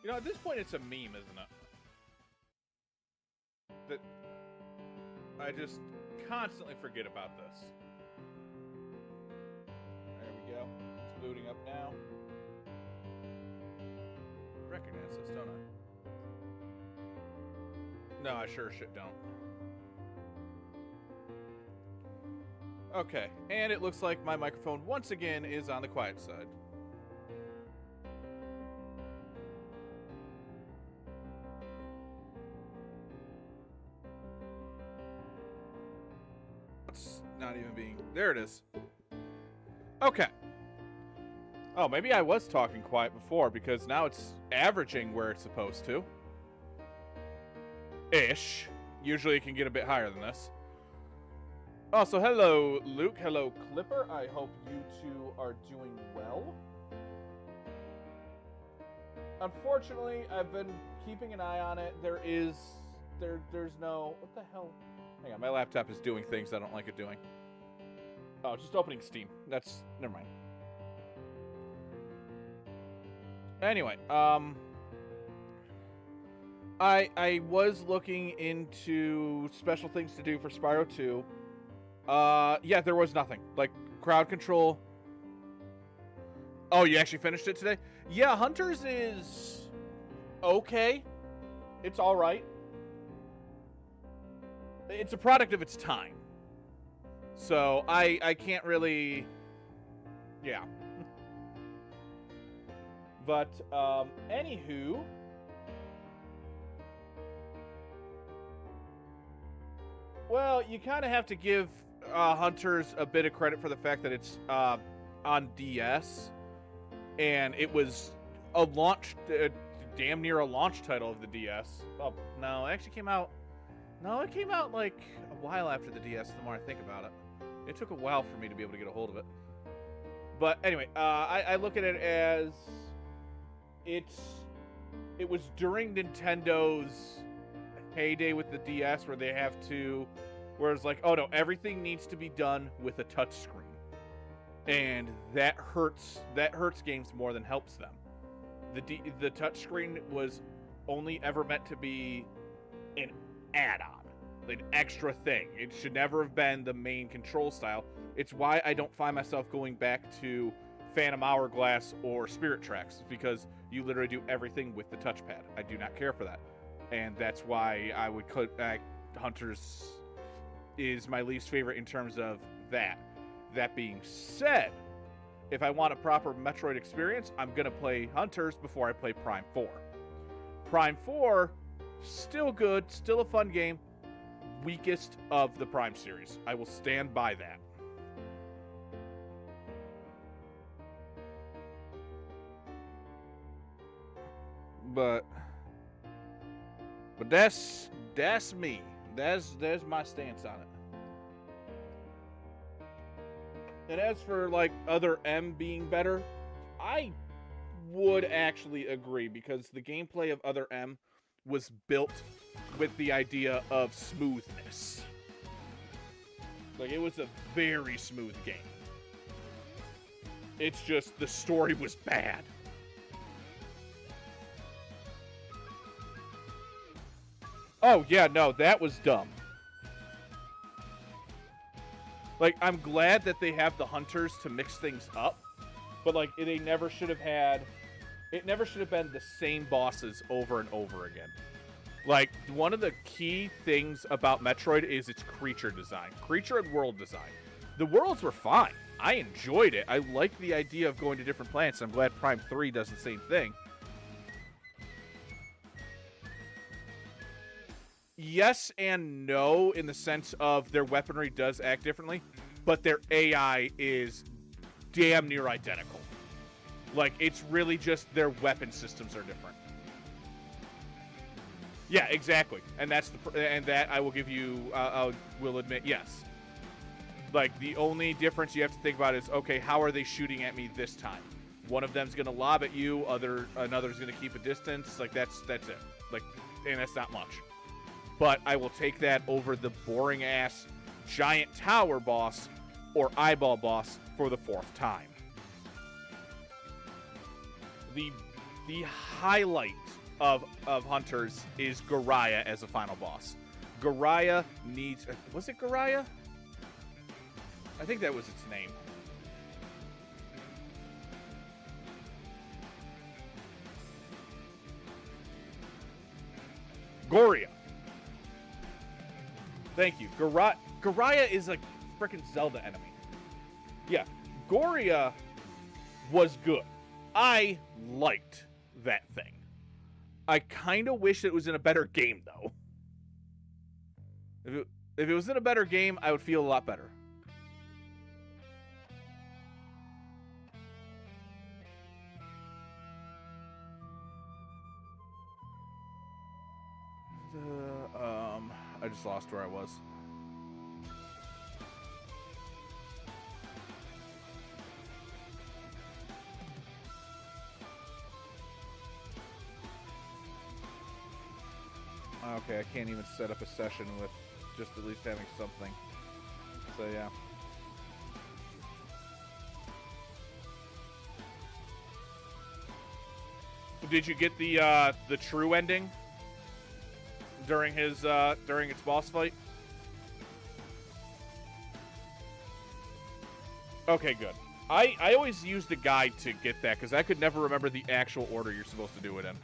You know, at this point, it's a meme, isn't it? That I just constantly forget about this. There we go. It's booting up now. I recognize this, don't I? No, I sure shit don't. Okay, and it looks like my microphone once again is on the quiet side. It's not even being... There it is. Okay. Oh, maybe I was talking quiet before because now it's averaging where it's supposed to. Ish. Usually it can get a bit higher than this. Also, hello, Luke. Hello, Clipper. I hope you two are doing well. Unfortunately, I've been keeping an eye on it. There's no... What the hell? Hang on, my laptop is doing things I don't like it doing. Oh, just opening Steam. That's... Never mind. Anyway, I was looking into special things to do for Spyro 2. Yeah, there was nothing. Like, crowd control. Oh, you actually finished it today? Yeah, Hunters is... okay. It's alright. It's a product of its time. So, I can't really... Yeah. But, anywho... Well, you kind of have to give Hunters a bit of credit for the fact that it's on DS. And it was a launch... damn near a launch title of the DS. Oh, no, it actually came out... No, it came out, like, a while after the DS, the more I think about it. It took a while for me to be able to get a hold of it. But, anyway, I look at it as... It was during Nintendo's heyday with the DS where they have to... Where it's like, oh, no, everything needs to be done with a touchscreen. And that hurts games more than helps them. The touchscreen was only ever meant to be an add-on, an extra thing. It should never have been the main control style. It's why I don't find myself going back to Phantom Hourglass or Spirit Tracks, because you literally do everything with the touchpad. I do not care for that. And that's why I would put Hunters is my least favorite in terms of that. That being said, if I want a proper Metroid experience, I'm going to play Hunters before I play Prime 4. Prime 4, still good, still a fun game, weakest of the Prime series. I will stand by that. But that's me. That's my stance on it. And as for, like, other M being better, I would actually agree, because the gameplay of Other M was built with the idea of smoothness. Like, it was a very smooth game. It's just the story was bad. Oh, yeah, no, that was dumb. Like, I'm glad that they have the Hunters to mix things up, but, like, they never should have had... It never should have been the same bosses over and over again. Like, one of the key things about Metroid is its creature design. Creature and world design. The worlds were fine. I enjoyed it. I liked the idea of going to different planets. I'm glad Prime 3 does the same thing. Yes and no, in the sense of their weaponry does act differently, but their AI is damn near identical. Like, it's really just their weapon systems are different. Yeah, exactly. And that's that I will give you, I will admit, yes. Like, the only difference you have to think about is, okay, how are they shooting at me this time? One of them's going to lob at you, another's going to keep a distance. Like, that's it. Like, and that's not much. But I will take that over the boring-ass giant tower boss or eyeball boss for the 4th time. The the highlight of Hunters is Garaya as a final boss. Garaya needs... Was it Garaya? I think that was its name. Goria. Thank you. Garaya is a freaking Zelda enemy. Yeah. Goria was good. I liked that thing. I kind of wish it was in a better game, though. If it was in a better game, I would feel a lot better. I just lost where I was. Okay, I can't even set up a session with just at least having something. So yeah. Did you get the true ending during its boss fight? Okay, good. I always use the guide to get that because I could never remember the actual order you're supposed to do it in.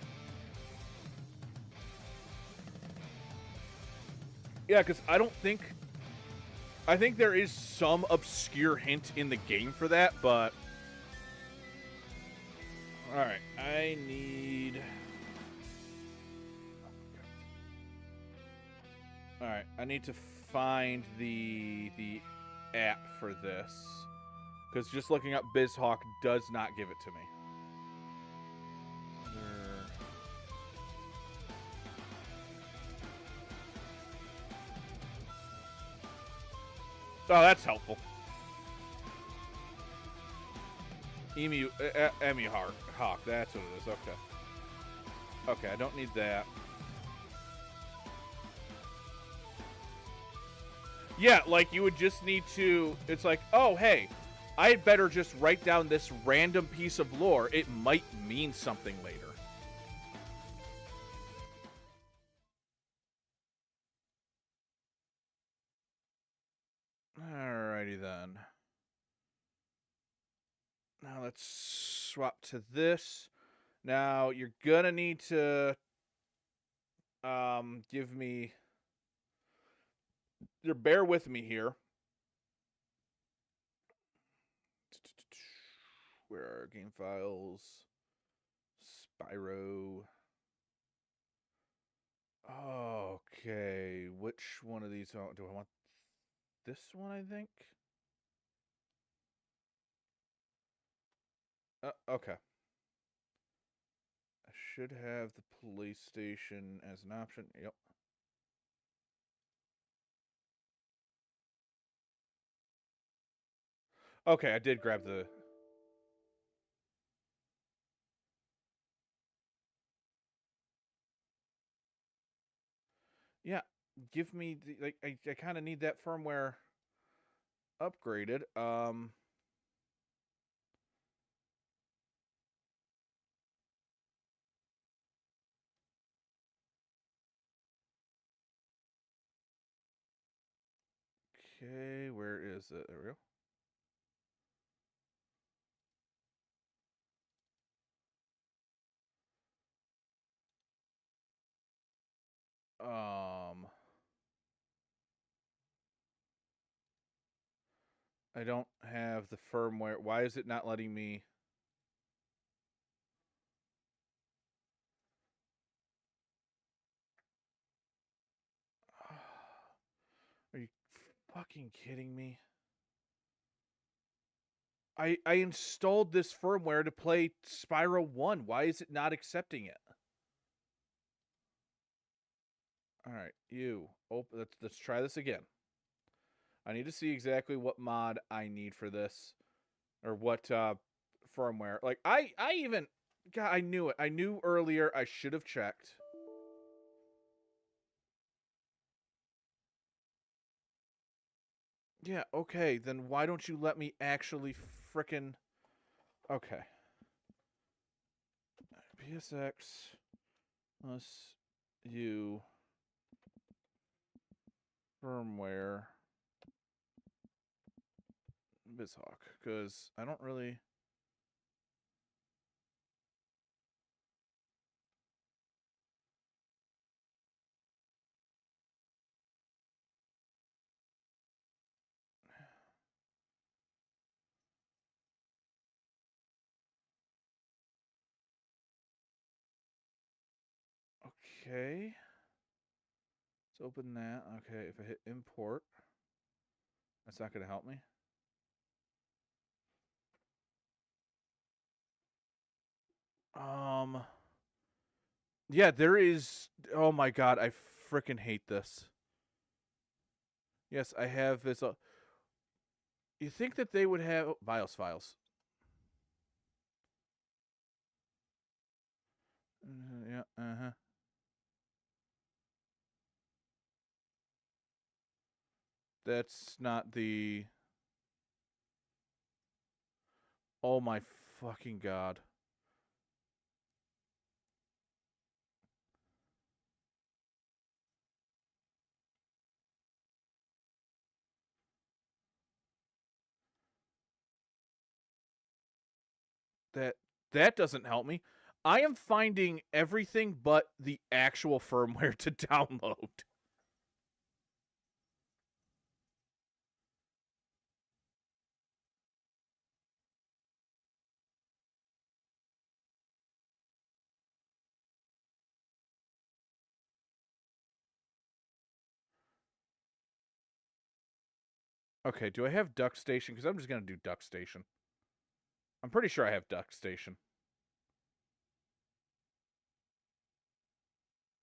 Yeah, because I think there is some obscure hint in the game for that, but... Alright, I need... Alright, I need to find the app for this. Because just looking up BizHawk does not give it to me. Oh, that's helpful. Emu Hawk, that's what it is, okay. Okay, I don't need that. Yeah, like, you would just need to... It's like, oh, hey, I had better just write down this random piece of lore. It might mean something later. Alrighty then. Now let's swap to this. Now, you're gonna need to give me... Bear with me here. Where are game files? Spyro. Okay, which one of these do I want? This one, I think. Okay. I should have the PlayStation as an option. Yep. Okay, I did grab the... Yeah, give me the, like I kind of need that firmware upgraded. Okay, where is it? There we go. I don't have the firmware. Why is it not letting me? Are you fucking kidding me? I installed this firmware to play Spyro 1. Why is it not accepting it? All right, you. Let's try this again. I need to see exactly what mod I need for this, or what firmware. Like I even, God, I knew it. I knew earlier. I should have checked. Yeah. Okay. Then why don't you let me actually frickin'? Okay. PSX plus U firmware BizHawk, because I don't really. Okay. Let's open that. Okay, if I hit import, that's not going to help me. Yeah, there is. Oh my god, I freaking hate this. Yes, I have this. You think that they would have BIOS files? Yeah. That's not the. Oh my fucking god. That doesn't help me. I am finding everything but the actual firmware to download. Okay, do I have Duck Station? Because I'm just going to do Duck Station. I'm pretty sure I have Duck Station.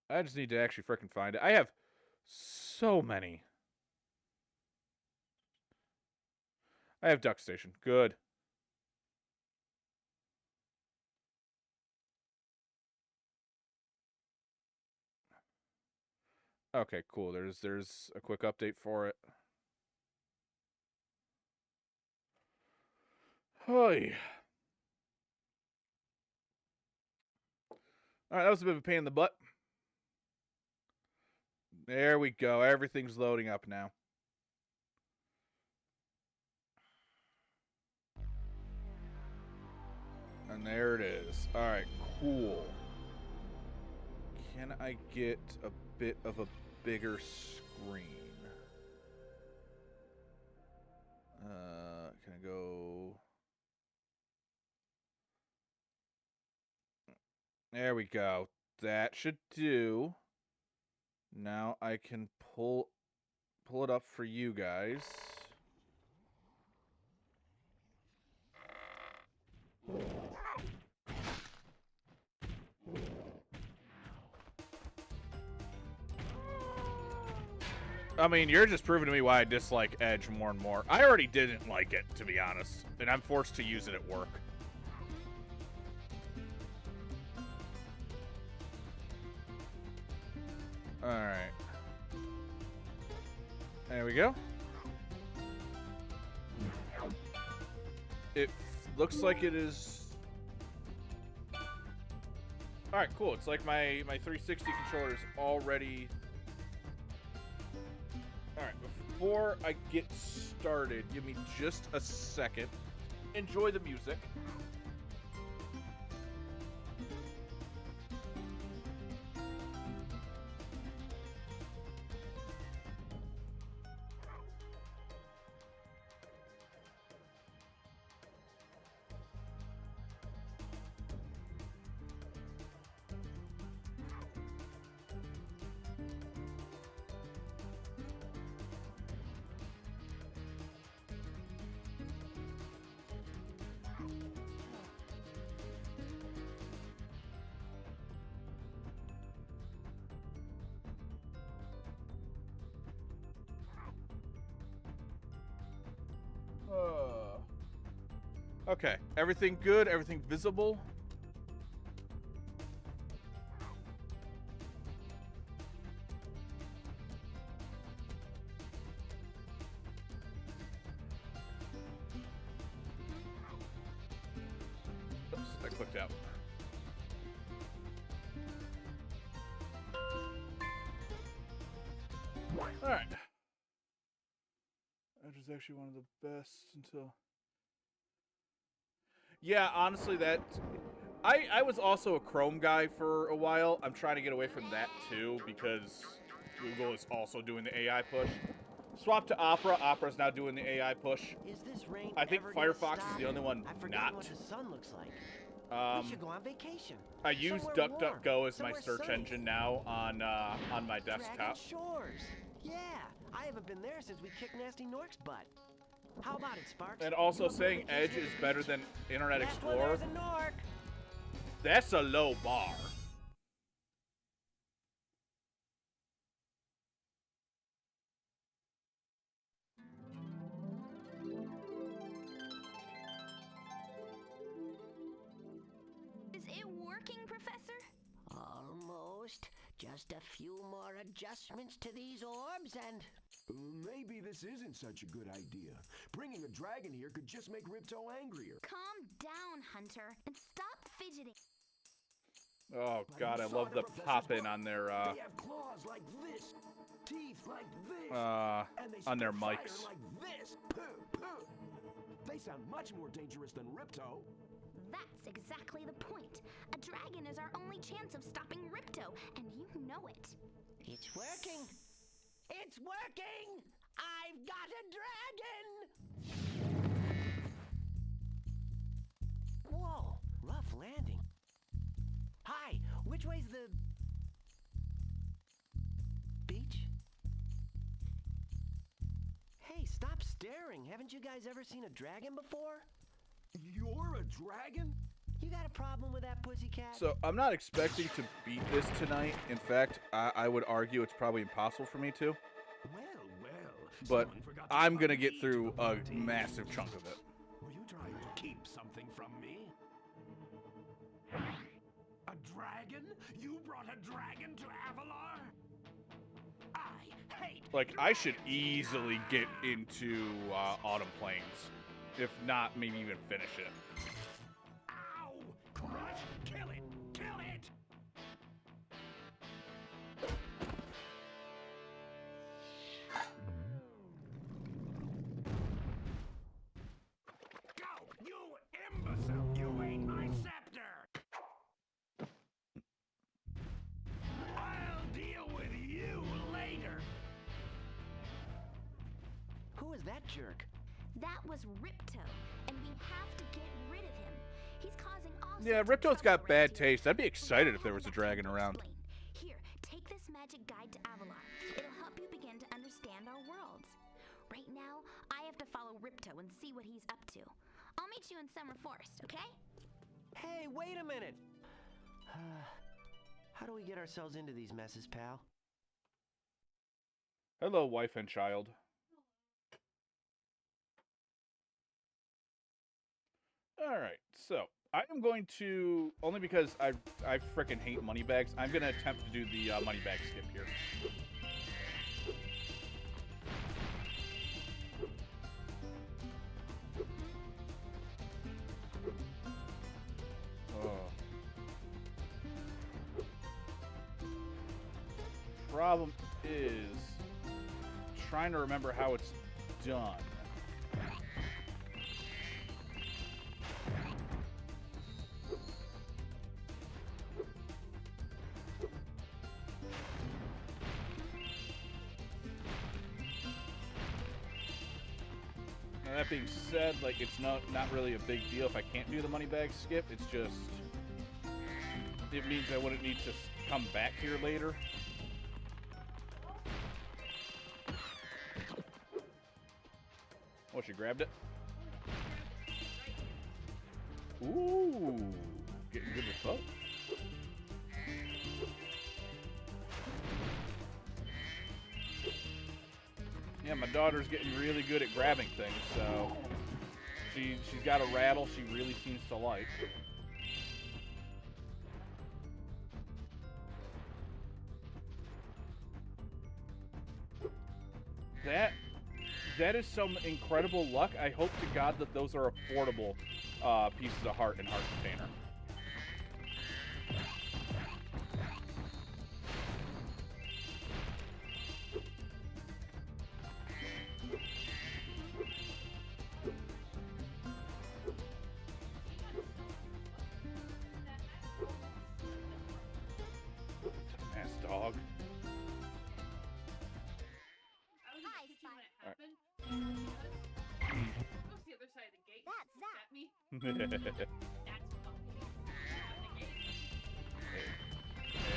I just need to actually freaking find it. I have so many. I have Duck Station. Good. Okay, cool. There's a quick update for it. Hey. All right, that was a bit of a pain in the butt. There we go. Everything's loading up now. And there it is. All right, cool. Can I get a bit of a bigger screen? Can I go? There we go. That should do. Now I can pull it up for you guys. I mean, you're just proving to me why I dislike Edge more and more. I already didn't like it, to be honest, and I'm forced to use it at work. Alright. There we go. It looks like it is... Alright, cool. It's like my 360 controller is already... Alright, before I get started, give me just a second. Enjoy the music. Okay, everything good? Everything visible? Oops, I clicked out. Alright. Edge is actually one of the best until... Yeah, honestly, that... I was also a Chrome guy for a while. I'm trying to get away from that, too, because Google is also doing the AI push. Swap to Opera. Opera's now doing the AI push. Is this rain I think ever Firefox gonna is the only one I not. what the sun looks like. We should go on vacation. I use Somewhere DuckDuckGo warm, as my somewhere search sunny. engine now on my desktop. Dragon Shores. Yeah, I haven't been there since we kicked Nasty Nork's butt. How about it, Sparks? And also You up for saying vacation Edge at is the better beach? than Internet That's where Explorer. there's a Nork. That's a low bar. Is it working, Professor? Almost. Just a few more adjustments to these orbs and... Maybe this isn't such a good idea. Bringing a dragon here could just make Ripto angrier. Calm down, Hunter, and stop fidgeting. Oh god, I love the pop in on their They have claws like this, teeth like this, and they on their spit fire mics. like this. Puh, puh. They sound much more dangerous than Ripto. That's exactly the point. A dragon is our only chance of stopping Ripto, and you know it. It's working. It's working! I've got a dragon! Whoa, rough landing. Hi, which way's the... beach? Hey, stop staring. Haven't you guys ever seen a dragon before? You're a dragon? You got a problem with that, pussycat? So I'm not expecting to beat this tonight. In fact, I would argue it's probably impossible for me to. Well, But someone forgot to I'm plug gonna the get key through to a the massive chunk of it. Were you trying to keep something from me? A dragon? You brought a dragon to Avalar? I hate Like, I should easily get into Autumn Plains. If not, maybe even finish it. Ow! Crush! Kill it! Kill it! Go! You imbecile! You ate my scepter! I'll deal with you later! Who is that jerk? That was Ripto, and we have to get rid of him. He's causing all Yeah, sorts of Ripto's trouble got bad around here. taste. I'd be But excited now if there I was a have dragon time to around. explain. Here, take this magic guide to Avalar. It'll help you begin to understand our worlds. Right now, I have to follow Ripto and see what he's up to. I'll meet you in Summer Forest, okay? Hey, wait a minute! How do we get ourselves into these messes, pal? Hello, wife and child. Alright, so I am going to, only because I frickin' hate money bags, I'm going to attempt to do the money bag skip here. Oh. Problem is trying to remember how it's done. Now, that being said, like, it's not really a big deal if I can't do the money bag skip. It's just, it means I wouldn't need to come back here later. Oh, she grabbed it. Ooh, getting good with both. Yeah, my daughter's getting really good at grabbing things, so she's got a rattle she really seems to like. That is some incredible luck. I hope to God that those are affordable pieces of heart and heart container.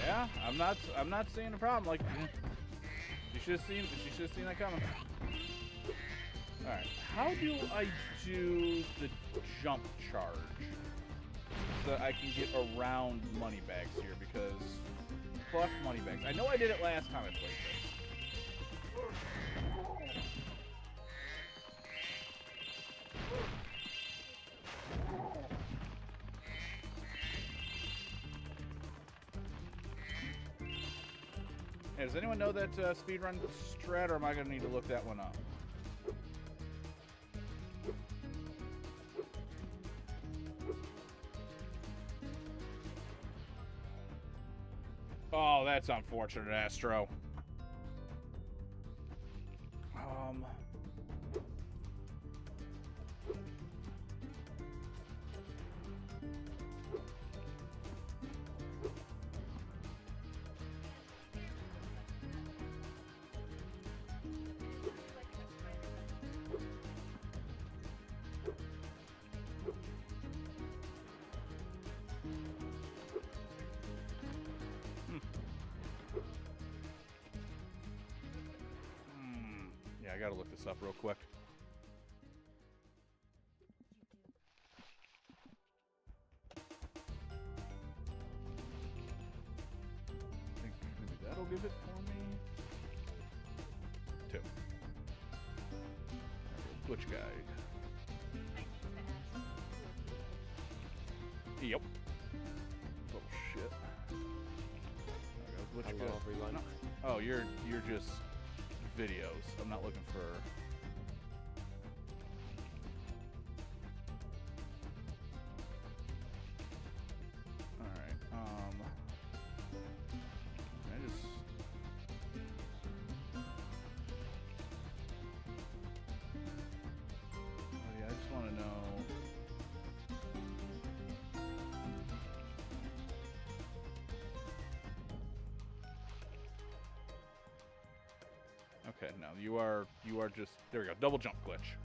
Yeah, I'm not seeing a problem. Like, you should have seen that coming. All right, how do I do the jump charge so that I can get around Moneybags here? Because fuck Moneybags. I know I did it last time I played this. Hey, does anyone know that speedrun strat, or am I going to need to look that one up? Oh, that's unfortunate, Astro. Yeah, I gotta look this up real quick. I think maybe that'll give it for me. 2. Glitch guide. Yep. Oh shit. I got glitch guide. No. Oh, you're just videos. I'm not looking for. All right. I just. Oh yeah, I just want to know. Okay, no, you are just, there we go, double jump glitch.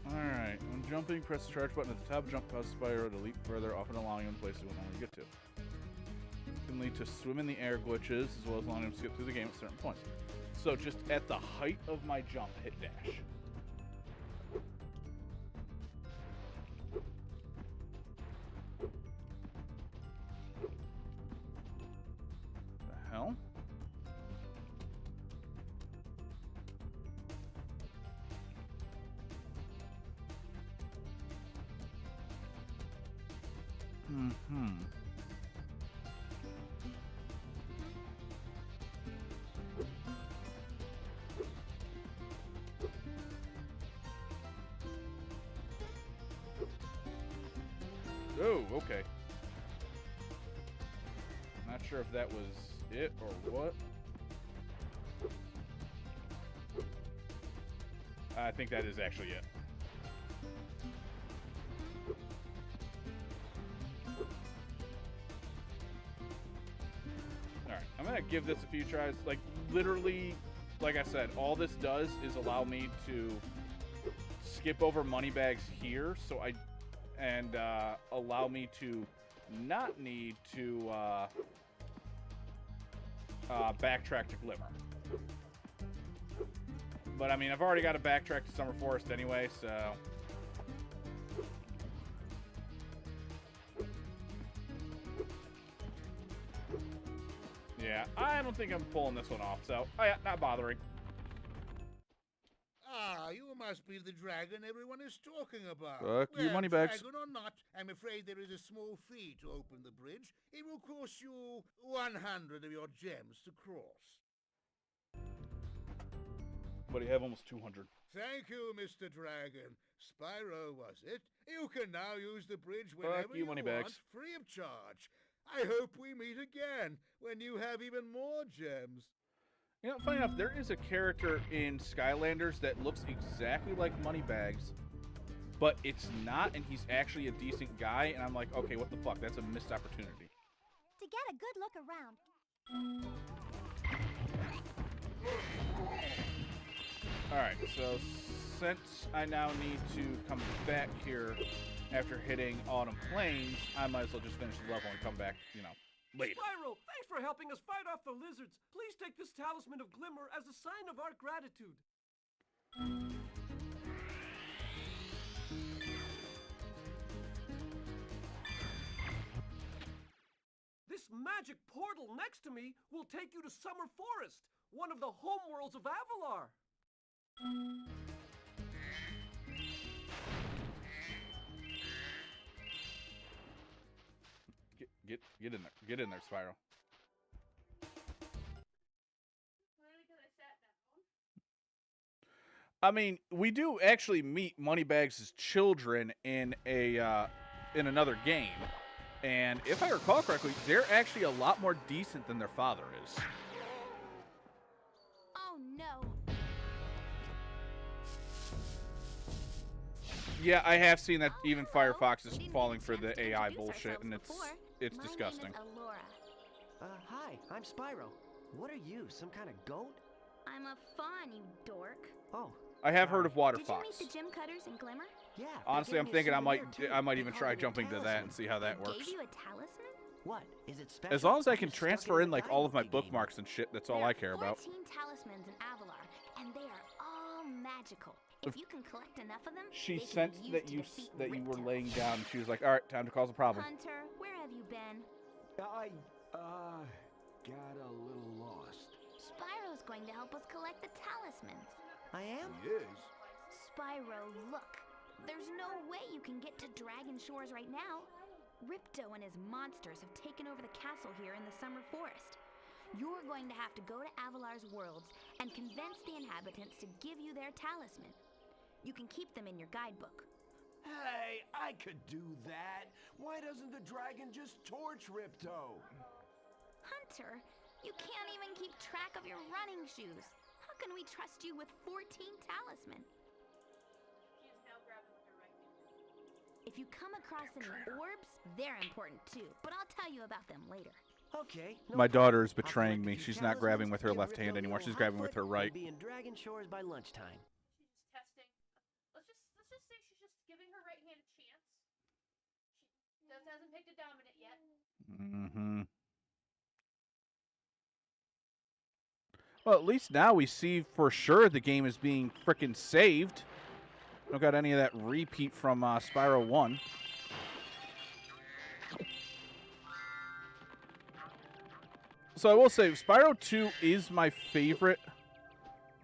Alright, when jumping, press the charge button at the top, jump past Spyro to leap further, often allowing you in places you won't want to get to. It can lead to swim in the air glitches, as well as allowing him to skip through the game at certain points. So just at the height of my jump, hit dash. Hell? Oh, okay. Not sure if that was it or what. I think that is actually it. Alright, I'm gonna give this a few tries. Like, literally, like I said, all this does is allow me to skip over Moneybags here, so allow me to not need to backtrack to Glimmer. But I mean, I've already got to backtrack to Summer Forest anyway, so. Yeah, I don't think I'm pulling this one off, so, oh yeah, not bothering. Ah, you must be the dragon everyone is talking about. Fuck you, Well, Moneybags. Dragon or not, I'm afraid there is a small fee to open the bridge. It will cost you 100 of your gems to cross. But you have almost 200. Thank you, Mr. Dragon. Spyro, was it? You can now use the bridge whenever you, want, Moneybags. free of charge. I hope we meet again when you have even more gems. You know, funny enough, there is a character in Skylanders that looks exactly like Moneybags, but it's not, and he's actually a decent guy, and I'm like, okay, what the fuck? That's a missed opportunity. To get a good look around. Alright, so since I now need to come back here after hitting Autumn Plains, I might as well just finish the level and come back, you know, later. Spyro, thanks for helping us fight off the lizards. Please take this talisman of glimmer as a sign of our gratitude. This magic portal next to me will take you to Summer Forest, one of the homeworlds of Avalar. Get in there. Get in there, Spyro. I mean, we do actually meet Moneybags' children in a in another game, and if I recall correctly, they're actually a lot more decent than their father is. Oh no. Yeah, I have seen that even hello. Firefox is We didn't falling get a for chance the to AI introduce bullshit, ourselves and before. it's My disgusting. name is Alora. Hi, I'm Spyro. What are you, some kind of goat? I'm a fawn, you dork. Oh, I have heard of Water Did you Fox. meet the gym cutters in Glimmer? yeah. they Honestly, gave I'm me a thinking souvenir, too. I might They even called try it a jumping to that talisman. and see how that They works. gave you a talisman? What? Is it special? As long as I I'm can just stuck transfer the in like all of my guidebook you gave me. bookmarks and shit, that's all There I are care about. 14 talismans in Avalar, and they are all magical. If you can collect enough of them, She they can sensed be that used to defeat that you were Ripto. laying down, and she was like, "All right, time to cause a problem." Hunter, where have you been? I, got a little lost. Spyro's going to help us collect the talismans. I am? Yes. Spyro, look. There's no way you can get to Dragon Shores right now. Ripto and his monsters have taken over the castle here in the Summer Forest. You're going to have to go to Avalar's worlds and convince the inhabitants to give you their talisman. You can keep them in your guidebook. Hey, I could do that. Why doesn't the dragon just torch Ripto? Hunter, you can't even keep track of your running shoes. How can we trust you with 14 talisman? If you come across any orbs, they're important too, but I'll tell you about them later. Okay. No My problem. daughter is I'll betraying collect me. a few She's not talismans, grabbing with her give left Ripto hand the anymore. old She's hot grabbing with foot, her right. and be in Dragon Shores by lunchtime. She's just testing. Let's just say she's just giving her right hand a chance. She hasn't picked a dominant yet. Mm-hmm. Well, at least now we see for sure the game is being frickin' saved. Don't got any of that repeat from Spyro 1. So I will say, Spyro 2 is my favorite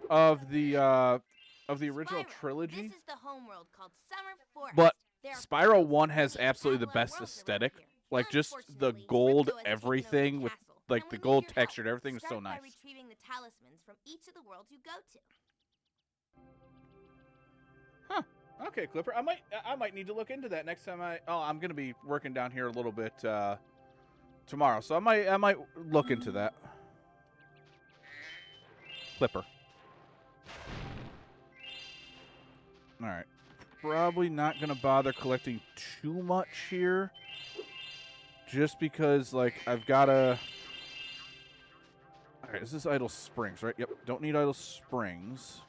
of the original Spyro, trilogy. This is the homeworld called Summer Forest. But There are Spyro 14 1 has unique absolutely the Avalar best worlds around aesthetic. here. Like, just the Unfortunately, gold Ripto has taken over the everything with, castle, like, and the we need gold your help. textured everything is so Start nice. by retrieving the talismans from each of the worlds you go to. Huh. Okay, Clipper. I might need to look into that next time I'm gonna be working down here a little bit tomorrow, so I might look into that. Clipper. All right. Probably not gonna bother collecting too much here, just because like I've gotta. All right, this is Idle Springs, right? Yep. Don't need Idle Springs.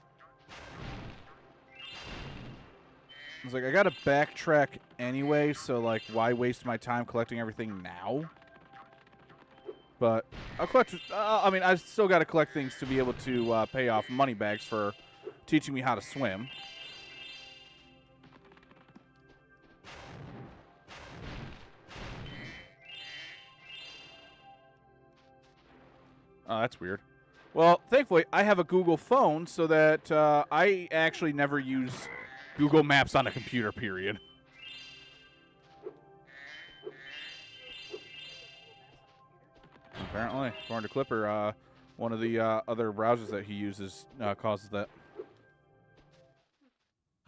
I was like, I gotta backtrack anyway, so like, why waste my time collecting everything now? But I'll collect. I mean, I still gotta collect things to be able to pay off Moneybags for teaching me how to swim. Oh, that's weird. Well, thankfully, I have a Google phone, so that I actually never use Google Maps on a computer, period. Apparently, according to Clipper, one of the other browsers that he uses causes that.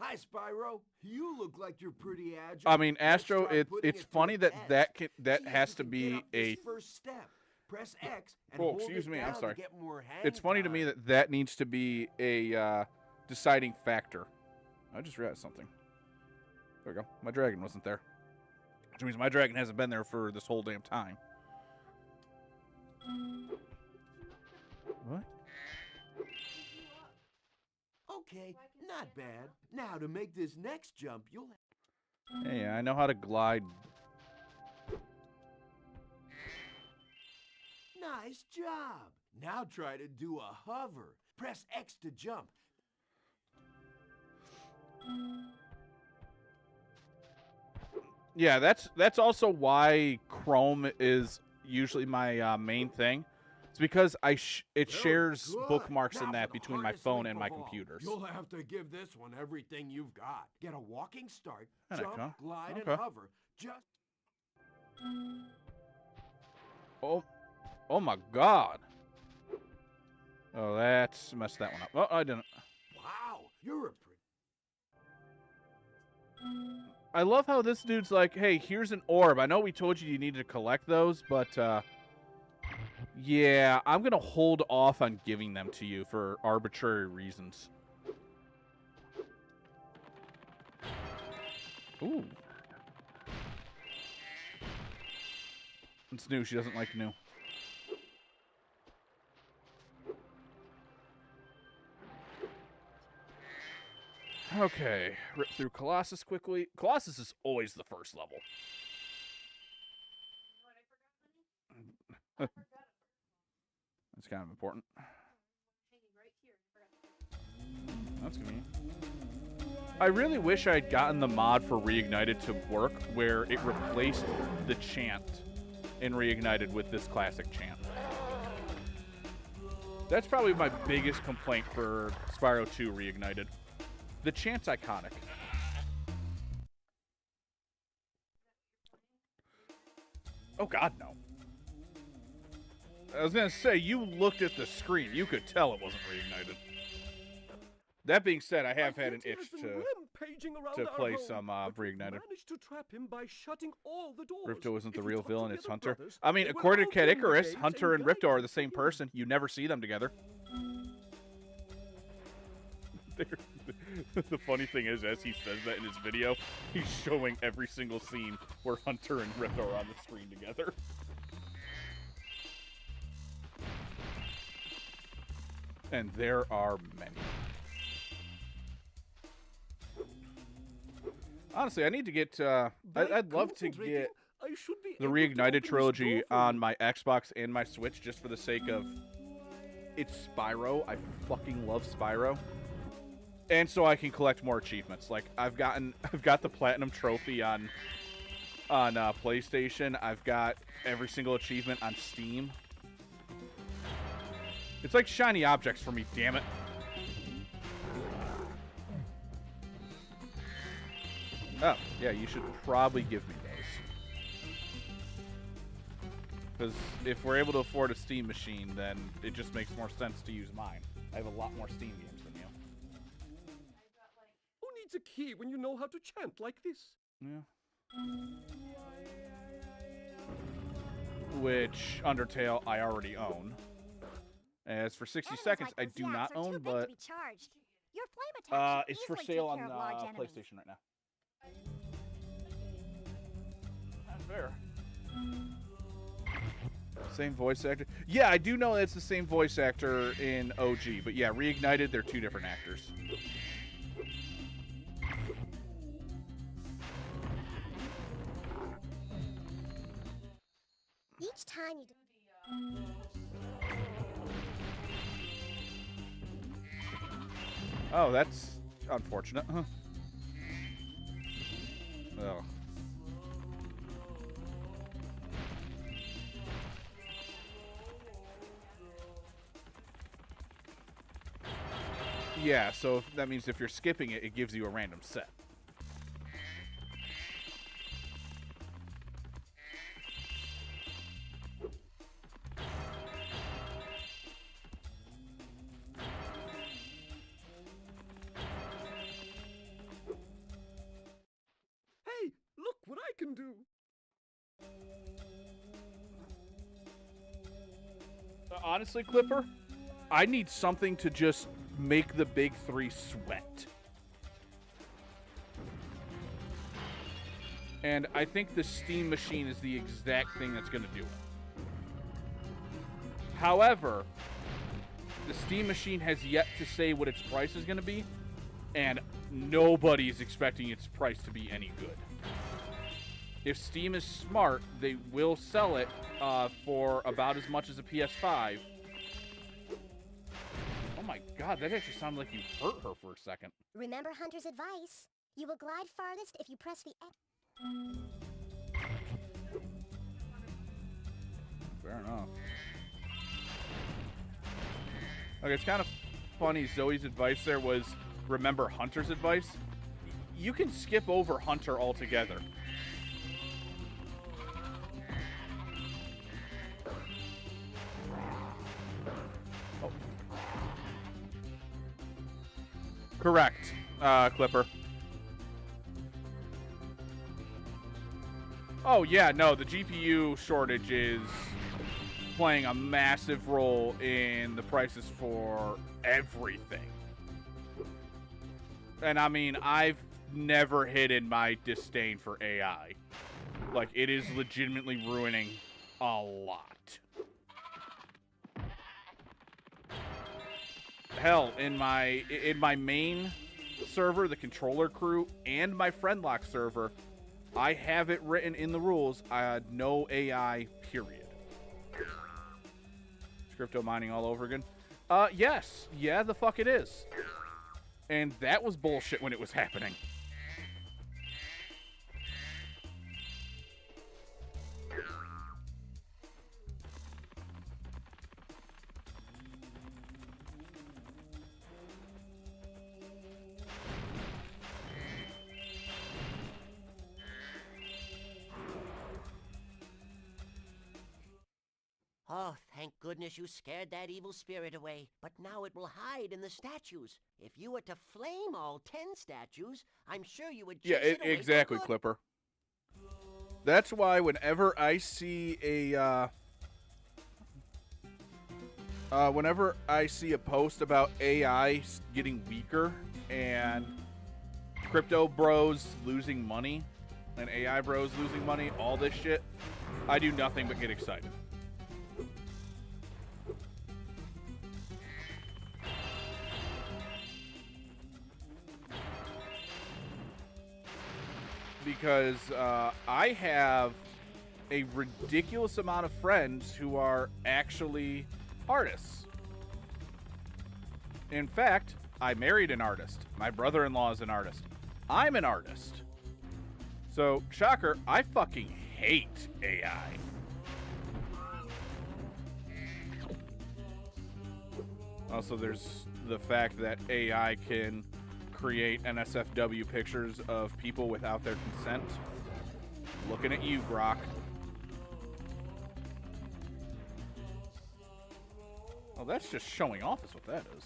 Hi, Spyro. You look like you're pretty agile. I mean, Let's Astro, start putting it's it to funny a that test. that See if has you to can be get up a. this first step. Press X and Oh, hold excuse it me, I'm down sorry. to get more hang It's funny to me time. that needs to be a deciding factor. I just realized something. There we go. My dragon wasn't there. Which means my dragon hasn't been there for this whole damn time. What? Oh, Okay, not bad. Now, to make this next jump, you'll... Hey, I know how to glide. Nice job. Now try to do a hover. Press X to jump. Yeah, that's also why Chrome is usually my main thing. It's because it shares Good. bookmarks Now in for that the between my hardest phone leap and my of all. computers. You'll have to give this one everything you've got. Get a walking start, And jump, okay. glide, and Okay. hover. Just... Oh my God. Oh, that's messed that one up. Oh, I didn't. Wow, you're a pretty... I love how this dude's like, hey, here's an orb. I know we told you needed to collect those, but yeah, I'm going to hold off on giving them to you for arbitrary reasons. Ooh. It's new. She doesn't like new. Okay, rip through Colossus quickly. Colossus is always the first level. That's kind of important. That's convenient. I really wish I had gotten the mod for Reignited to work where it replaced the chant in Reignited with this classic chant. That's probably my biggest complaint for Spyro 2 Reignited. The chant's iconic. Oh God, no. I was gonna say, you looked at the screen. You could tell it wasn't Reignited. That being said, I have had an itch to play some Reignited. To trap him by shutting all the doors. Ripto isn't the If you real talk to villain, the it's other Hunter. brothers, I mean, they will according to Cat open the Icarus, gates Hunter and guide Ripto are you the to same you. person. You never see them together. The funny thing is, as he says that in his video, he's showing every single scene where Hunter and Ripto are on the screen together. And there are many. Honestly, I need to get, I'd love to get the Reignited trilogy on my Xbox and my Switch just for the sake of it's Spyro. I fucking love Spyro. And so I can collect more achievements. Like I've got the platinum trophy on PlayStation. I've got every single achievement on Steam. It's like shiny objects for me, damn it. Oh, yeah, you should probably give me those. Because if we're able to afford a Steam machine, then it just makes more sense to use mine. I have a lot more Steam games than you. Who needs a key when you know how to chant like this? Yeah. Which, Undertale, I already own. As for 60 seconds, I do not own, but Your flame attack it's should for easily sale take on care of large enemies. PlayStation right now. Not fair. Same voice actor? Yeah, I do know it's the same voice actor in OG, but yeah, Reignited, they're two different actors. Each time you do... Oh, that's unfortunate, huh? Oh. Yeah, so that means if you're skipping it, it gives you a random set. Hey, look what I can do. Honestly, Clipper, I need something to just make the big three sweat. And I think the Steam machine is the exact thing that's going to do it. However, the Steam machine has yet to say what its price is going to be, and nobody's expecting its price to be any good. If Steam is smart, they will sell it for about as much as a PS5. Oh my god, that actually sounded like you hurt her for a second. Remember Hunter's advice. You will glide farthest if you press the X. Fair enough. Okay, it's kind of funny. Zoe's advice there was remember Hunter's advice. You can skip over Hunter altogether. Oh. Correct, Clipper. Oh, yeah, no, the GPU shortage is playing a massive role in the prices for everything. And I mean, I've never hidden my disdain for AI. Like, it is legitimately ruining a lot. Hell, in my main server, the controller crew, and my friendlock server, I have it written in the rules, no AI, period. Crypto mining all over again? Yes. Yeah, the fuck it is. And that was bullshit when it was happening. Oh, thank goodness you scared that evil spirit away. But now it will hide in the statues. If you were to flame all 10 statues, I'm sure you would chase it away exactly, for good. Clipper. That's why whenever I see a post about AI getting weaker and crypto bros losing money and AI bros losing money, all this shit, I do nothing but get excited. Because I have a ridiculous amount of friends who are actually artists. In fact, I married an artist. My brother-in-law is an artist. I'm an artist. So, shocker, I fucking hate AI. Also, there's the fact that AI can create NSFW pictures of people without their consent. Looking at you, Grok. Oh, that's just showing off is what that is.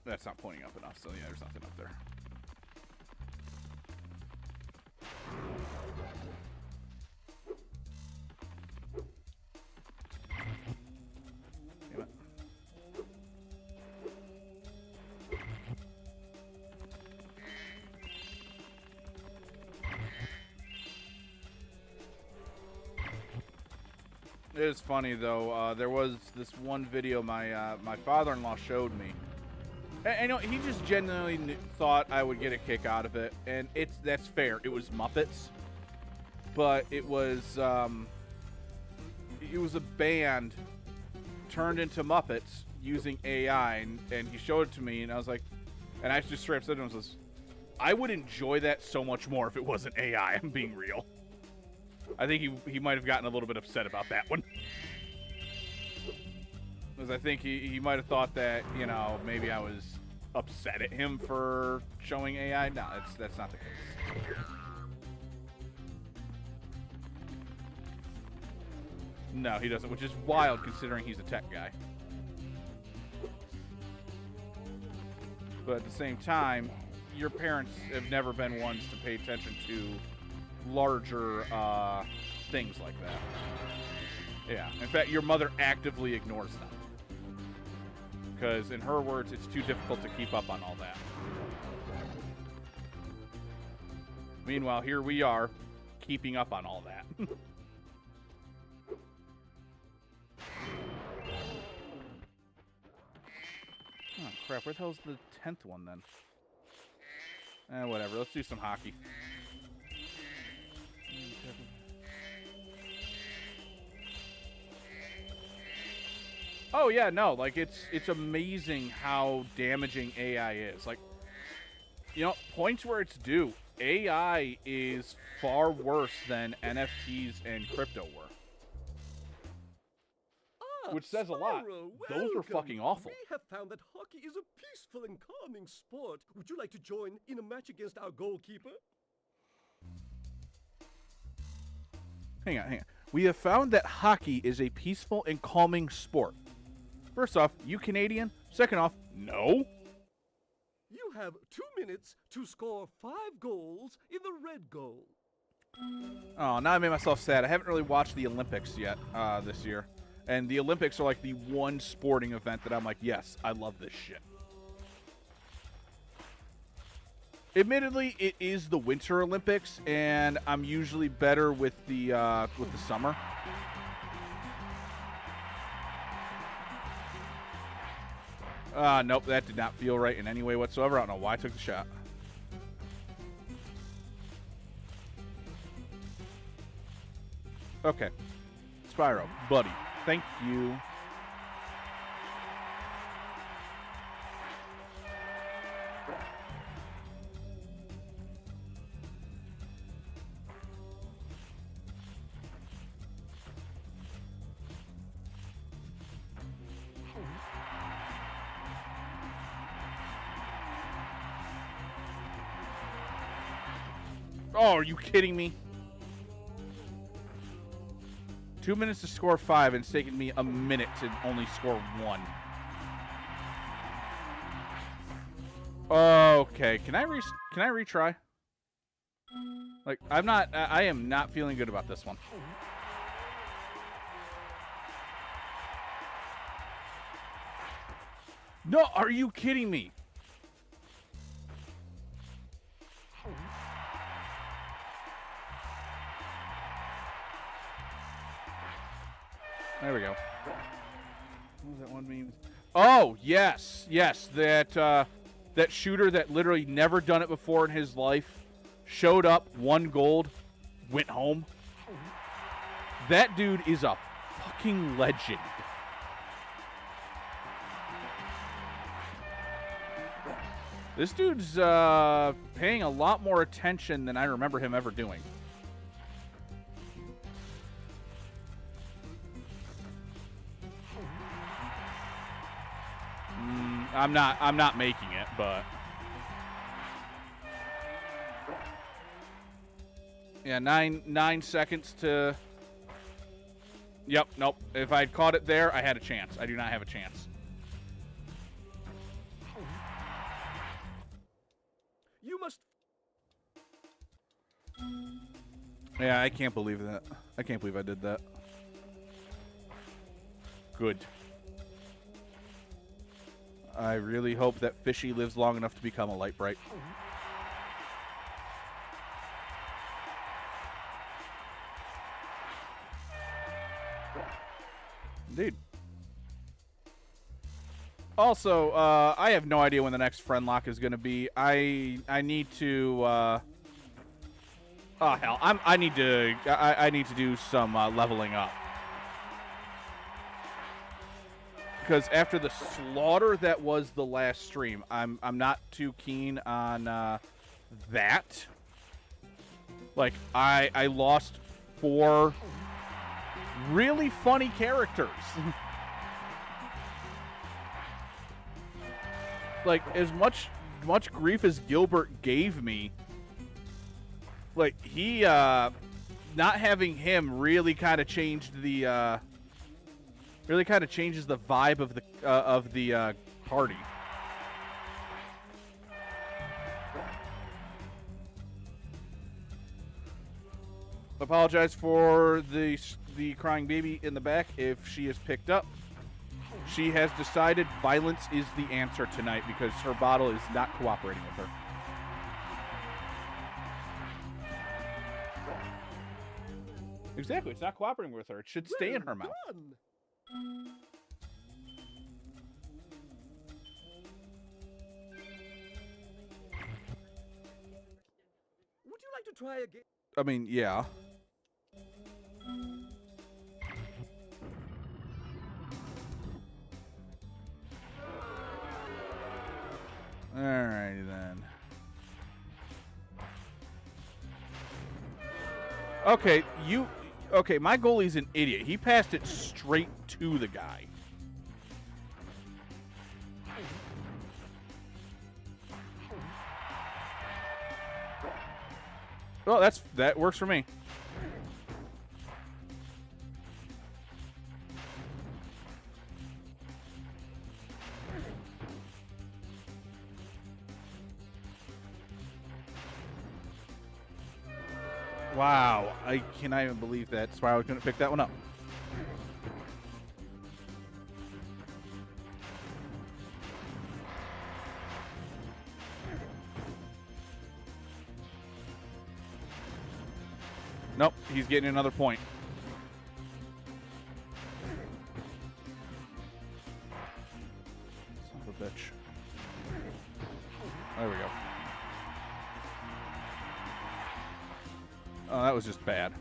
That's not pointing up enough, so yeah, there's nothing up there. Damn it. It is funny though. There was this one video my father-in-law showed me, and you know, he just genuinely thought I would get a kick out of it, and that's fair. It was Muppets, but it was a band turned into Muppets using AI, and he showed it to me, and I was like, and I just straight up said to him, I would enjoy that so much more if it wasn't AI. I'm being real. I think he might have gotten a little bit upset about that one. Because I think he might have thought that, you know, maybe I was upset at him for showing AI. No, that's not the case. No, he doesn't, which is wild considering he's a tech guy. But at the same time, your parents have never been ones to pay attention to larger things like that. Yeah. In fact, your mother actively ignores them. Because in her words, it's too difficult to keep up on all that. Meanwhile, here we are, keeping up on all that. Oh, crap. Where the hell's the 10th one, then? Whatever. Let's do some hockey. Oh, yeah, no. Like, it's amazing how damaging AI is. Like, you know, points where it's due. AI is far worse than NFTs and crypto were. Which says a lot. Spyro, Those were welcome. fucking awful. We have found that hockey is a peaceful and calming sport. Would you like to join in a match against our goalkeeper? Hang on. We have found that hockey is a peaceful and calming sport. First off, you Canadian? Second off, no. You have 2 minutes to score 5 goals in the red goal. Oh, now I made myself sad. I haven't really watched the Olympics yet this year. And the Olympics are like the one sporting event that I'm like, yes, I love this shit. Admittedly, it is the Winter Olympics, and I'm usually better with the summer. Nope, that did not feel right in any way whatsoever. I don't know why I took the shot. Okay. Spyro, buddy, thank you. Oh, are you kidding me? 2 minutes to score 5, and it's taken me a minute to only score 1. Okay, can I retry? Like, I am not feeling good about this one. No, are you kidding me? There we go. What was that one meme? Oh, yes. Yes, that shooter that literally never done it before in his life showed up, won gold, went home. That dude is a fucking legend. This dude's paying a lot more attention than I remember him ever doing. I'm not making it, but yeah, 9 seconds to. Yep, nope. If I'd caught it there, I had a chance. I do not have a chance. You must. Yeah, I can't believe that. I can't believe I did that. Good. I really hope that Fishy lives long enough to become a Light Bright. Indeed. Also, I have no idea when the next friend lock is going to be. I need to. Oh hell! I need to do some leveling up. Because after the slaughter that was the last stream, I'm not too keen on that. Like I lost 4 really funny characters. Like as much grief as Gilbert gave me, like he not having him really kind of changed the really kind of changes the vibe of the party. Apologize for the crying baby in the back if she is picked up. She has decided violence is the answer tonight because her bottle is not cooperating with her. Exactly, it's not cooperating with her. It should stay in her mouth. to try again? I mean, yeah. Alrighty then. Okay, okay, my goalie's an idiot. He passed it straight to the guy. Well, that works for me. Wow, I cannot even believe that Spyro couldn't pick that one up. Nope, he's getting another point. Son of a bitch. There we go. Oh, that was just bad.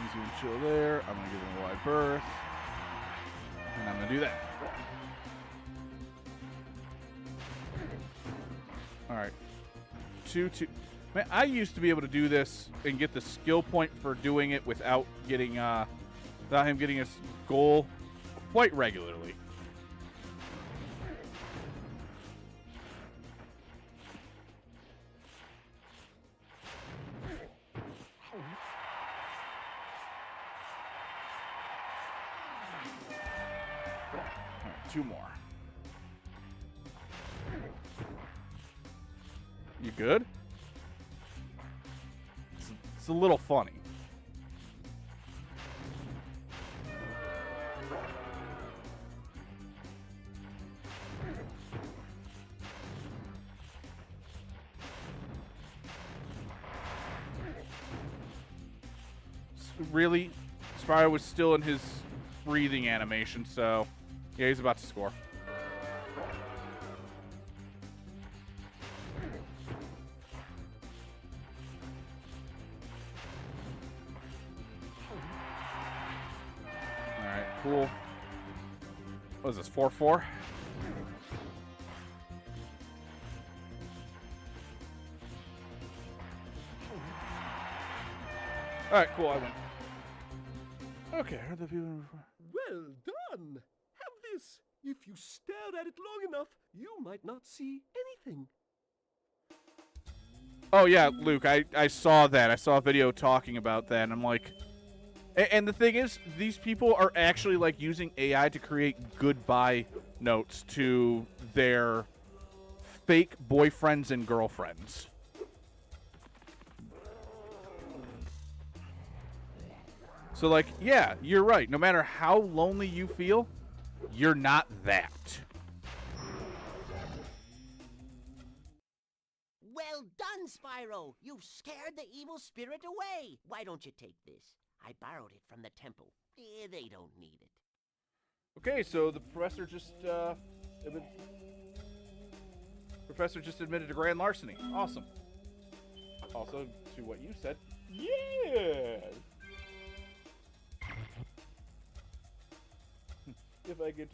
Easy and chill there. I'm going to give him a wide berth. And I'm going to do that. All right. 2-2. Man, I used to be able to do this and get the skill point for doing it without getting, without him getting a goal quite regularly. All right, 2 more. You good? It's a little funny. Really? Spyro was still in his breathing animation, so yeah, he's about to score. Cool. What is this, 4-4? Alright, cool, I win. Okay, I heard the people before. Well done! Have this. If you stare at it long enough, you might not see anything. Oh yeah, Luke, I saw that. I saw a video talking about that, and I'm like... And the thing is, these people are actually like using AI to create goodbye notes to their fake boyfriends and girlfriends. So like, yeah, you're right. No matter how lonely you feel, you're not that. Well done, Spyro! You've scared the evil spirit away! Why don't you take this? I borrowed it from the temple. They don't need it. Okay, so the professor just admitted to grand larceny. Awesome. Also, to what you said, yeah. If I get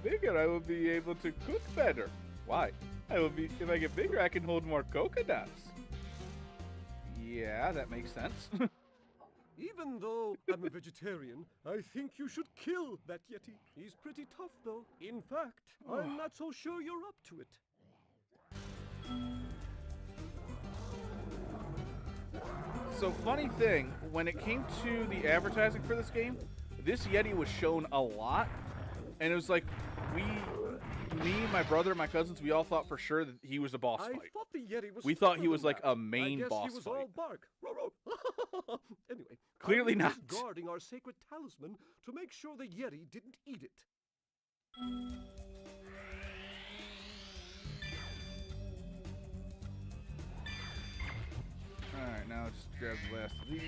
bigger, I will be able to cook better. Why? If I get bigger, I can hold more coconuts. Yeah, that makes sense. Even though I'm a vegetarian, I think you should kill that Yeti. He's pretty tough, though. In fact, I'm not so sure you're up to it. So, funny thing, when it came to the advertising for this game, this Yeti was shown a lot, and it was like, me, my brother, my cousins, we all thought for sure that he was a boss fight. I thought the Yeti was We thought he was like a main I guess boss he was fight. all bark. Anyway, Clearly I'm not. just guarding our sacred talisman to make sure the Yeti didn't eat it. now just grab the last of these.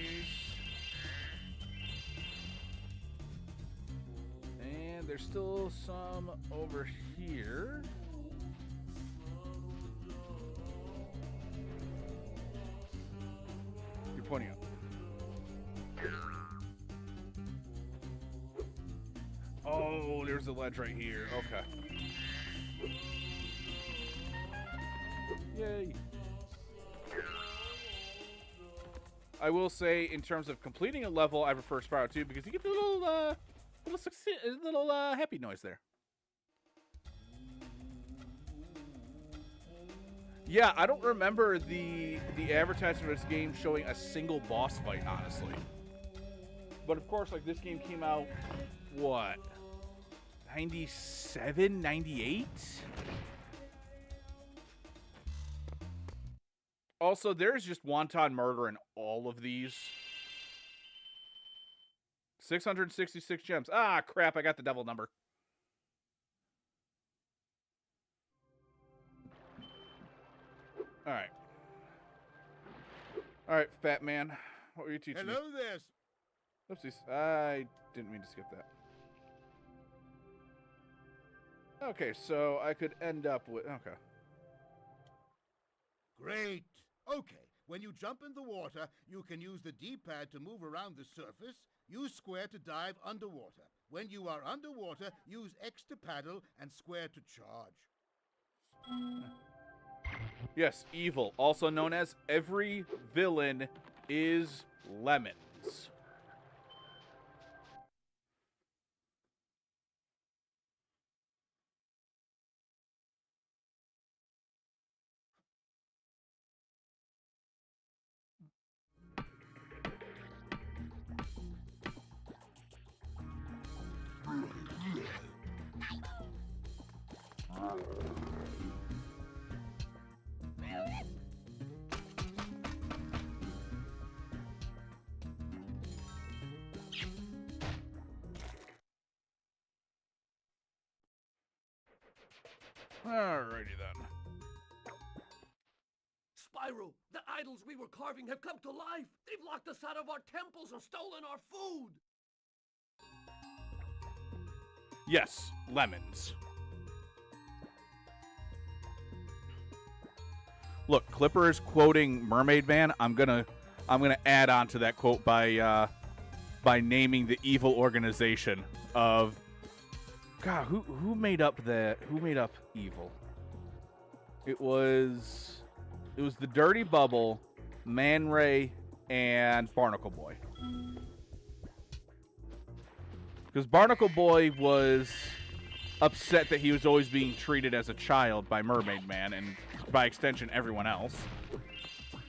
And there's still some over here. You're pointing out. Oh, there's a ledge right here. Okay. Yay. I will say, in terms of completing a level, I prefer Spyro 2 because you get the little happy noise there. Yeah, I don't remember the advertisement of this game showing a single boss fight, honestly. But of course, like, this game came out, what, 97, 98? Also, there's just wanton murder in all of these. 666 gems. Ah, crap, I got the devil number. All right. All right, fat man. What were you teaching me? Hello there. Oopsies. I didn't mean to skip that. Okay, so I could end up with... Okay. Great. Okay, when you jump in the water, you can use the D-pad to move around the surface. Use square to dive underwater. When you are underwater, use X to paddle and square to charge. Yes, evil, also known as every villain is lemons. Alrighty then. Spyro, the idols we were carving have come to life. They've locked us out of our temples and stolen our food. Yes, lemons. Look, Clipper is quoting Mermaid Man. I'm gonna add on to that quote by naming the evil organization of... God, who made up evil? It was the Dirty Bubble, Man Ray, and Barnacle Boy. Because Barnacle Boy was upset that he was always being treated as a child by Mermaid Man, and by extension everyone else.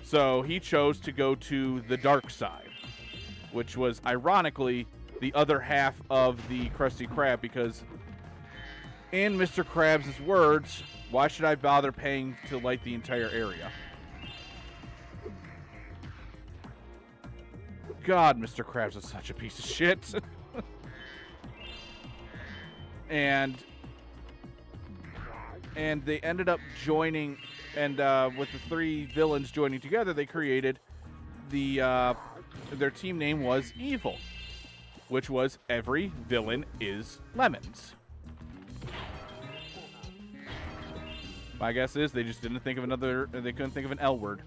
So he chose to go to the dark side, which was ironically the other half of the Krusty Krab, because in Mr. Krabs' words, why should I bother paying to light the entire area? God, Mr. Krabs is such a piece of shit. and they ended up joining, and with the three villains joining together, they created their team name was Evil, which was every villain is lemons. My guess is they just didn't think of they couldn't think of an L word.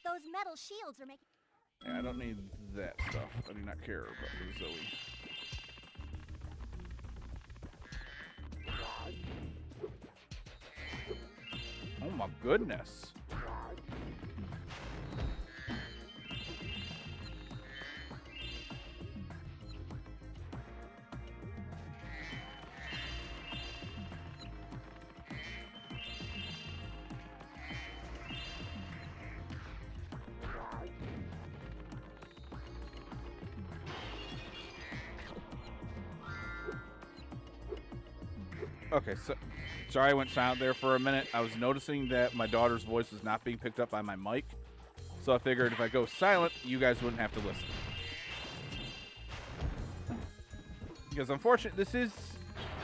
Those metal shields are making... Yeah, I don't need that stuff. I do not care about the Zoe. Oh my goodness. Okay, so sorry I went silent there for a minute. I was noticing that my daughter's voice was not being picked up by my mic. So I figured if I go silent, you guys wouldn't have to listen. Because unfortunately,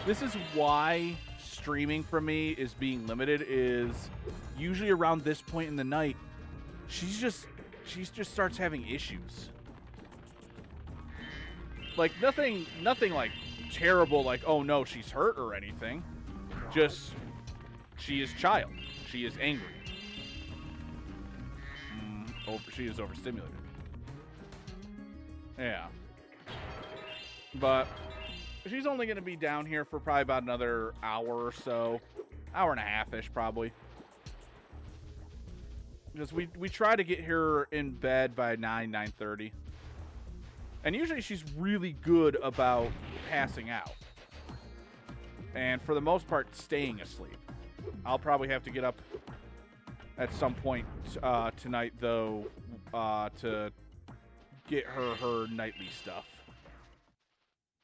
this is why streaming for me is being limited. Is usually around this point in the night, she just starts having issues. Like nothing like terrible. Like, oh no, she's hurt or anything. Just she is child. She is angry. She is overstimulated. Yeah. But she's only going to be down here for probably about another hour or so. Hour and a half-ish, probably. Because we try to get her in bed by 9:30. And usually she's really good about passing out. And for the most part, staying asleep. I'll probably have to get up at some point tonight, though, to get her nightly stuff.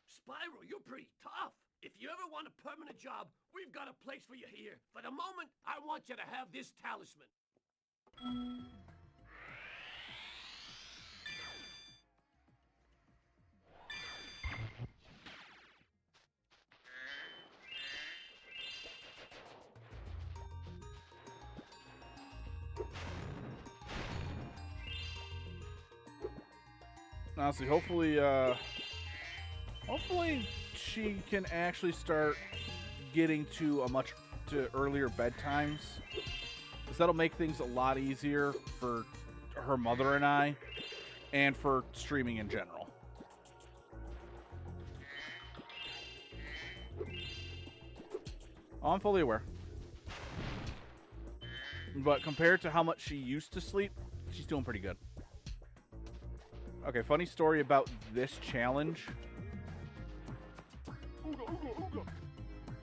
Spyro, you're pretty tough. If you ever want a permanent job, we've got a place for you here. For the moment, I want you to have this talisman. Honestly, hopefully she can actually start getting to earlier bedtimes, because that'll make things a lot easier for her mother and I, and for streaming in general. Oh, I'm fully aware. But compared to how much she used to sleep, she's doing pretty good. Okay, funny story about this challenge.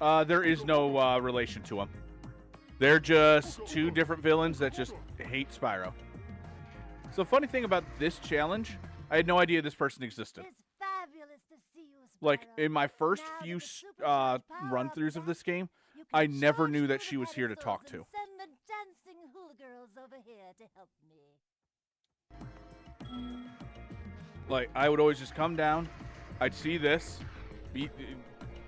There is no relation to them. They're just two different villains that just hate Spyro. So funny thing about this challenge, I had no idea this person existed. It's fabulous to see you, Spyro. Like, in my first few run-throughs of this game, I never knew that she was here to talk to. Send the dancing hula girls over here to help me. Like, I would always just come down, I'd see this,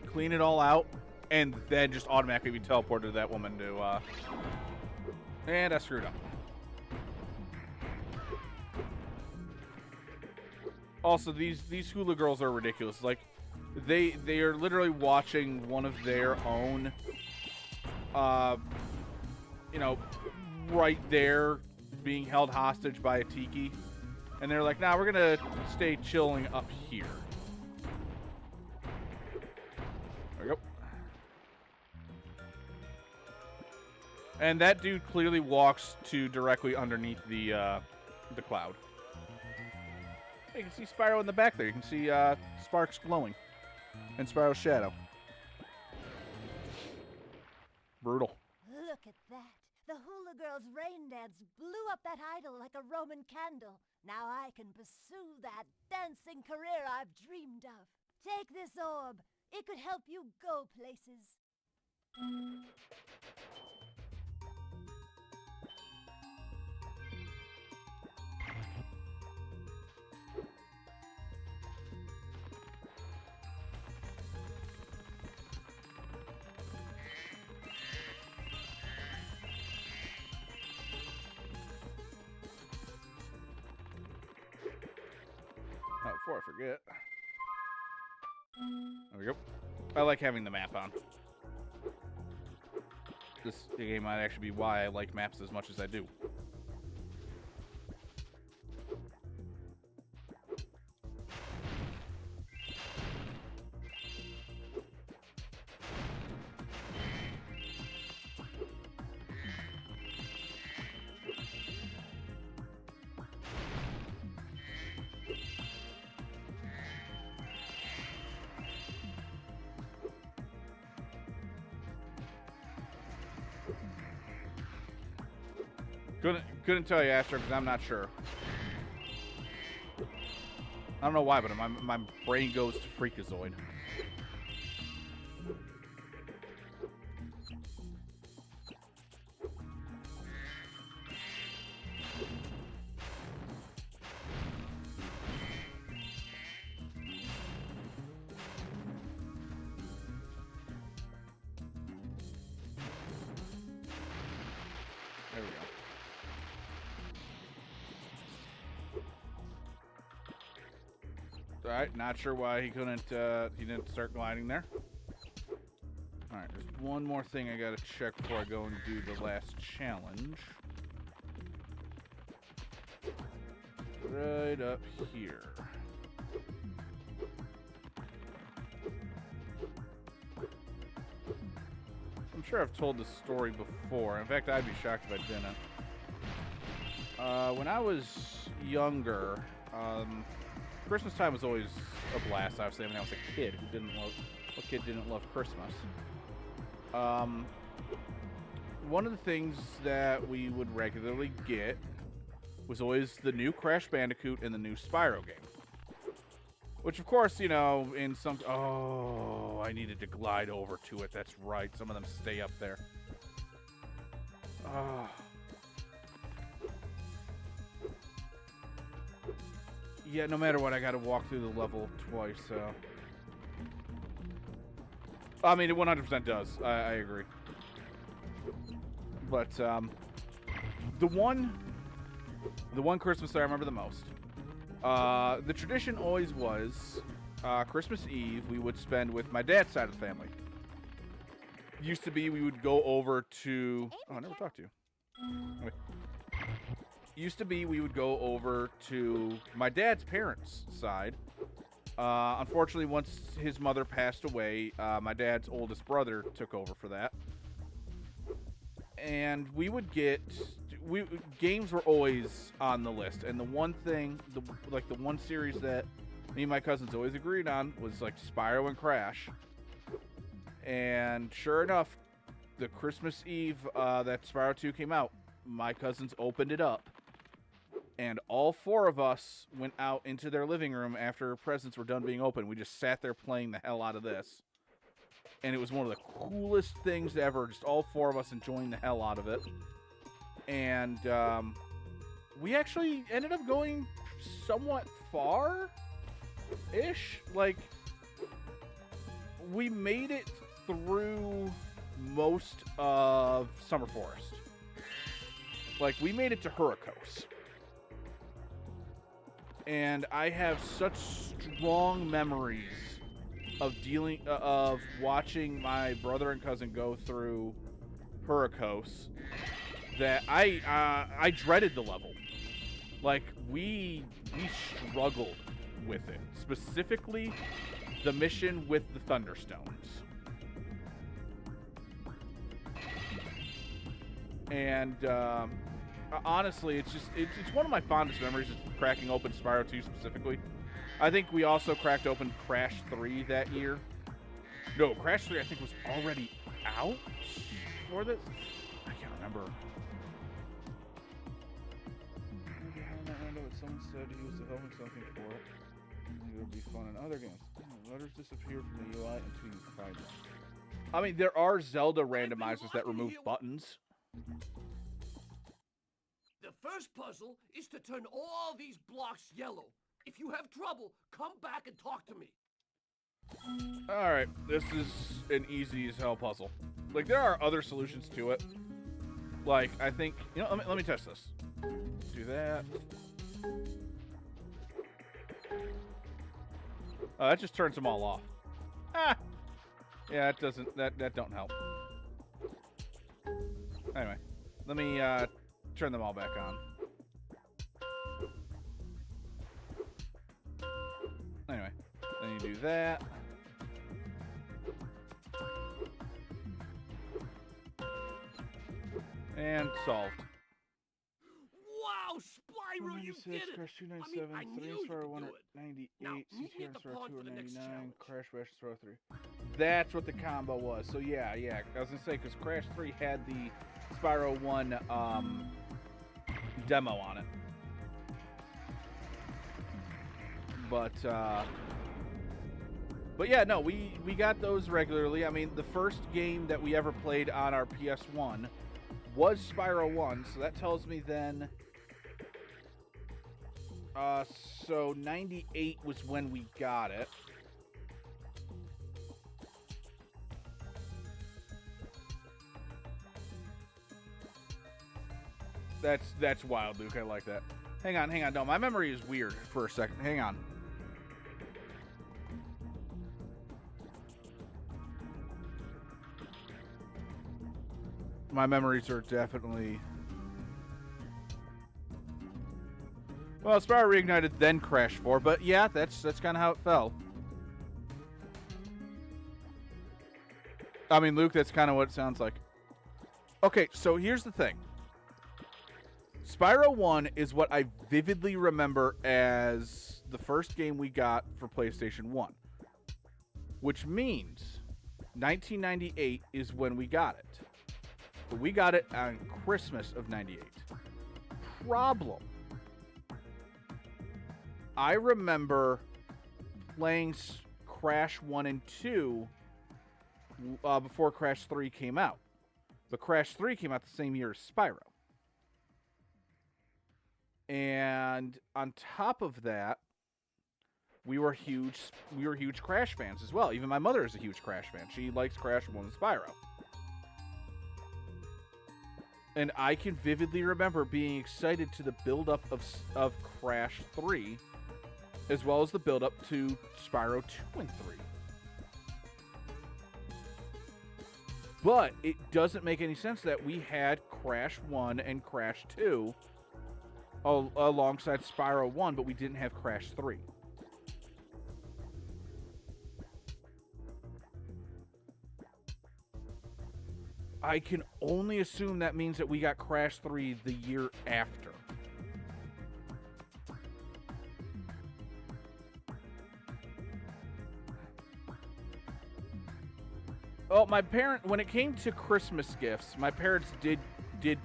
clean it all out, and then just automatically be teleported to that woman to, and I screwed up. Also, these hula girls are ridiculous. Like, they are literally watching one of their own, you know, right there being held hostage by a tiki. And they're like, nah, we're going to stay chilling up here. There we go. And that dude clearly walks to directly underneath the cloud. Hey, you can see Spyro in the back there. You can see sparks glowing. And Spyro's shadow. Brutal. Look at that. The hula girl's rain dance blew up that idol like a Roman candle. Now I can pursue that dancing career I've dreamed of. Take this orb. It could help you go places. Oh, before I forget. There we go. I like having the map on. This game might actually be why I like maps as much as I do. Couldn't tell you, Astro, because I'm not sure. I don't know why, but my brain goes to Freakazoid. All right, not sure why he couldn't. He didn't start gliding there. All right, there's one more thing I gotta check before I go and do the last challenge. Right up here. I'm sure I've told this story before. In fact, I'd be shocked if I didn't. When I was younger, Christmas time was always a blast. Obviously, I was a kid who what kid didn't love Christmas? One of the things that we would regularly get was always the new Crash Bandicoot and the new Spyro game. Which, of course, you know, in some... Oh, I needed to glide over to it. That's right. Some of them stay up there. Oh. Yeah, no matter what, I gotta walk through the level twice, so... I mean, it 100% does. I agree. But, the one Christmas I remember the most, the tradition always was, Christmas Eve, we would spend with my dad's side of the family. Used to be we would go over to... Oh, I never talked to you. Anyway. Used to be we would go over to my dad's parents' side. Unfortunately, once his mother passed away, my dad's oldest brother took over for that. And we would get... games were always on the list. And the one thing, the one series that me and my cousins always agreed on was, like, Spyro and Crash. And sure enough, the Christmas Eve that Spyro 2 came out, my cousins opened it up. And all four of us went out into their living room after presents were done being opened. We just sat there playing the hell out of this. And it was one of the coolest things ever. Just all four of us enjoying the hell out of it. And we actually ended up going somewhat far-ish. Like, we made it through most of Summer Forest. Like, we made it to Hurricos. And I have such strong memories of watching my brother and cousin go through Hurricos that I dreaded the level. Like, we struggled with it. Specifically, the mission with the Thunderstones. And honestly, it's one of my fondest memories of cracking open Spyro 2 specifically. I think we also cracked open Crash 3 that year. No, Crash 3 I think was already out for this. I can't remember. Someone said he was developing something for it. It would be fun in other games. Letters disappear from the UI until you find them. I mean, there are Zelda randomizers that remove buttons. The first puzzle is to turn all these blocks yellow. If you have trouble, come back and talk to me. Alright, this is an easy as hell puzzle. Like, there are other solutions to it. Like, I think... You know, let me test this. Do that. Oh, that just turns them all off. Ah! Yeah, that doesn't... That don't help. Anyway, let me, turn them all back on. Anyway, then you do that. And solved. Wow, Spyro, you did it! Crash 297, I knew you could do it. 198, Now, meet me CTR at the Spyro pond for the next 299, challenge. Crash Bash Spyro 3. That's what the combo was. So yeah, I was gonna say, because Crash 3 had the Spyro 1 demo on it. But yeah, no, we got those regularly. I mean, the first game that we ever played on our PS1 was Spyro 1, so that tells me then... so 98 was when we got it. That's wild, Luke. I like that. Hang on. No, my memory is weird for a second. Hang on. My memories are definitely... Well, Spyro Reignited, then Crash 4, but yeah, that's kind of how it fell. I mean, Luke, that's kind of what it sounds like. Okay, so here's the thing. Spyro 1 is what I vividly remember as the first game we got for PlayStation 1. Which means 1998 is when we got it. But we got it on Christmas of 98. Problem. I remember playing Crash 1 and 2 before Crash 3 came out. But Crash 3 came out the same year as Spyro. And on top of that, we were huge Crash fans as well. Even my mother is a huge Crash fan. She likes Crash more than Spyro. And I can vividly remember being excited to the build-up of Crash 3, as well as the build-up to Spyro 2 and 3. But it doesn't make any sense that we had Crash 1 and Crash 2 alongside Spyro 1, but we didn't have Crash 3. I can only assume that means that we got Crash 3 the year after. Well, when it came to Christmas gifts, my parents did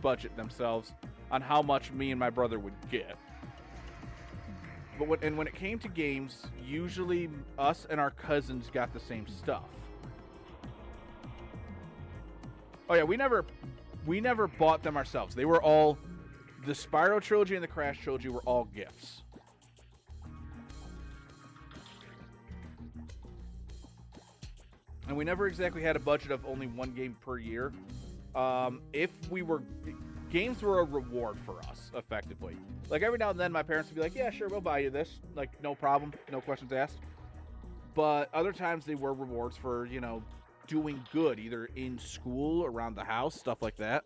budget themselves on how much me and my brother would get. But when it came to games, usually us and our cousins got the same stuff. Oh yeah, we never bought them ourselves. They were all, the Spyro Trilogy and the Crash Trilogy were all gifts. And we never exactly had a budget of only one game per year. Games were a reward for us, effectively. Like, every now and then, my parents would be like, yeah, sure, we'll buy you this. Like, no problem, no questions asked. But other times, they were rewards for, doing good, either in school, around the house, stuff like that.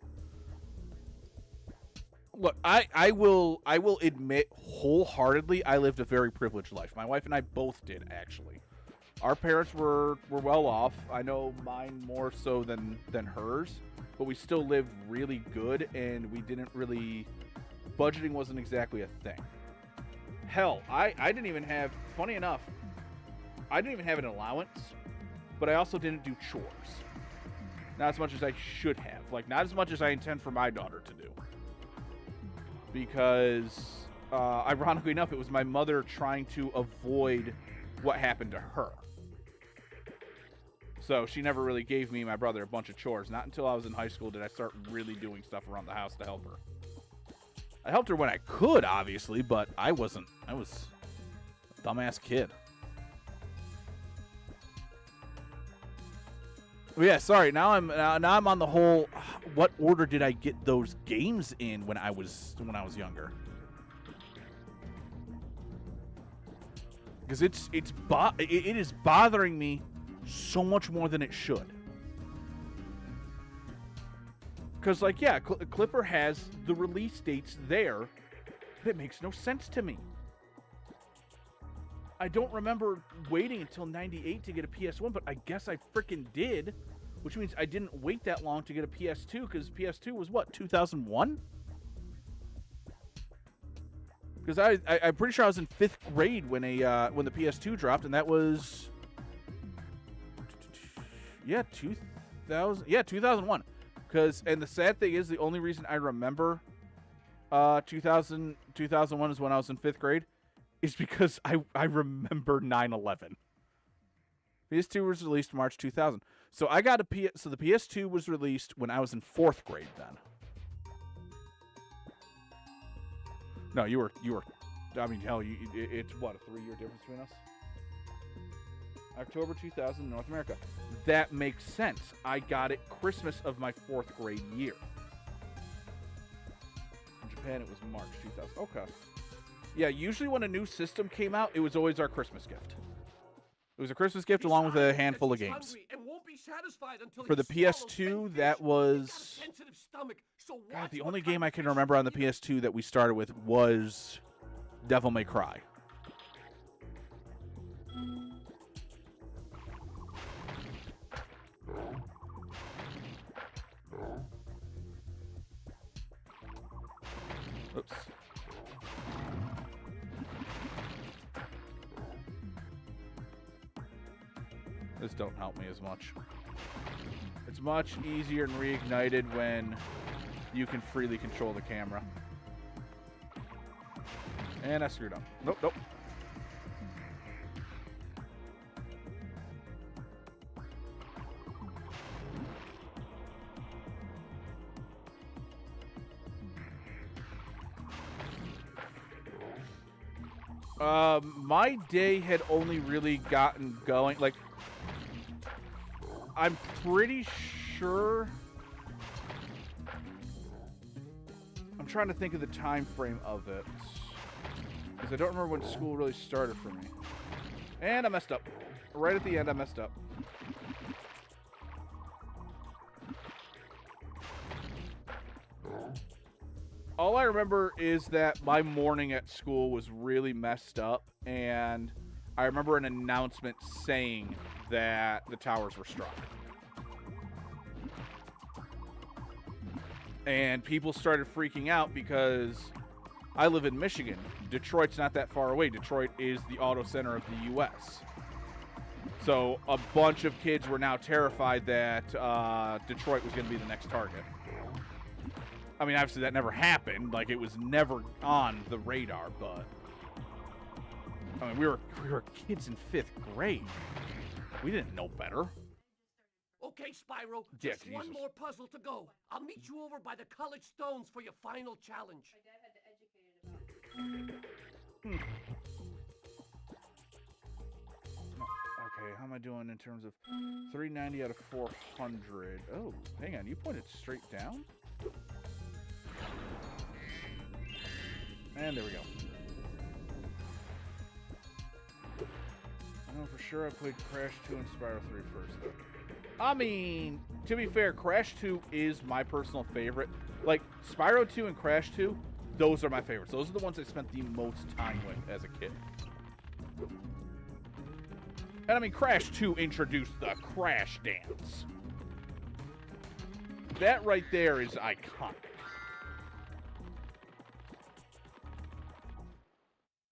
Look, I will admit wholeheartedly, I lived a very privileged life. My wife and I both did, actually. Our parents were well off. I know mine more so than hers, but we still lived really good, and we didn't really... Budgeting wasn't exactly a thing. Hell, I didn't even have... Funny enough, I didn't even have an allowance, but I also didn't do chores. Not as much as I should have. Like, not as much as I intend for my daughter to do. Because, ironically enough, it was my mother trying to avoid what happened to her. So she never really gave me and my brother a bunch of chores. Not until I was in high school did I start really doing stuff around the house to help her. I helped her when I could, obviously, but I wasn't. I was a dumbass kid. But yeah, sorry. Now I'm on the whole. What order did I get those games in when I was younger? Because it is bothering me so much more than it should. Because, like, yeah, Clipper has the release dates there, but it makes no sense to me. I don't remember waiting until 98 to get a PS1, but I guess I freaking did, which means I didn't wait that long to get a PS2, because PS2 was, what, 2001? Because I'm pretty sure I was in 5th grade when the PS2 dropped, and that was... Yeah, 2001. And the sad thing is, the only reason I remember 2001 is when I was in 5th grade, is because I remember 9/11. PS2 was released March 2000. So I got so the PS2 was released when I was in 4th grade then. No, you were, I mean, hell, it's what, a 3-year difference between us? October 2000, North America. That makes sense. I got it Christmas of my 4th grade year. In Japan, it was March 2000. Okay. Yeah, usually when a new system came out, it was always our Christmas gift. It was a Christmas gift along with a handful of games. And won't be be satisfied until For he the swallows 10 PS2, fish. that He's got a was... sensitive stomach, so God, watch the what only kind game of I can fish remember on the you eat. PS2 that we started with was Devil May Cry. Oops. This don't help me as much. It's much easier and reignited when you can freely control the camera. And I screwed up. Nope, nope. My day had only really gotten going, like, I'm pretty sure, I'm trying to think of the time frame of it, because I don't remember when school really started for me. And I messed up. Right at the end, I messed up. All I remember is that my morning at school was really messed up, and I remember an announcement saying that the towers were struck. And people started freaking out because I live in Michigan. Detroit's not that far away. Detroit is the auto center of the U.S. So a bunch of kids were now terrified that Detroit was going to be the next target. I mean, obviously that never happened. Like, it was never on the radar, but... I mean, we were kids in 5th grade. We didn't know better. Okay, Spyro, Yeah, just one Jesus. more puzzle to go. I'll meet you over by the college stones for your final challenge. My dad had to educate it about. Okay, how am I doing in terms of 390 out of 400? Oh, hang on. You pointed straight down? And there we go. I know for sure I played Crash 2 and Spyro 3 first, though. I mean, to be fair, Crash 2 is my personal favorite. Like, Spyro 2 and Crash 2, those are my favorites. Those are the ones I spent the most time with as a kid. And I mean, Crash 2 introduced the Crash Dance. That right there is iconic.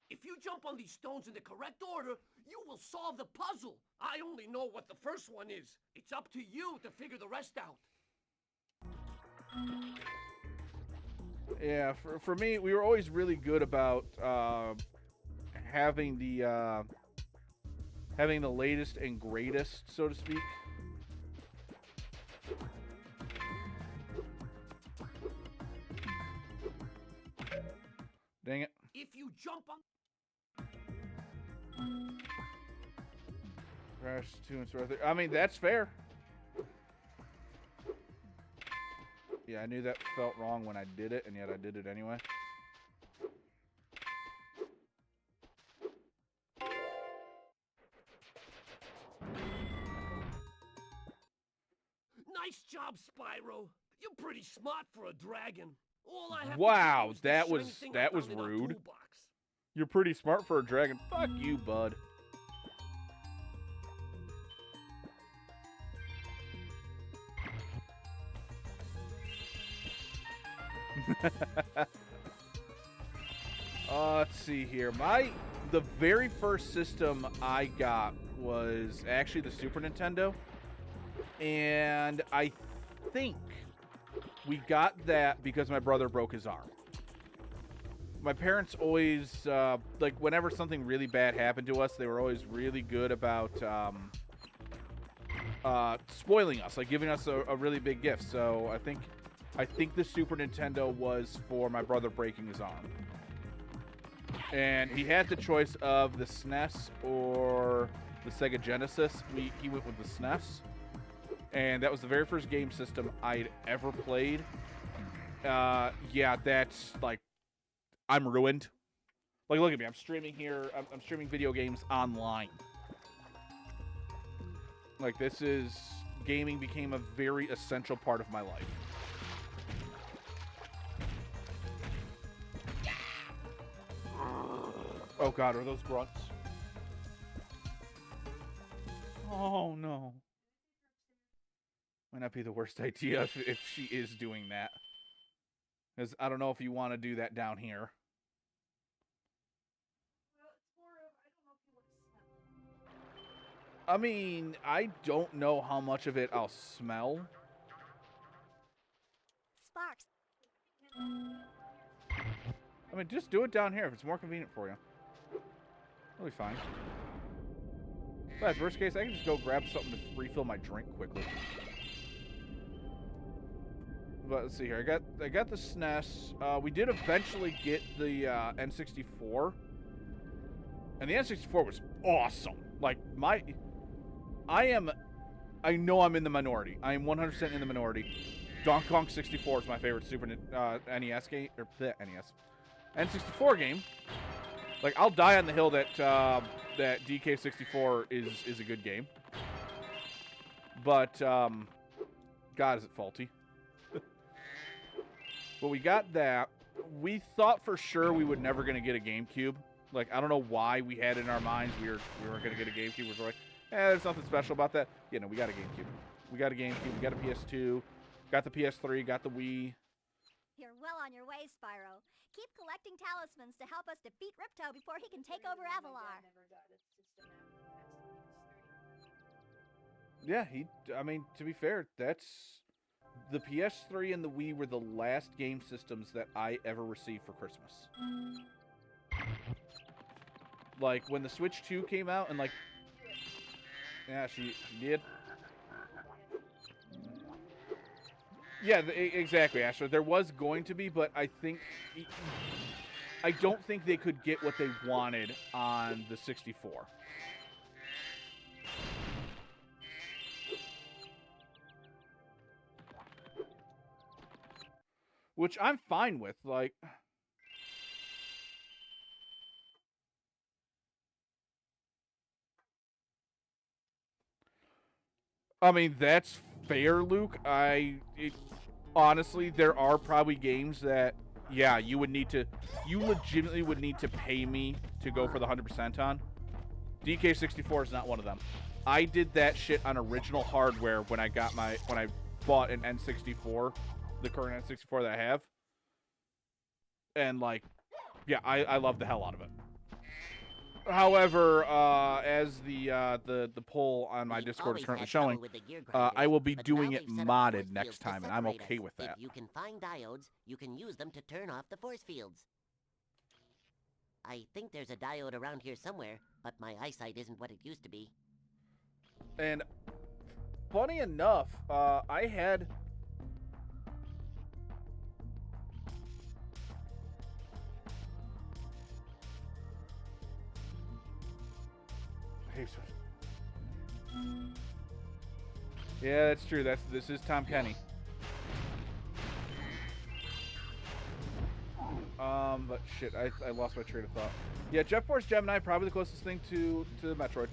If you jump on these stones in the correct order, you will solve the puzzle. I only know what the first one is. It's up to you to figure the rest out. Yeah, for me, we were always really good about having the latest and greatest, so to speak. Dang it. If you jump on... Crash 2 and Spyro 3. I mean, that's fair. Yeah, I knew that felt wrong when I did it, and yet I did it anyway. Nice job, Spyro. You're pretty smart for a dragon. All I have Wow, to do is that the was- shiny thing that I was found in our rude. toolbox. You're pretty smart for a dragon. Fuck you, bud. Let's see here. The very first system I got was actually the Super Nintendo. And I think we got that because my brother broke his arm. My parents always, like, whenever something really bad happened to us, they were always really good about spoiling us, like giving us a really big gift. So I think the Super Nintendo was for my brother breaking his arm. And he had the choice of the SNES or the Sega Genesis. He went with the SNES. And that was the very first game system I'd ever played. Yeah, that's, like, I'm ruined. Like, look at me. I'm streaming here. I'm streaming video games online. Like, this is gaming became a very essential part of my life. Oh god, are those grunts? Oh no. Might not be the worst idea if she is doing that. Because I don't know if you want to do that down here. I mean, I don't know how much of it I'll smell. Sparks. I mean, just do it down here if it's more convenient for you. It'll be fine. But worst case, I can just go grab something to refill my drink quickly. But let's see here. I got the SNES. We did eventually get the N64, and the N64 was awesome. Like I know I'm in the minority. I am 100% in the minority. Donkey Kong 64 is my favorite Super NES game, or the NES, N64 game. Like, I'll die on the hill that that DK64 is a good game. But God, is it faulty? But we got that. We thought for sure we were never gonna get a GameCube. Like, I don't know why we had in our minds we weren't gonna get a GameCube. We were like, there's nothing special about that. Yeah, no, we got a GameCube. We got a GameCube. We got a PS2. Got the PS3. Got the Wii. You're well on your way, Spyro. Keep collecting talismans to help us defeat Ripto before he can take over Avalar. Yeah, I mean, to be fair, that's... The PS3 and the Wii were the last game systems that I ever received for Christmas. Like, when the Switch 2 came out, and like... Yeah, she did. Yeah, exactly, Asher. There was going to be, but I don't think they could get what they wanted on the 64. Which I'm fine with, like... I mean, that's fair, Luke. Honestly, there are probably games that, yeah, you legitimately would need to pay me to go for the 100% on. DK64 is not one of them. I did that shit on original hardware when I bought an N64, the current N64 that I have. And, like, yeah, I love the hell out of it. However, as the poll on my Discord is currently showing, I will be doing it modded next time, and I'm okay with that. If you can find diodes, you can use them to turn off the force fields. I think there's a diode around here somewhere, but my eyesight isn't what it used to be. And funny enough, I had... Yeah, that's true. This is Tom Kenny. But shit, I lost my train of thought. Yeah, Jet Force Gemini, probably the closest thing to Metroid.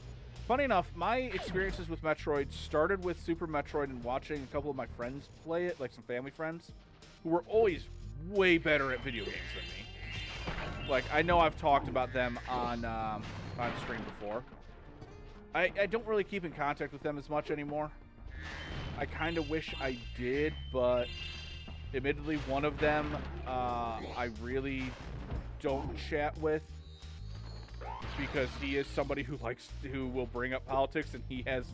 Funny enough, my experiences with Metroid started with Super Metroid and watching a couple of my friends play it, like some family friends, who were always way better at video games than me. Like, I know I've talked about them on stream before. I don't really keep in contact with them as much anymore. I kind of wish I did, but admittedly, one of them I really don't chat with because he is somebody who will bring up politics, and he has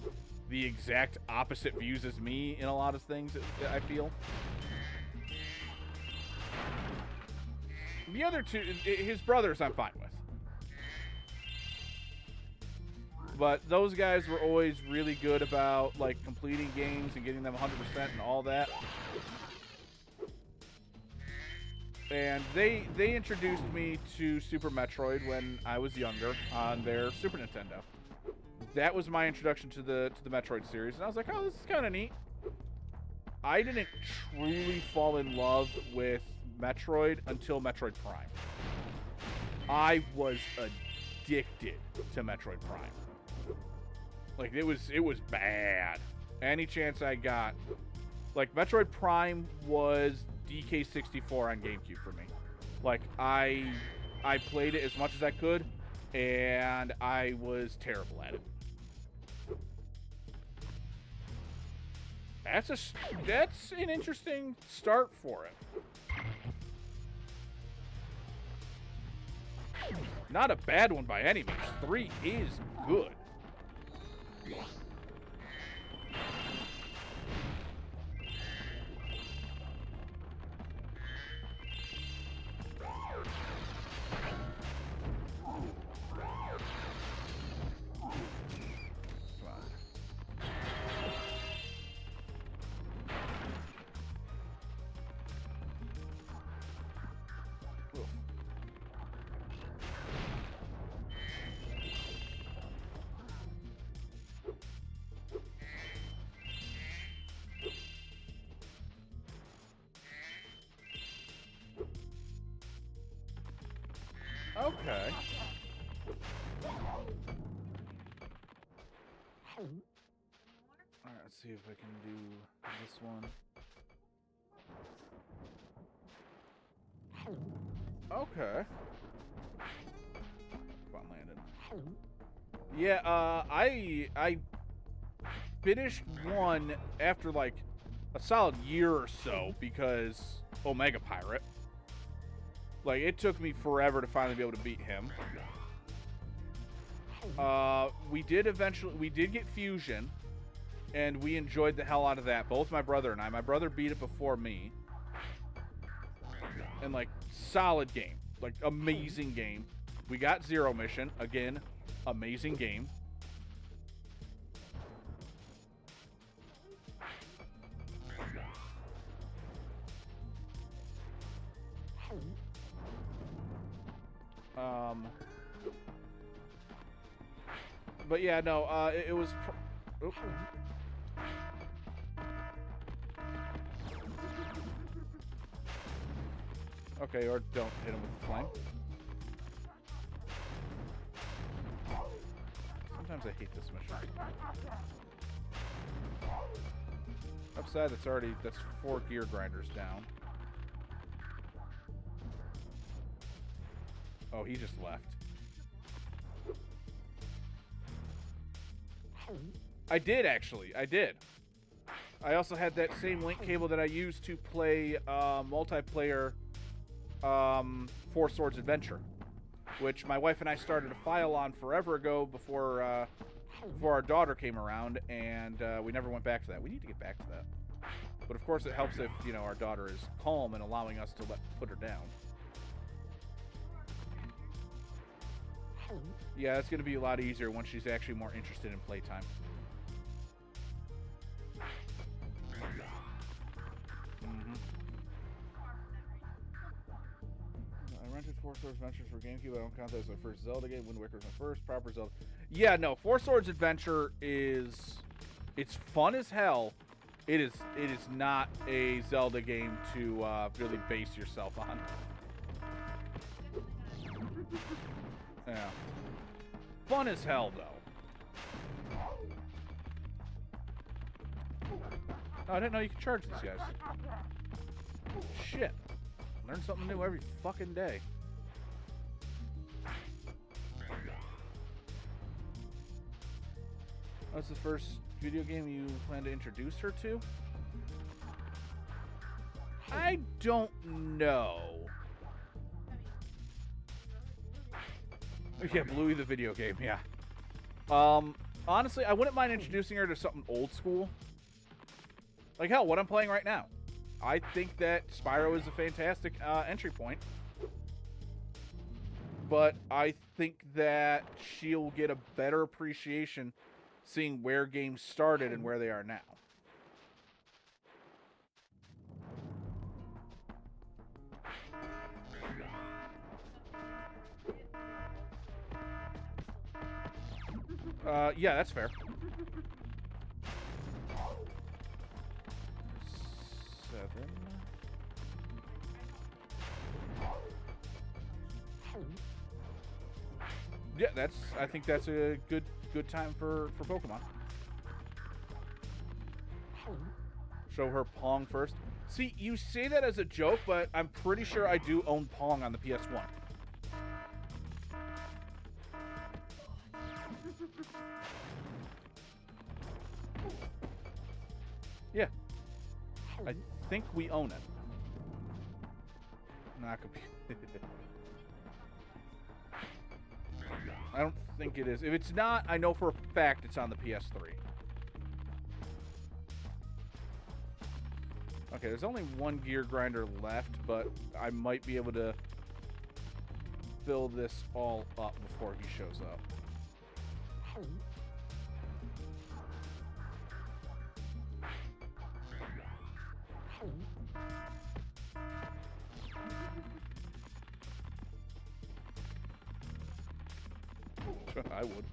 the exact opposite views as me in a lot of things, I feel. The other two, his brothers, I'm fine with. But those guys were always really good about, like, completing games and getting them 100% and all that. And they introduced me to Super Metroid when I was younger on their Super Nintendo. That was my introduction to the Metroid series, and I was like, oh, this is kind of neat. I didn't truly fall in love with Metroid until Metroid Prime. I was addicted to Metroid Prime. Like, it was bad. Any chance I got. Like, Metroid Prime was DK64 on GameCube for me. Like, I played it as much as I could, and I was terrible at it. That's an interesting start for it. Not a bad one by any means. 3 is good. Okay. Alright, let's see if I can do this one. Okay. Come on, Landon. Yeah, I finished one after like a solid year or so because Omega Pirate. Like, it took me forever to finally be able to beat him. We did get Fusion, and we enjoyed the hell out of that. Both my brother and I. My brother beat it before me. And, like, solid game. Like, amazing game. We got Zero Mission. Again, amazing game. But yeah, no, it was... Okay, or don't hit him with the flame. Sometimes I hate this mission. Upside, that's 4 gear grinders down. Oh, he just left. I did, actually. I did. I also had that same link cable that I used to play multiplayer Four Swords Adventure, which my wife and I started a file on forever ago before our daughter came around, and we never went back to that. We need to get back to that. But of course it helps if, you know, our daughter is calm and allowing us to put her down. Yeah, it's going to be a lot easier once she's actually more interested in playtime. I rented Four Swords Adventures for GameCube. I don't count that as my first Zelda game. Wind Waker was my first proper Zelda. Yeah, no, Four Swords Adventure it's fun as hell. It is not a Zelda game to really base yourself on. Yeah. Fun as hell, though. Oh, I didn't know you could charge these guys. Shit. Learn something new every fucking day. What's the first video game you plan to introduce her to? I don't know. Yeah, Bluey the video game, yeah. Honestly, I wouldn't mind introducing her to something old school. Like, hell, what I'm playing right now. I think that Spyro is a fantastic entry point. But I think that she'll get a better appreciation seeing where games started and where they are now. Yeah, that's fair. 7. Yeah, I think that's a good time for Pokemon. Show her Pong first. See, you say that as a joke, but I'm pretty sure I do own Pong on the PS1. Yeah. I think we own it. Not computer. I don't think it is. If it's not, I know for a fact it's on the PS3. Okay, there's only one gear grinder left, but I might be able to fill this all up before he shows up. I would.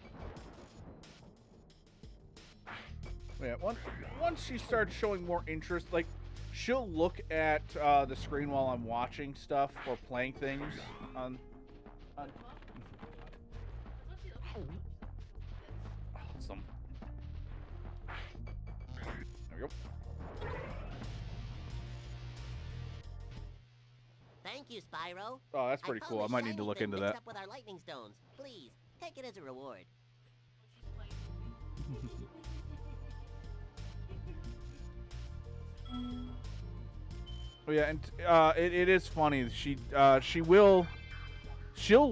Yeah, once she starts showing more interest, like, she'll look at the screen while I'm watching stuff or playing things on awesome. There we go. Thank you, Spyro. Oh, that's pretty cool. I might need to look into that. Up with our lightning stones. Please, take it as a reward. Oh yeah, and it is funny. She'll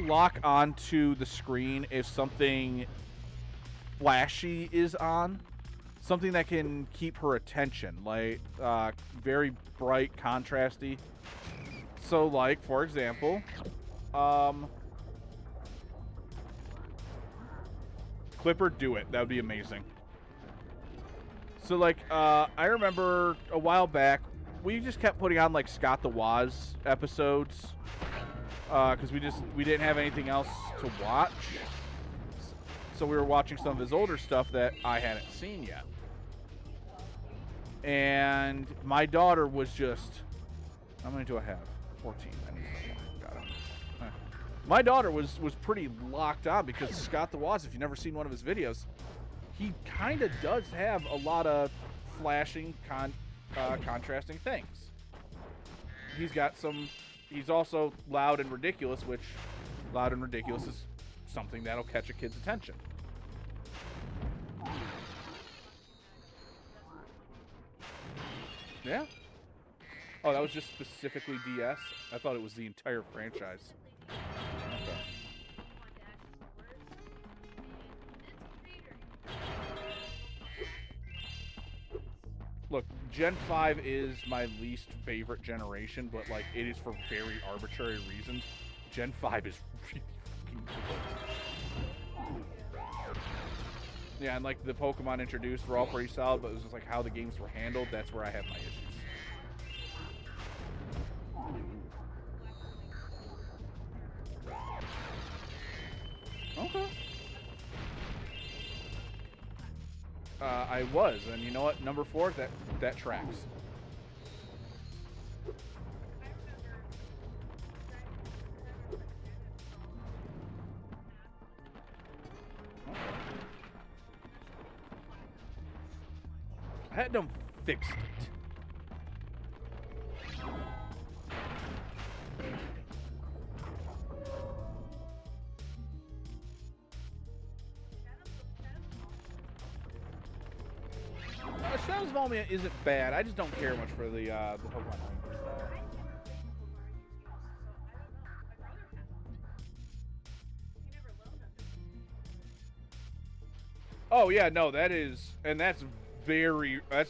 lock onto the screen if something flashy is on, something that can keep her attention, like very bright, contrasty. So, like for example, Clipper, do it. That would be amazing. So, like, I remember a while back, we just kept putting on, like, Scott the Woz episodes, because we didn't have anything else to watch. So we were watching some of his older stuff that I hadn't seen yet. And my daughter was just, how many do I have? 14. I need to got it. My daughter was pretty locked on because Scott the Woz, if you've never seen one of his videos, he kind of does have a lot of flashing, contrasting things. He's also loud and ridiculous, which loud and ridiculous is something that'll catch a kid's attention. Yeah? Oh, that was just specifically DS? I thought it was the entire franchise. Okay. Look, Gen 5 is my least favorite generation, but, like, it is for very arbitrary reasons. Gen 5 is really fucking good. Yeah, and, like, the Pokemon introduced were all pretty solid, but it was just, like, how the games were handled, that's where I have my issues. Okay. I was, and you know what? Number 4, that tracks. I had them fixed it. Shadows of Almia isn't bad. I just don't care much for the Pokemon Ranger style. Oh yeah, no, that's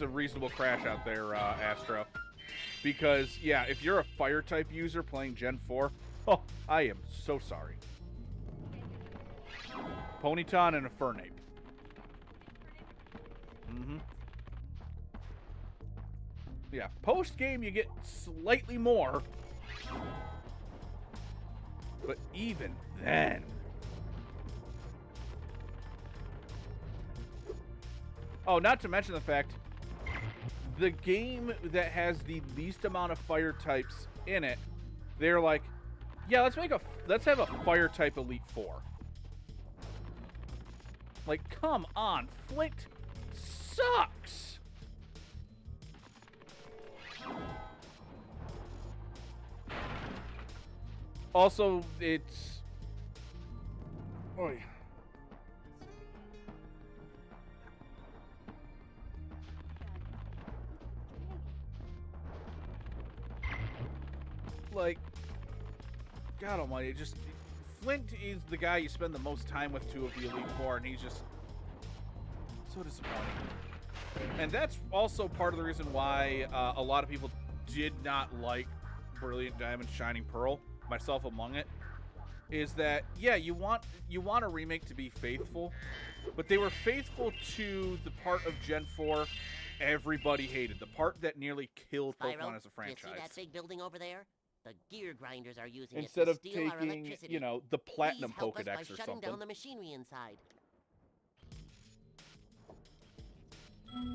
a reasonable crash out there, Astro. Because yeah, if you're a fire type user playing Gen 4, oh, I am so sorry. Ponyton and a Fernape. Mm-hmm. Yeah, post-game you get slightly more. But even then... Oh, not to mention the fact, the game that has the least amount of fire types in it, they're like, yeah, let's have a fire type Elite Four. Like, come on, Flicked sucks. Also, it's... Oy. Like, God almighty, just... Flint is the guy you spend the most time with, too, of the Elite Four, and he's just so disappointing. And that's also part of the reason why a lot of people did not like Brilliant Diamond Shining Pearl, myself among it, is that, yeah, you want a remake to be faithful, but they were faithful to the part of Gen 4 everybody hated, the part that nearly killed Pokemon as a franchise. Do you see that big building over there? The gear grinders are using Instead it to of steal our taking, electricity. you know, the Platinum Please help us by Pokedex or shutting something. down the machinery inside. Grand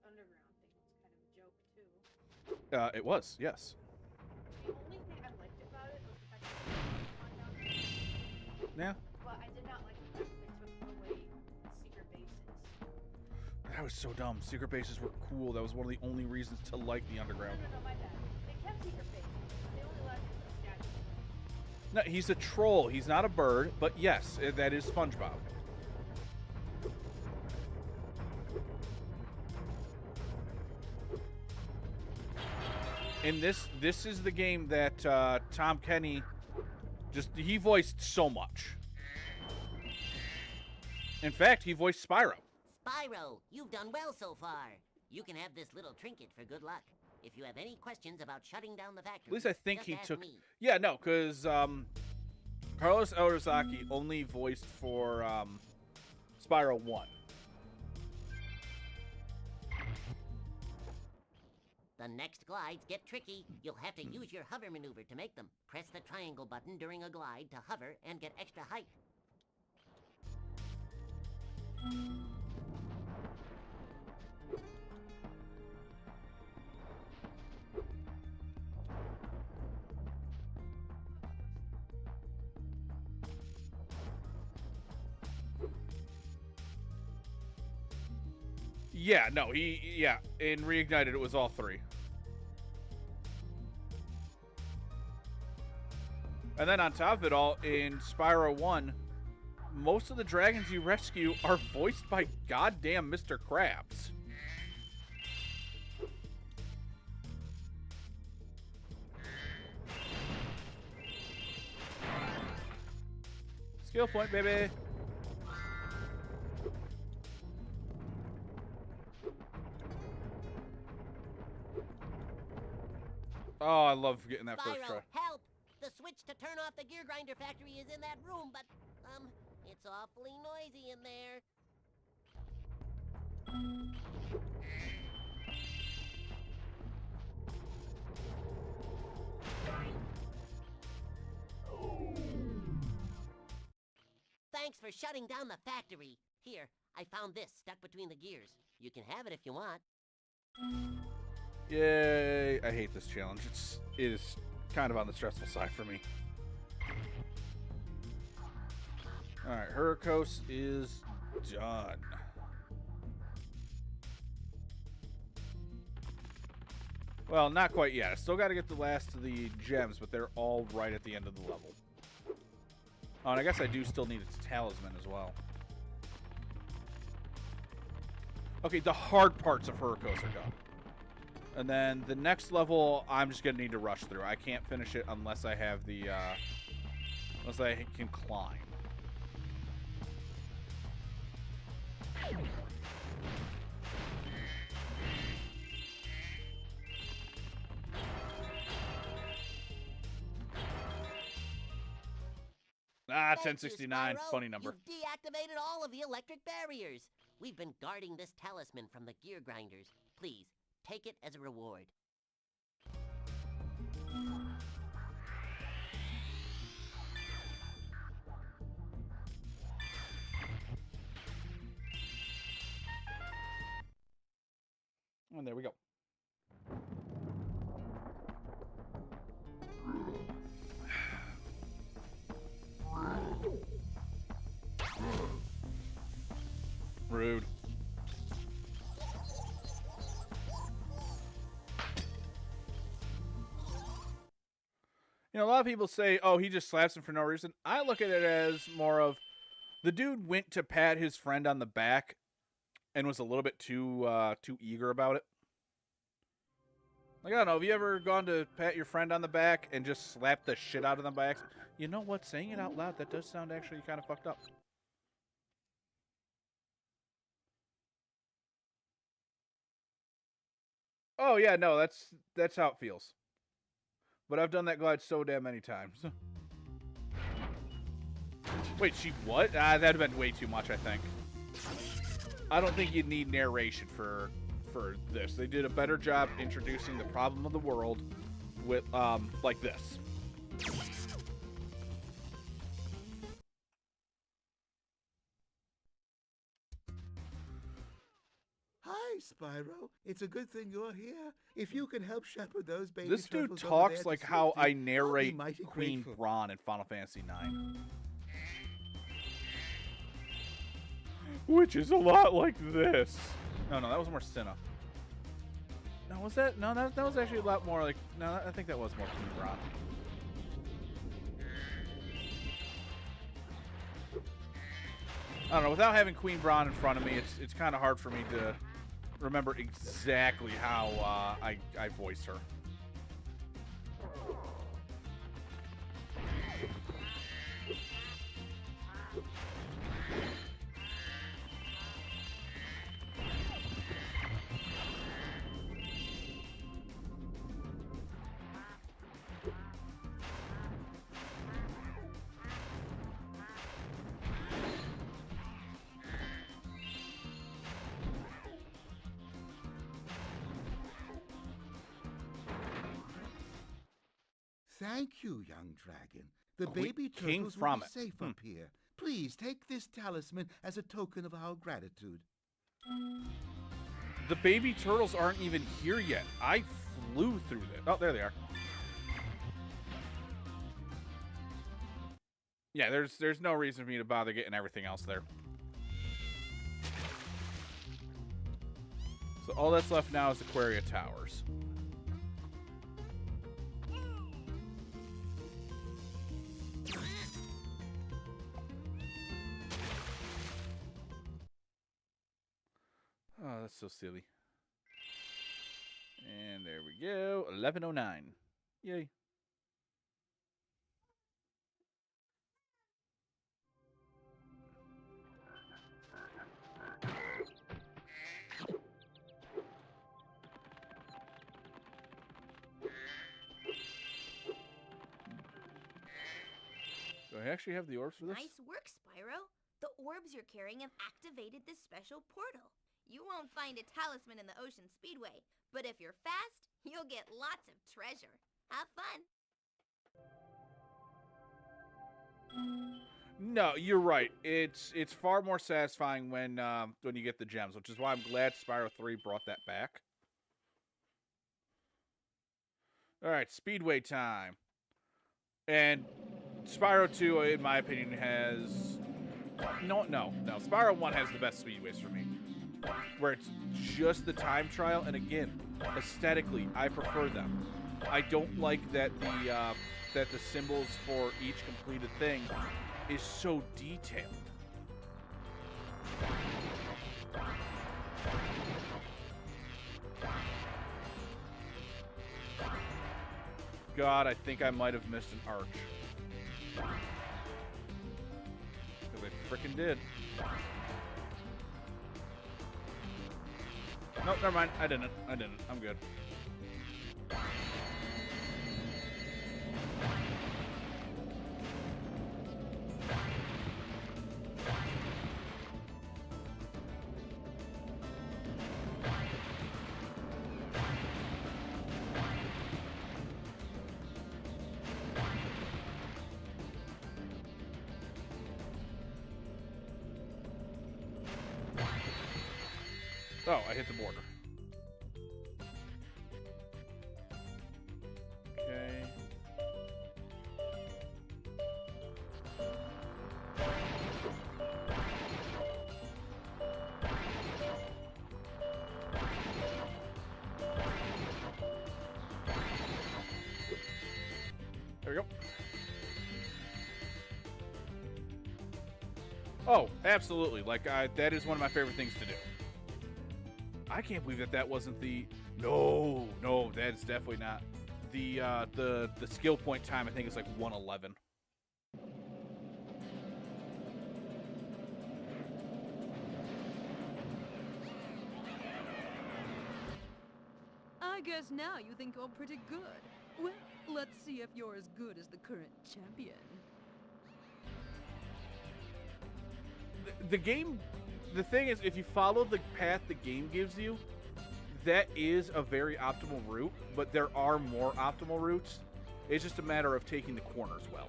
Underground thing was kind of a joke too. It was, yes. The only thing I liked about it was the fact that it was down there. Yeah. But I did not like the fact that they took away secret bases. That was so dumb. Secret bases were cool. That was one of the only reasons to like the Underground. No, my bad. They kept secret bases. They only allowed you to put statues. No, he's a troll. He's not a bird, but yes, that is SpongeBob. And this is the game that Tom Kenny he voiced so much. In fact, he voiced Spyro. Spyro, you've done well so far. You can have this little trinket for good luck. If you have any questions about shutting down the factory, At least I think just he ask took... me. Yeah, no, because Carlos Arizaki only voiced for Spyro 1. The next glides get tricky. You'll have to use your hover maneuver to make them. Press the triangle button during a glide to hover and get extra height. Yeah, no, in Reignited it was all three. And then on top of it all, in Spyro 1, most of the dragons you rescue are voiced by goddamn Mr. Krabs. Skill point, baby. Oh, I love getting that first try. Spyro, help! The switch to turn off the gear grinder factory is in that room, but, it's awfully noisy in there. Thanks for shutting down the factory. Here, I found this stuck between the gears. You can have it if you want. Yay! I hate this challenge. It is kind of on the stressful side for me. Alright, Hurricos is done. Well, not quite yet. I still got to get the last of the gems, but they're all right at the end of the level. Oh, and I guess I do still need its talisman as well. Okay, the hard parts of Hurricos are done. And then the next level, I'm just going to need to rush through. I can't finish it unless I have the, unless I can climb. Ah, Thank you, 1069, Spyro. funny number. You've deactivated all of the electric barriers. We've been guarding this talisman from the gear grinders. Please, take it as a reward. And there we go. Rude. You know, a lot of people say, oh, he just slaps him for no reason. I look at it as more of the dude went to pat his friend on the back and was a little bit too eager about it. Like, I don't know, have you ever gone to pat your friend on the back and just slapped the shit out of them by accident? You know what? Saying it out loud, that does sound actually kind of fucked up. Oh, yeah, no, that's how it feels. But I've done that glide so damn many times. Wait, she what? That'd have been way too much, I think. I don't think you'd need narration for this. They did a better job introducing the problem of the world with like this. Hi, Spyro. It's a good thing you're here. If you can help shepherd those baby This dude turtles over talks there to like how safety, I I'll be narrate mighty Queen grateful. Braun in Final Fantasy IX. Which is a lot like this. No, that was more Cinna. No, was that? No, that was actually a lot more like... No, I think that was more Queen Braun. I don't know, without having Queen Braun in front of me, it's kind of hard for me to remember exactly how I voiced her. Thank you, young dragon. The Quick baby came turtles will from be it. safe up here. Please take this talisman as a token of our gratitude. The baby turtles aren't even here yet. I flew through them. Oh, there they are. Yeah, there's no reason for me to bother getting everything else there. So all that's left now is Aquaria Towers. Oh, that's so silly. And there we go. 11:09. Yay. Do I actually have the orbs for this? Nice work, Spyro. The orbs you're carrying have activated this special portal. You won't find a talisman in the Ocean Speedway, but if you're fast, you'll get lots of treasure. Have fun. No, you're right. It's far more satisfying when you get the gems, which is why I'm glad Spyro 3 brought that back. All right, Speedway time. And Spyro 2, in my opinion, has... No. Spyro 1 has the best speedways for me. Where it's just the time trial, and again, aesthetically, I prefer them. I don't like that the symbols for each completed thing is so detailed. God, I think I might have missed an arch. Because I frickin' did. Nope, never mind. I didn't. I'm good. Oh, I hit the border. Okay. There we go. Oh, absolutely. Like, that is one of my favorite things to do. I can't believe that wasn't the... No, that's definitely not. The skill point time, I think, is like 111. I guess now you think you're pretty good. Well, let's see if you're as good as the current champion. The game... The thing is, if you follow the path the game gives you, that is a very optimal route, but there are more optimal routes. It's just a matter of taking the corners well.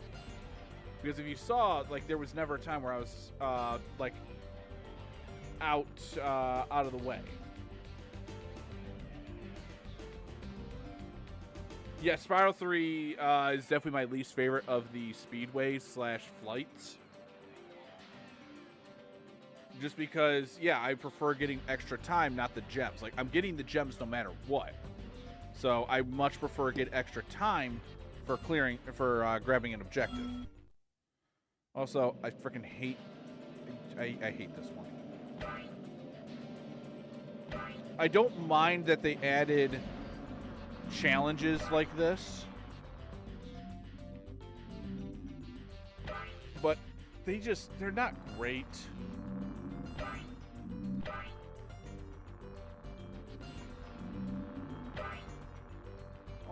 Because if you saw, like, there was never a time where I was, like, out of the way. Yeah, Spyro 3 is definitely my least favorite of the speedways / flights. Just because, yeah, I prefer getting extra time, not the gems. Like, I'm getting the gems no matter what. So I much prefer get extra time for grabbing an objective. Also, I freaking hate... I hate this one. I don't mind that they added challenges like this. But they're not great.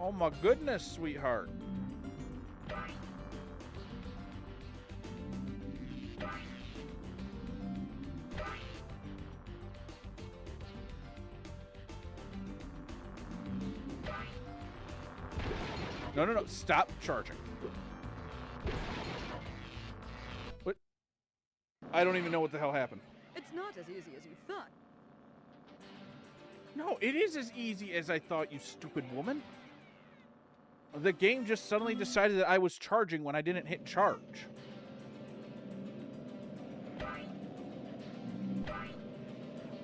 Oh my goodness, sweetheart. No. Stop charging. What? I don't even know what the hell happened. It's not as easy as you thought. No, it is as easy as I thought, you stupid woman. The game just suddenly decided that I was charging when I didn't hit charge.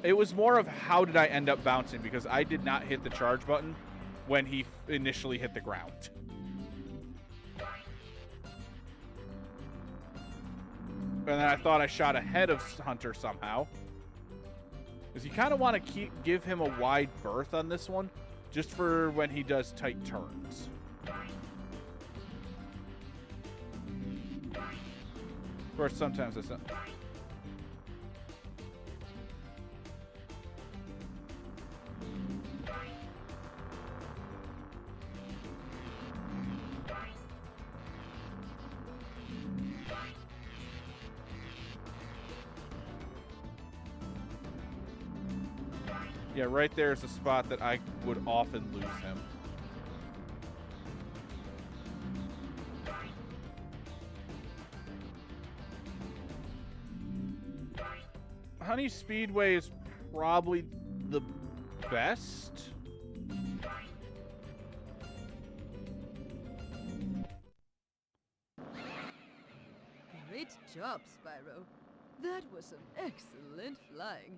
It was more of how did I end up bouncing, because I did not hit the charge button when he initially hit the ground. And then I thought I shot ahead of Hunter somehow. Because you kind of want to give him a wide berth on this one, just for when he does tight turns. Of course, sometimes it's not. Yeah, right there is a spot that I would often lose him. Honey Speedway is probably the best. Great job, Spyro. That was some excellent flying.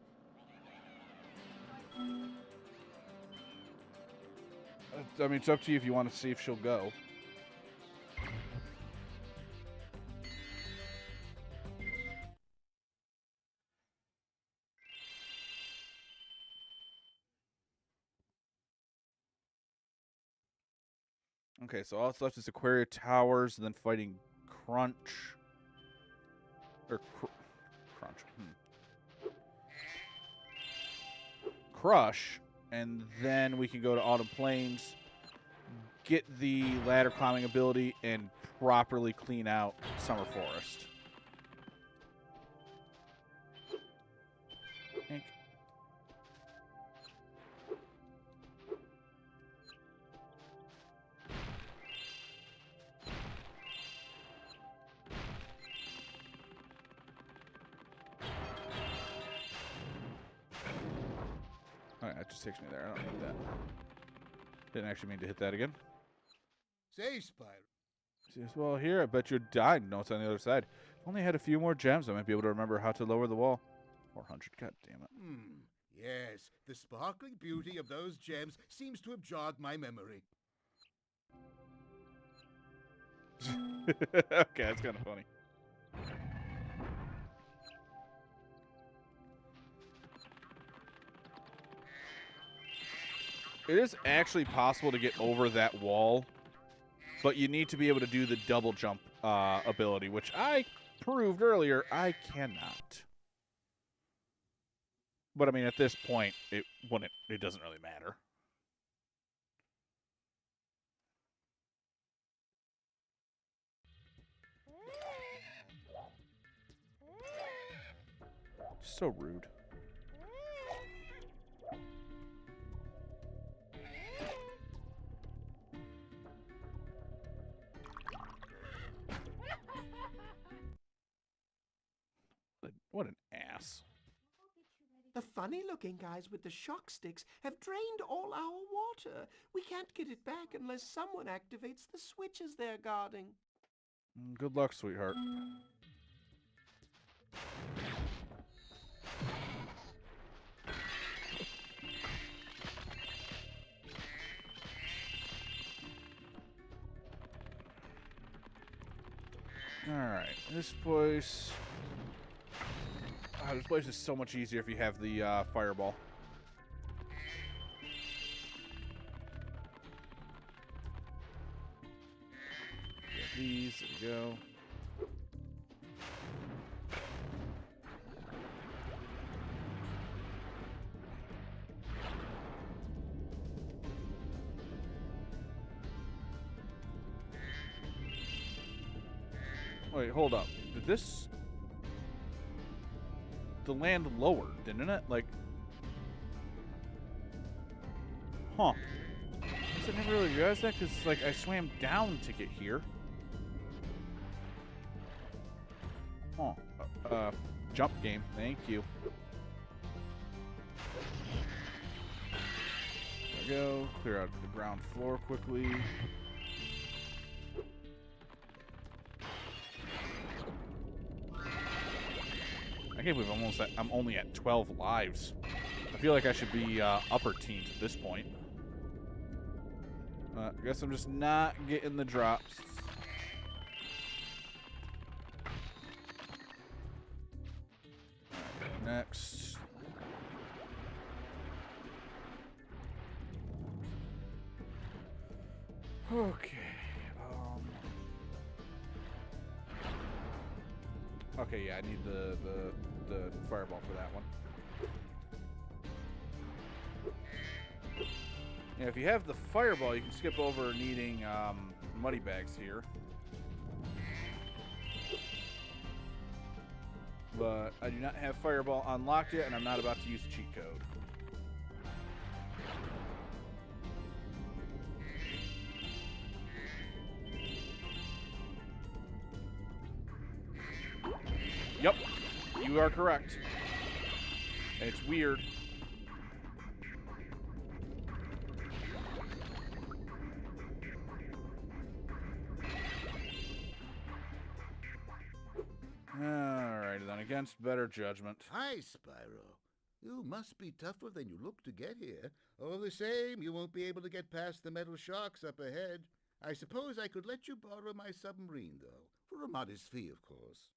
I mean, it's up to you if you want to see if she'll go. Okay, so all that's left is Aquaria Towers, and then fighting Crunch. Or Crunch. Crush, and then we can go to Autumn Plains, get the ladder climbing ability, and properly clean out Summer Forest. Ink. Alright, that just takes me there. I don't need that. Didn't actually mean to hit that again. Say, Spyro. She says, well, here, I bet you're dying. No, it's on the other side. If only I had a few more gems, I might be able to remember how to lower the wall. 400, god damn it. Yes, the sparkling beauty of those gems seems to have jogged my memory. Okay, that's kind of funny. It is actually possible to get over that wall, but you need to be able to do the double jump ability, which I proved earlier I cannot. But I mean, at this point, it doesn't really matter. So rude. What an ass. The funny-looking guys with the shock sticks have drained all our water. We can't get it back unless someone activates the switches they're guarding. Good luck, sweetheart. Alright, this place... this place is so much easier if you have the fireball. Get these, there we go. Wait, hold up. Did this... The land lowered, didn't it? Like... Huh. I guess I never really realized that, because, like, I swam down to get here. Huh. Jump game. Thank you. There we go. Clear out the ground floor quickly. I can't believe I'm only at 12 lives. I feel like I should be upper teens at this point. I guess I'm just not getting the drops. Right, next. Okay. Okay, yeah, I need the fireball for that one. Yeah, if you have the fireball, you can skip over needing muddy bags here. But I do not have fireball unlocked yet, and I'm not about to use the cheat code. Yep, you are correct. And it's weird. Alright, then against better judgment. Hi, Spyro. You must be tougher than you look to get here. All the same, you won't be able to get past the metal sharks up ahead. I suppose I could let you borrow my submarine, though. For a modest fee, of course.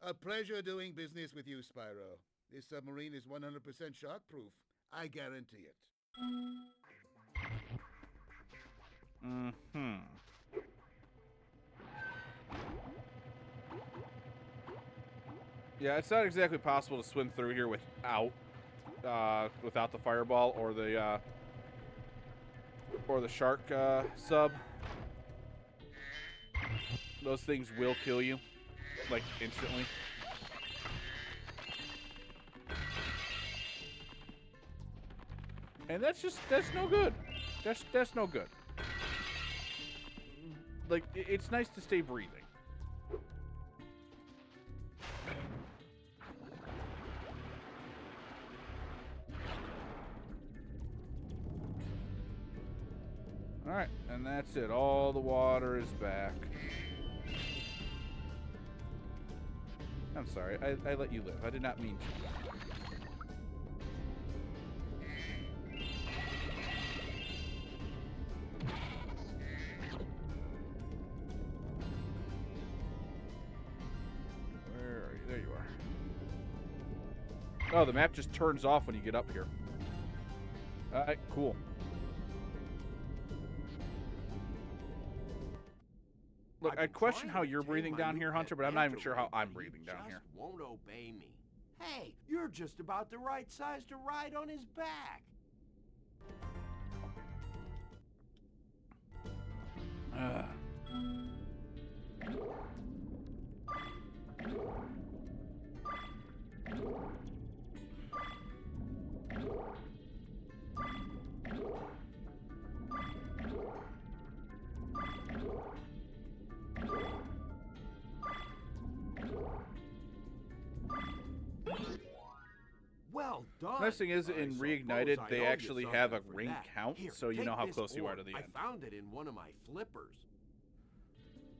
A pleasure doing business with you, Spyro. This submarine is 100% shark-proof. I guarantee it. Mm-hmm. Yeah, it's not exactly possible to swim through here without the fireball or the shark sub. Those things will kill you, like, instantly. And that's no good. That's no good. Like, it's nice to stay breathing. Alright, and that's it. All the water is back. I'm sorry, I let you live. I did not mean to. Oh, the map just turns off when you get up here. Alright, cool. Look, I'd question how you're breathing down here, Hunter, but I'm not even sure how I'm breathing down here. Won't obey me. Hey, you're just about the right size to ride on his back. Well done. Nice thing is, in Reignited, they actually have a ring count, so you know how close you are to the end. I found it in one of my flippers.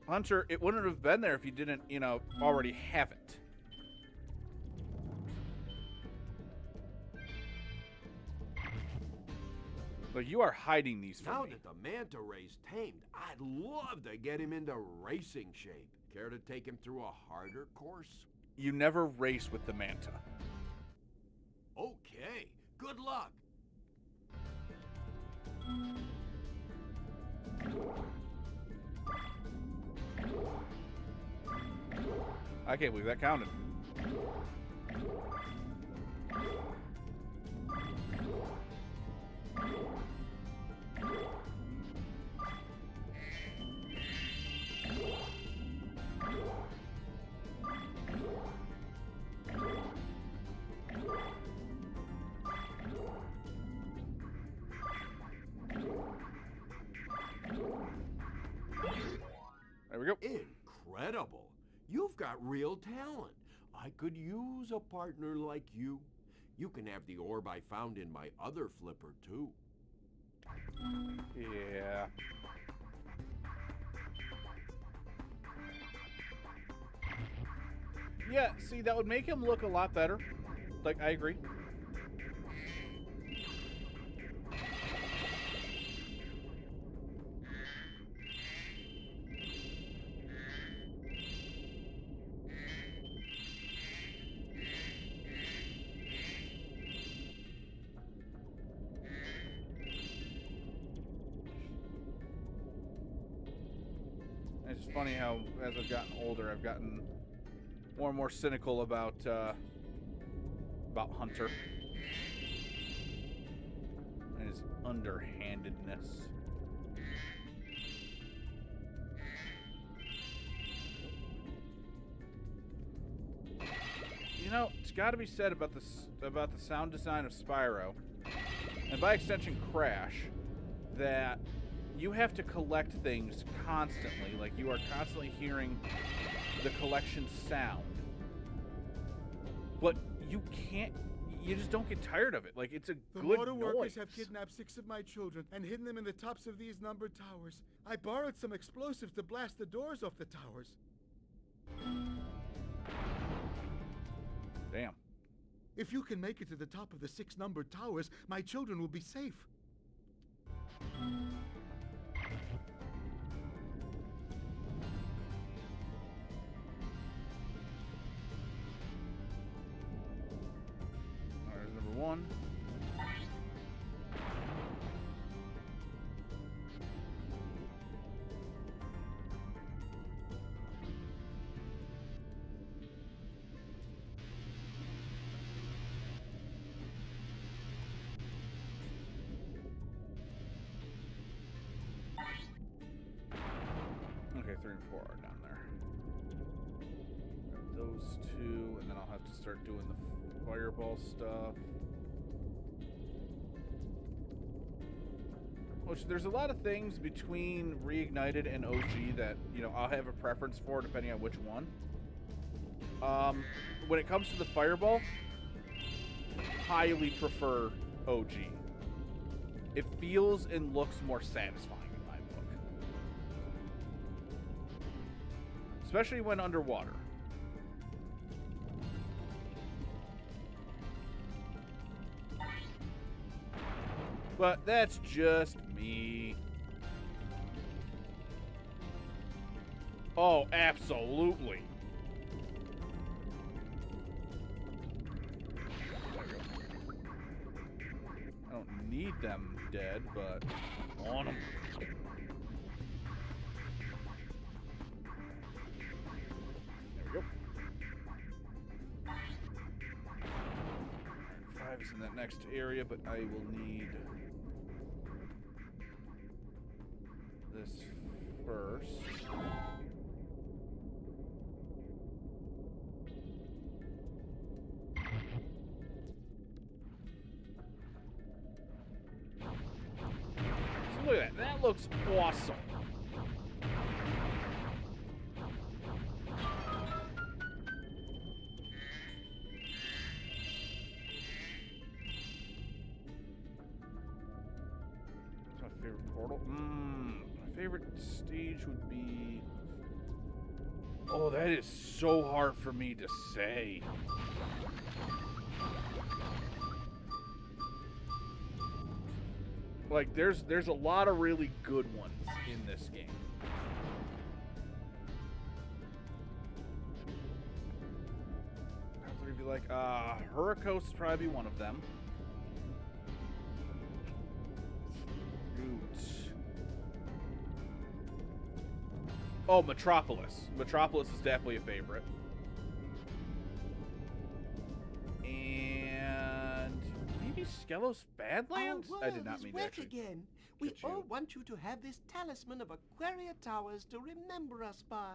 Hunter, it wouldn't have been there if you didn't, you know, already have it. Like, you are hiding these from me. Now that the manta ray's tamed, I'd love to get him into racing shape. Care to take him through a harder course? You never race with the manta. Okay, good luck. I can't believe that counted. There we go. Incredible. You've got real talent. I could use a partner like you. You can have the orb I found in my other flipper, too. Yeah. Yeah, see, that would make him look a lot better. Like, I agree. It's just funny how, as I've gotten older, I've gotten more and more cynical about Hunter and his underhandedness. You know, it's got to be said about the sound design of Spyro, and by extension Crash, that you have to collect things constantly. Like, you are constantly hearing the collection sound. But you just don't get tired of it. Like, it's a good noise. The water workers have kidnapped 6 of my children and hidden them in the tops of these numbered towers. I borrowed some explosives to blast the doors off the towers. Damn. If you can make it to the top of the 6 numbered towers, my children will be safe. There's number 1. Okay, 3 and 4 are down there. Grab those 2, and then I'll have to start doing the fireball stuff. Which, there's a lot of things between Reignited and OG that, you know, I'll have a preference for depending on which one. When it comes to the fireball, highly prefer OG. It feels and looks more satisfying in my book. Especially when underwater. But that's just me. Oh, absolutely. need them dead, but I want them. There we go. 5 is in that next area, but I will need this first. So look at that. That looks awesome. Portal. My favorite stage would be... Oh, that is so hard for me to say. Like, there's a lot of really good ones in this game. I would be like, Hurricane would probably be one of them. Oh, Metropolis. Metropolis is definitely a favorite. And maybe Skelos Badlands? Our I did world not is mean to wet actually again. We get you. all want you to have this talisman of Aquaria Towers to remember us by.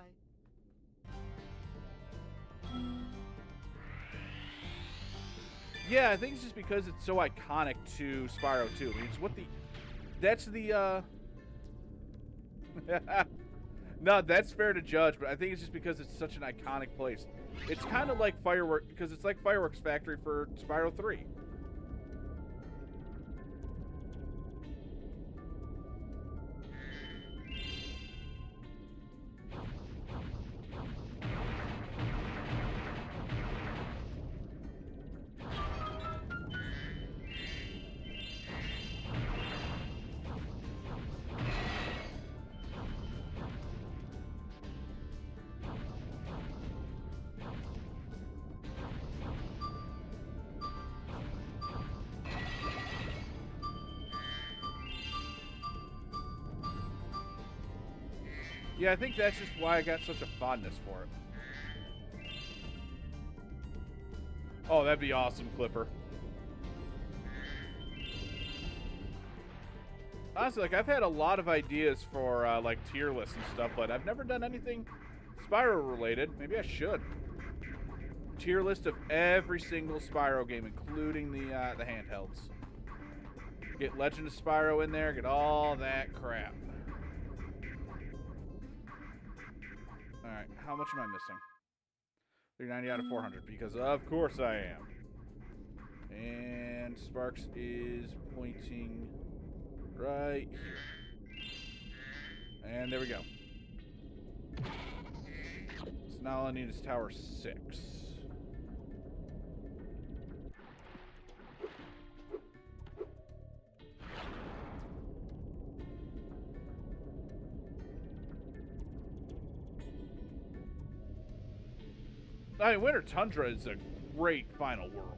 Yeah, I think it's just because it's so iconic to Spyro 2. I mean, it's what the... That's the, No, that's fair to judge, but I think it's just because it's such an iconic place. It's kind of like Fireworks, because it's like Fireworks Factory for Spyro 3. Yeah, I think that's just why I got such a fondness for it. Oh, that'd be awesome, Clipper. Honestly, like, I've had a lot of ideas for, like, tier lists and stuff, but I've never done anything Spyro-related. Maybe I should. Tier list of every single Spyro game, including the handhelds. Get Legend of Spyro in there, get all that crap. Alright, how much am I missing? 390 out of 400, because of course I am. And Sparks is pointing right here. And there we go. So now all I need is Tower 6. I mean, Winter Tundra is a great final world.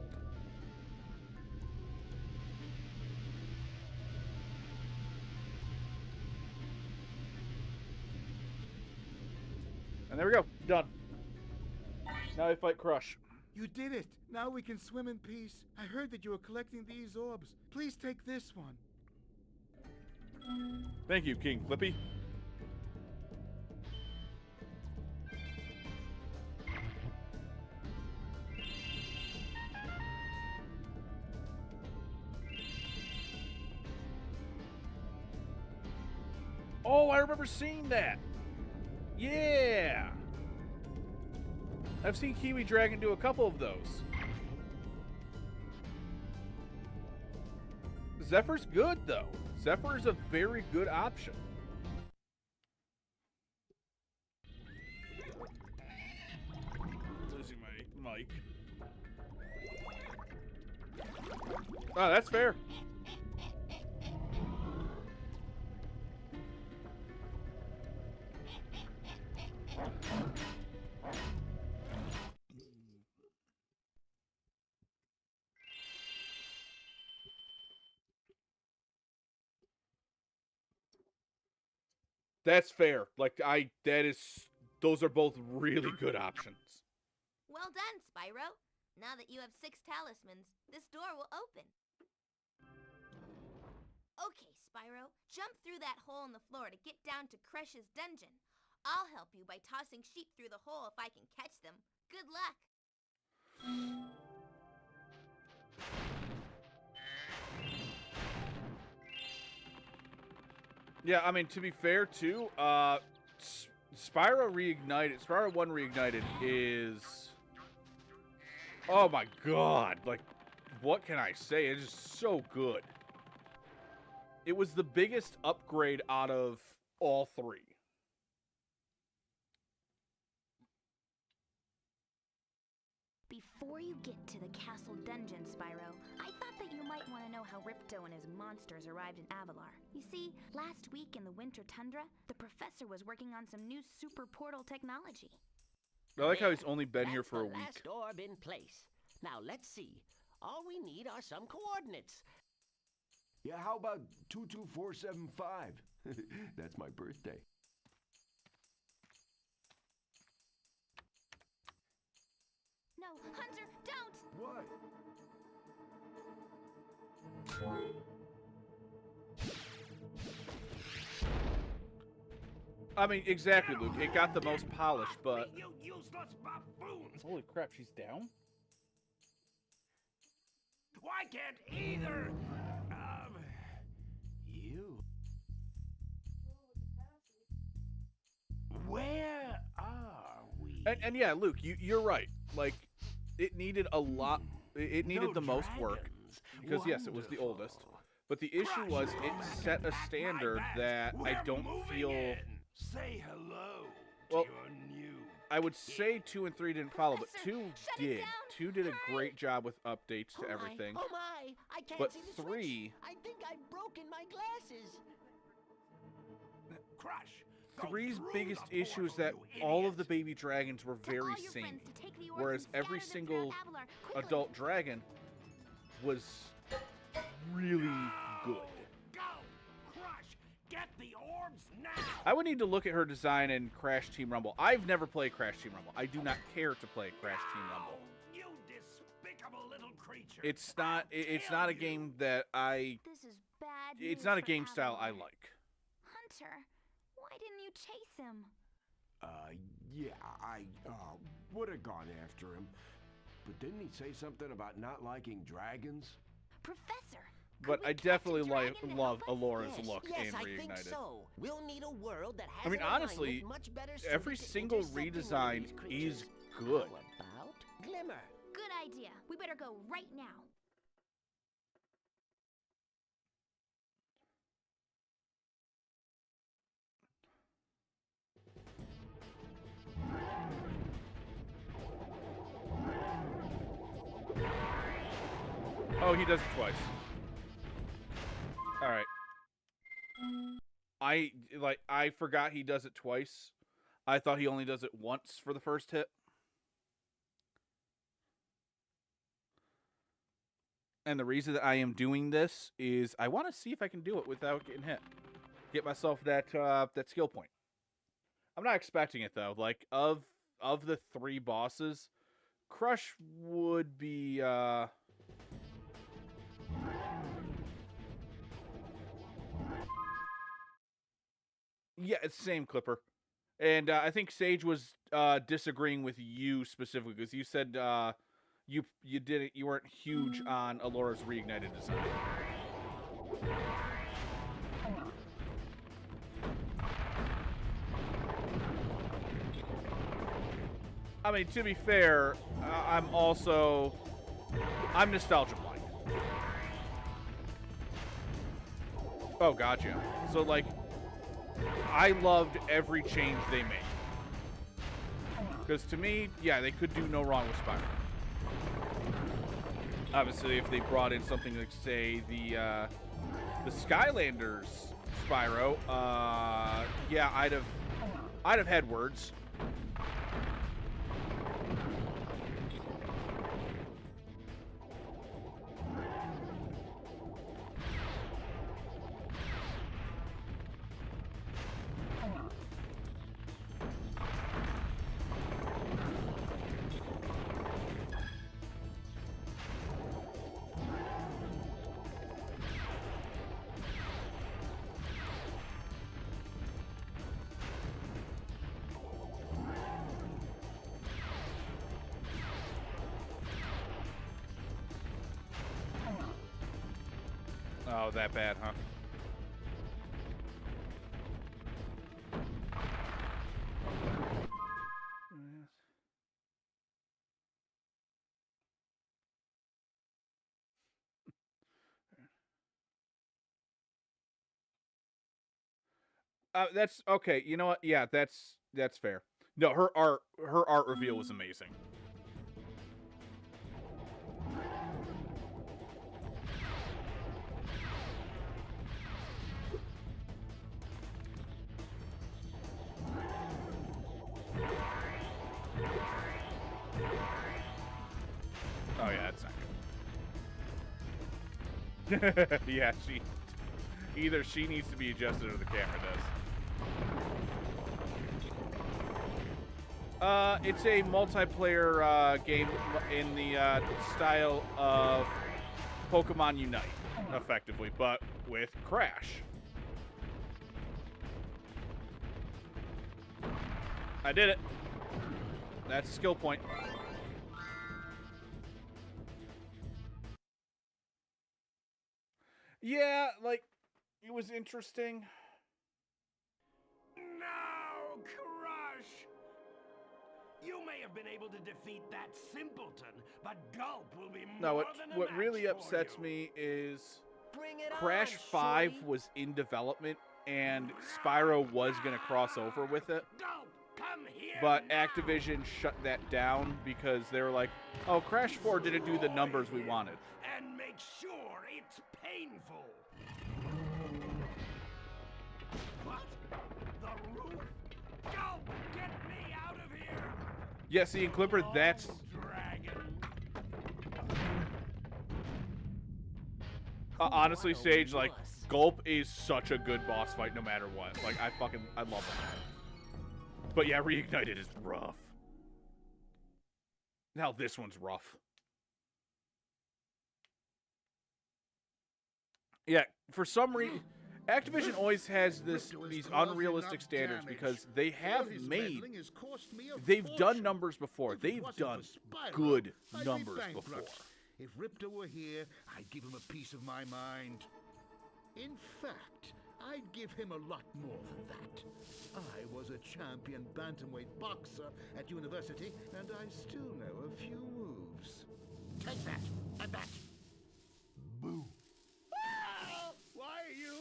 And there we go. Done. Now I fight Crush. You did it! Now we can swim in peace. I heard that you were collecting these orbs. Please take this one. Thank you, King Flippy. Oh, I remember seeing that. Yeah. I've seen Kiwi Dragon do a couple of those. Zephyr's good, though. Zephyr is a very good option. Losing my mic. Oh, that's fair. That's fair. Like, those are both really good options. Well done, Spyro. Now that you have 6 talismans, this door will open. Okay, Spyro, jump through that hole in the floor to get down to Crush's dungeon. I'll help you by tossing sheep through the hole if I can catch them. Good luck. Yeah, I mean, to be fair, too, Spyro 1 Reignited is... Oh my god, like, what can I say? It is so good. It was the biggest upgrade out of all 3. Before you get to the castle dungeon, Spyro, I thought that you might want to know how Ripto and his monsters arrived in Avalar. You see, last week in the winter tundra, the professor was working on some new super portal technology. I like how he's only been here for a week. Last orb in place. Now let's see. All we need are some coordinates. Yeah, how about 22475? That's my birthday. No, Hunter, don't! What? I mean, exactly, Luke. It got the most polished, but... You useless buffoons! Holy crap, she's down? Why can't either of you? Where are we? And yeah, Luke, you're right. Like, it needed a lot... It needed No the most work. dragons. Because, yes, it was the oldest. But the issue was it set a standard that I don't feel... Say hello Well, to your new... I would say 2 and 3 didn't follow, but Professor, 2 shut it did. down. 2 did a Hurry. great job with updates to everything. Oh my! I can't But see the 3... switch. I think I've broken my glasses. Crush. Go 3's through biggest the issue is portal, that you all of the idiots. baby dragons were To very all your samey. friends to take the orbs Whereas and every scatter them throughout single Avalar, quickly. adult dragon was really good. Go! Crush! Get the orbs now! I would need to look at her design in Crash Team Rumble. I've never played Crash Team Rumble. I do not care to play Crash Team Rumble. You despicable little creature! It's not. It's I'll not a tell game that I. This is bad It's news not a for game style I Avalar. like. Hunter, why didn't you chase him? Yeah, I would have gone after him. But didn't he say something about not liking dragons? Professor! But could we I catch a definitely dragon to love help us? Alora's Yes, look yes, in I Reignited. think so. We'll need a world that has I mean, an alignment honestly, much better every suited to single intercepting one of redesign these creatures. is good. How about Glimmer? Good idea. We better go right now. Oh, he does it twice. All right. I forgot he does it twice. I thought he only does it once for the first hit. And the reason that I am doing this is I want to see if I can do it without getting hit. Get myself that that skill point. I'm not expecting it though. Like of the 3 bosses, Crush would be yeah, it's the same Clipper. And I think Sage was disagreeing with you specifically because you said you weren't huge on Alora's Reignited design. I mean, to be fair, I'm nostalgia blind. Oh, gotcha. So, like, I loved every change they made. Because to me, yeah, they could do no wrong with Spyro. Obviously, if they brought in something like, say, the Skylanders Spyro, yeah, I'd have had words. Oh, that bad, huh? That's okay. You know what? Yeah, that's fair. No, her art reveal was amazing. Oh yeah, that's not good. Yeah, either she needs to be adjusted or the camera does. It's a multiplayer game in the style of Pokemon Unite, effectively, but with Crash. I did it. That's a skill point. Yeah, like, it was interesting. No, Crush! You may have been able to defeat that simpleton, but Gulp will be more than a what match really for upsets you. me is Bring it Crash on, 5 shorty. was in development, and Spyro was going to cross over with it. Gulp, come here But now. Activision shut that down because they were like, oh, Crash 4 didn't do the numbers we wanted. And make sure it's painful. What? The roof? Gulp, get me out of here! Yeah, see, in Clipper, that's... Dragon. honestly, Sage, like, Gulp is such a good boss fight no matter what. Like, I love him. But yeah, Reignited is rough. Now this one's rough. Yeah, for some reason, Activision always has these unrealistic standards because they have they've done numbers before. They've done good numbers before. If Ripto were here, I'd give him a piece of my mind. In fact, I'd give him a lot more than that. I was a champion bantamweight boxer at university, and I still know a few moves. Take that, and that. Boo. Why you?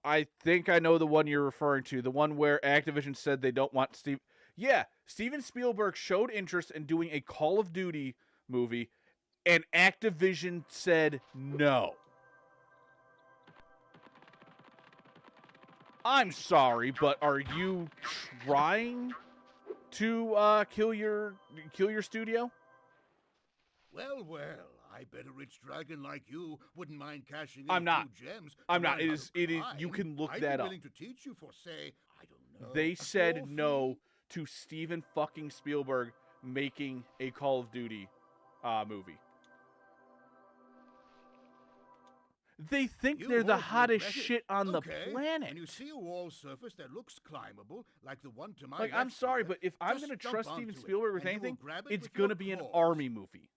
I think I know the one you're referring to. The one where Activision said they don't want Steve. Yeah, Steven Spielberg showed interest in doing a Call of Duty movie, and Activision said no. I'm sorry, but are you trying to kill your studio? Well, I bet a rich dragon like you wouldn't mind cashing in I'm not. a few gems. I'm not. It is. You can look I'd that be up. willing to teach you for, say, I don't know. They a said small no fee. to Steven fucking Spielberg making a Call of Duty movie. They think You they're the won't hottest regret it. shit on the Okay, planet. When you see a wall surface that looks climbable, like the one to my Like, left I'm sorry, here, but if I'm just going to jump trust onto Steven it, Spielberg with and you will anything, grab it it's with going your to be an claws. army movie.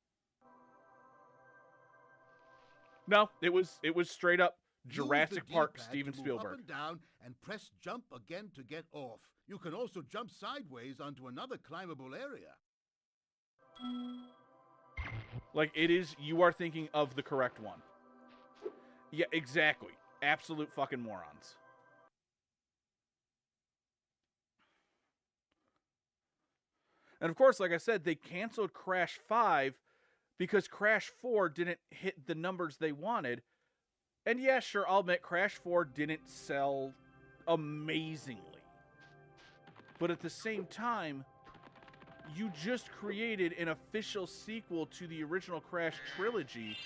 No, it was straight up Use the Jurassic Park D-pad Steven to move Spielberg. Up and down, and press jump again to get off. You can also jump sideways onto another climbable area. Like, it is, you are thinking of the correct one. Yeah, exactly. Absolute fucking morons. And of course, like I said, they canceled Crash 5 because Crash 4 didn't hit the numbers they wanted. And yeah, sure, I'll admit Crash 4 didn't sell amazingly. But at the same time, you just created an official sequel to the original Crash trilogy.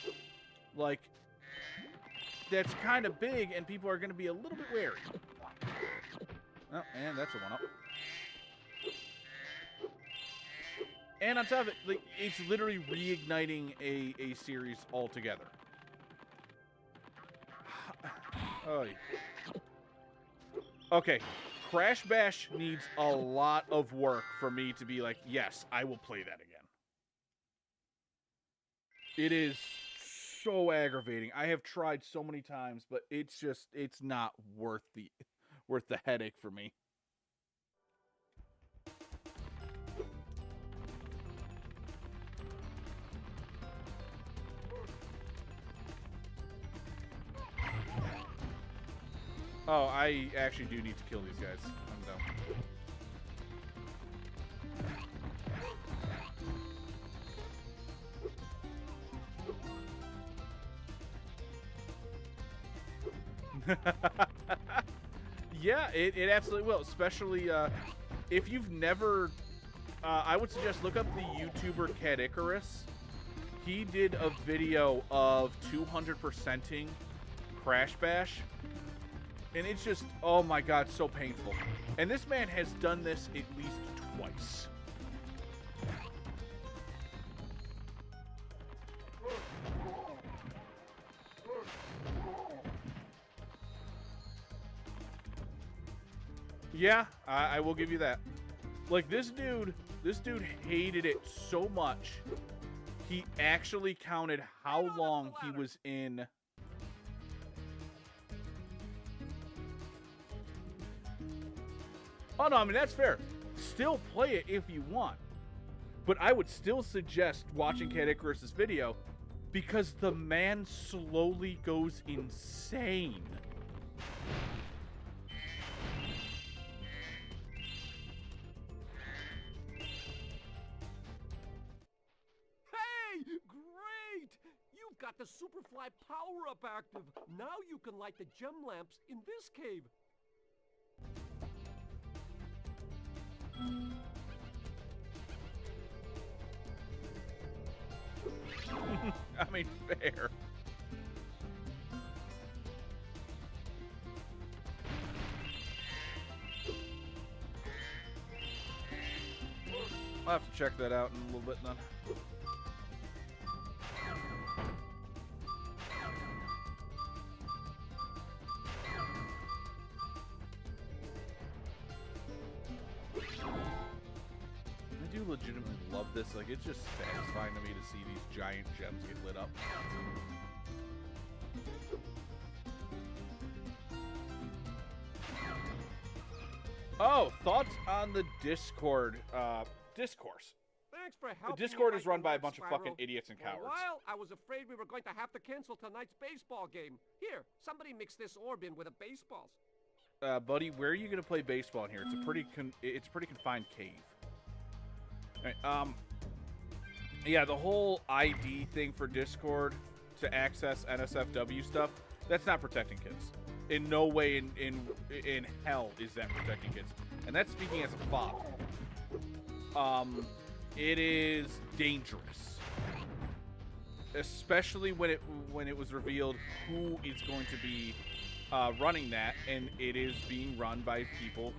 Like, that's kind of big, and people are going to be a little bit wary. Oh, and that's a one-up. And on top of it, like, it's literally reigniting a series altogether. Oh. Okay, Crash Bash needs a lot of work for me to be like, yes, I will play that again. It is so aggravating. I have tried so many times, but it's not worth the headache for me. Oh, I actually do need to kill these guys. I'm done. Yeah, it absolutely will. Especially if you've never... I would suggest look up the YouTuber Cat Icarus. He did a video of 200%ing Crash Bash. And it's just, oh my god, so painful. And this man has done this at least twice. Yeah, I will give you that. Like, this dude hated it so much, he actually counted how long he was in... Oh, no, I mean, that's fair. Still play it if you want. But I would still suggest watching Cat Icarus's video because the man slowly goes insane. Hey! Great! You've got the Superfly power-up active. Now you can light the gem lamps in this cave. I mean, fair. I'll have to check that out in a little bit then. I do legitimately love this. Like, it's just satisfying to me to see these giant gems get lit up. Oh, thoughts on the Discord discourse? Thanks for helping. The Discord me is run by a Spyro. bunch of fucking idiots and For a cowards. while, I was afraid we were going to have to cancel tonight's baseball game. Here, somebody mix this orb in with a baseballs. Buddy, where are you gonna play baseball in here? It's a pretty confined cave. All right, yeah, the whole ID thing for Discord to access NSFW stuff, that's not protecting kids. In no way in hell is that protecting kids. And that's speaking as a father. It is dangerous. Especially when it was revealed who is going to be running that, and it is being run by people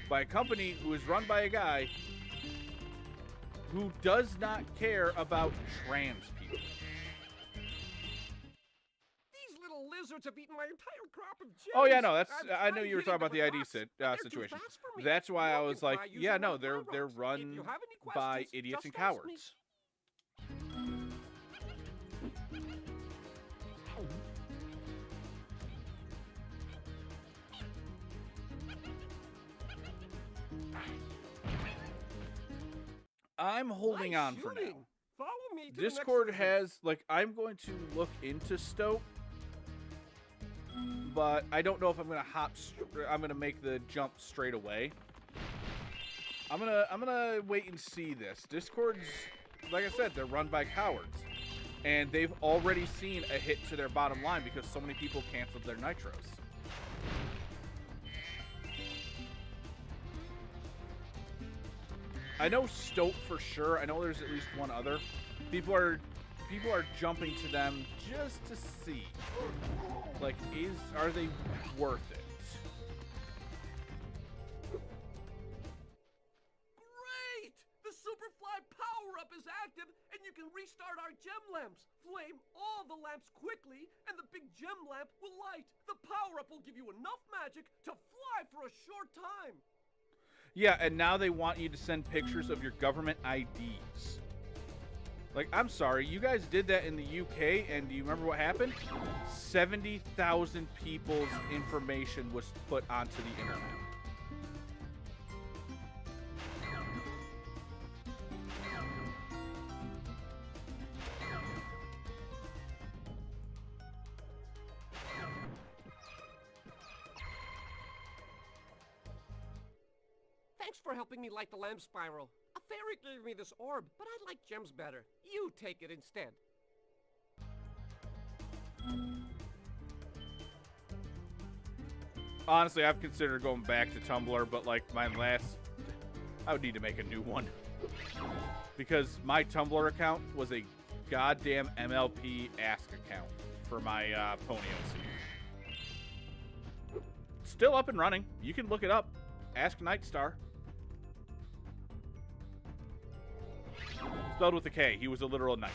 by a company who is run by a guy who does not care about trans people. These little lizards have eaten my entire crop of gems. Oh yeah, no, that's I'm I know you were talking about the ID rocks, but they're too situation. fast for me. That's why I was like, Try using yeah, one no, of my they're rocks. If run you have any by questions, idiots and just ask me. cowards. I'm holding Nice on for now. shooting. Follow me to Discord the next division. has, like, I'm going to look into Stoke, but I don't know if I'm gonna make the jump straight away. I'm gonna wait and see this. Discord's, like I said, they're run by cowards, and they've already seen a hit to their bottom line because so many people canceled their nitros. I know Stoke for sure. I know there's at least one other. People are jumping to them just to see. Like, are they worth it? Great! The Superfly gem lamps. Flame all the lamps quickly, and the big gem lamp will light. The power-up will give you enough magic to fly for a short time. Yeah, and now they want you to send pictures of your government IDs. Like, I'm sorry, you guys did that in the UK, and do you remember what happened? 70,000 people's information was put onto the internet. Thanks for helping me light the lamp, Spyro. A fairy gave me this orb, but I like gems better. You take it instead. Honestly, I've considered going back to Tumblr, but like I would need to make a new one. Because my Tumblr account was a goddamn MLP Ask account for my Ponios. Still up and running. You can look it up. Ask Nightstar. Spelled with a K. He was a literal knight.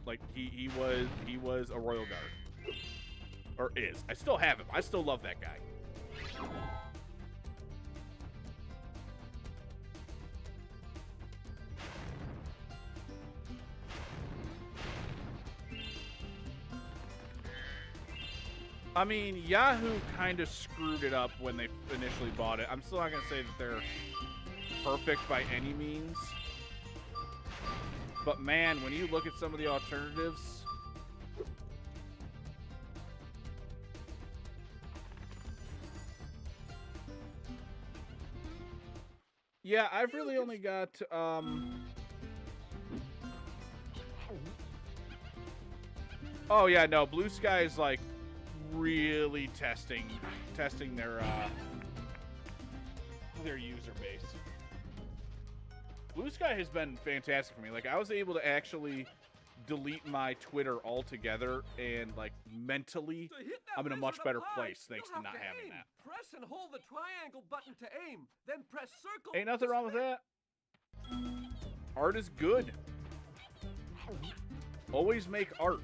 Like he was a royal guard. Or is. I still have him. I still love that guy. I mean, Yahoo kind of screwed it up when they initially bought it. I'm still not going to say that they're perfect by any means. But man, when you look at some of the alternatives... Yeah, I've really only got, Oh yeah, no, Bluesky is like really testing their user base. Bluesky has been fantastic for me. Like, I was able to actually delete my Twitter altogether, and like mentally, I'm in a much better place thanks to not having that. Press and hold the triangle button to aim, then press circle. Ain't nothing wrong with that. Art is good. Always make art.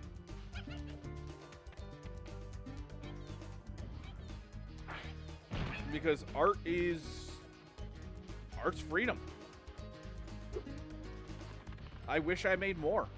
Because art's freedom. I wish I made more.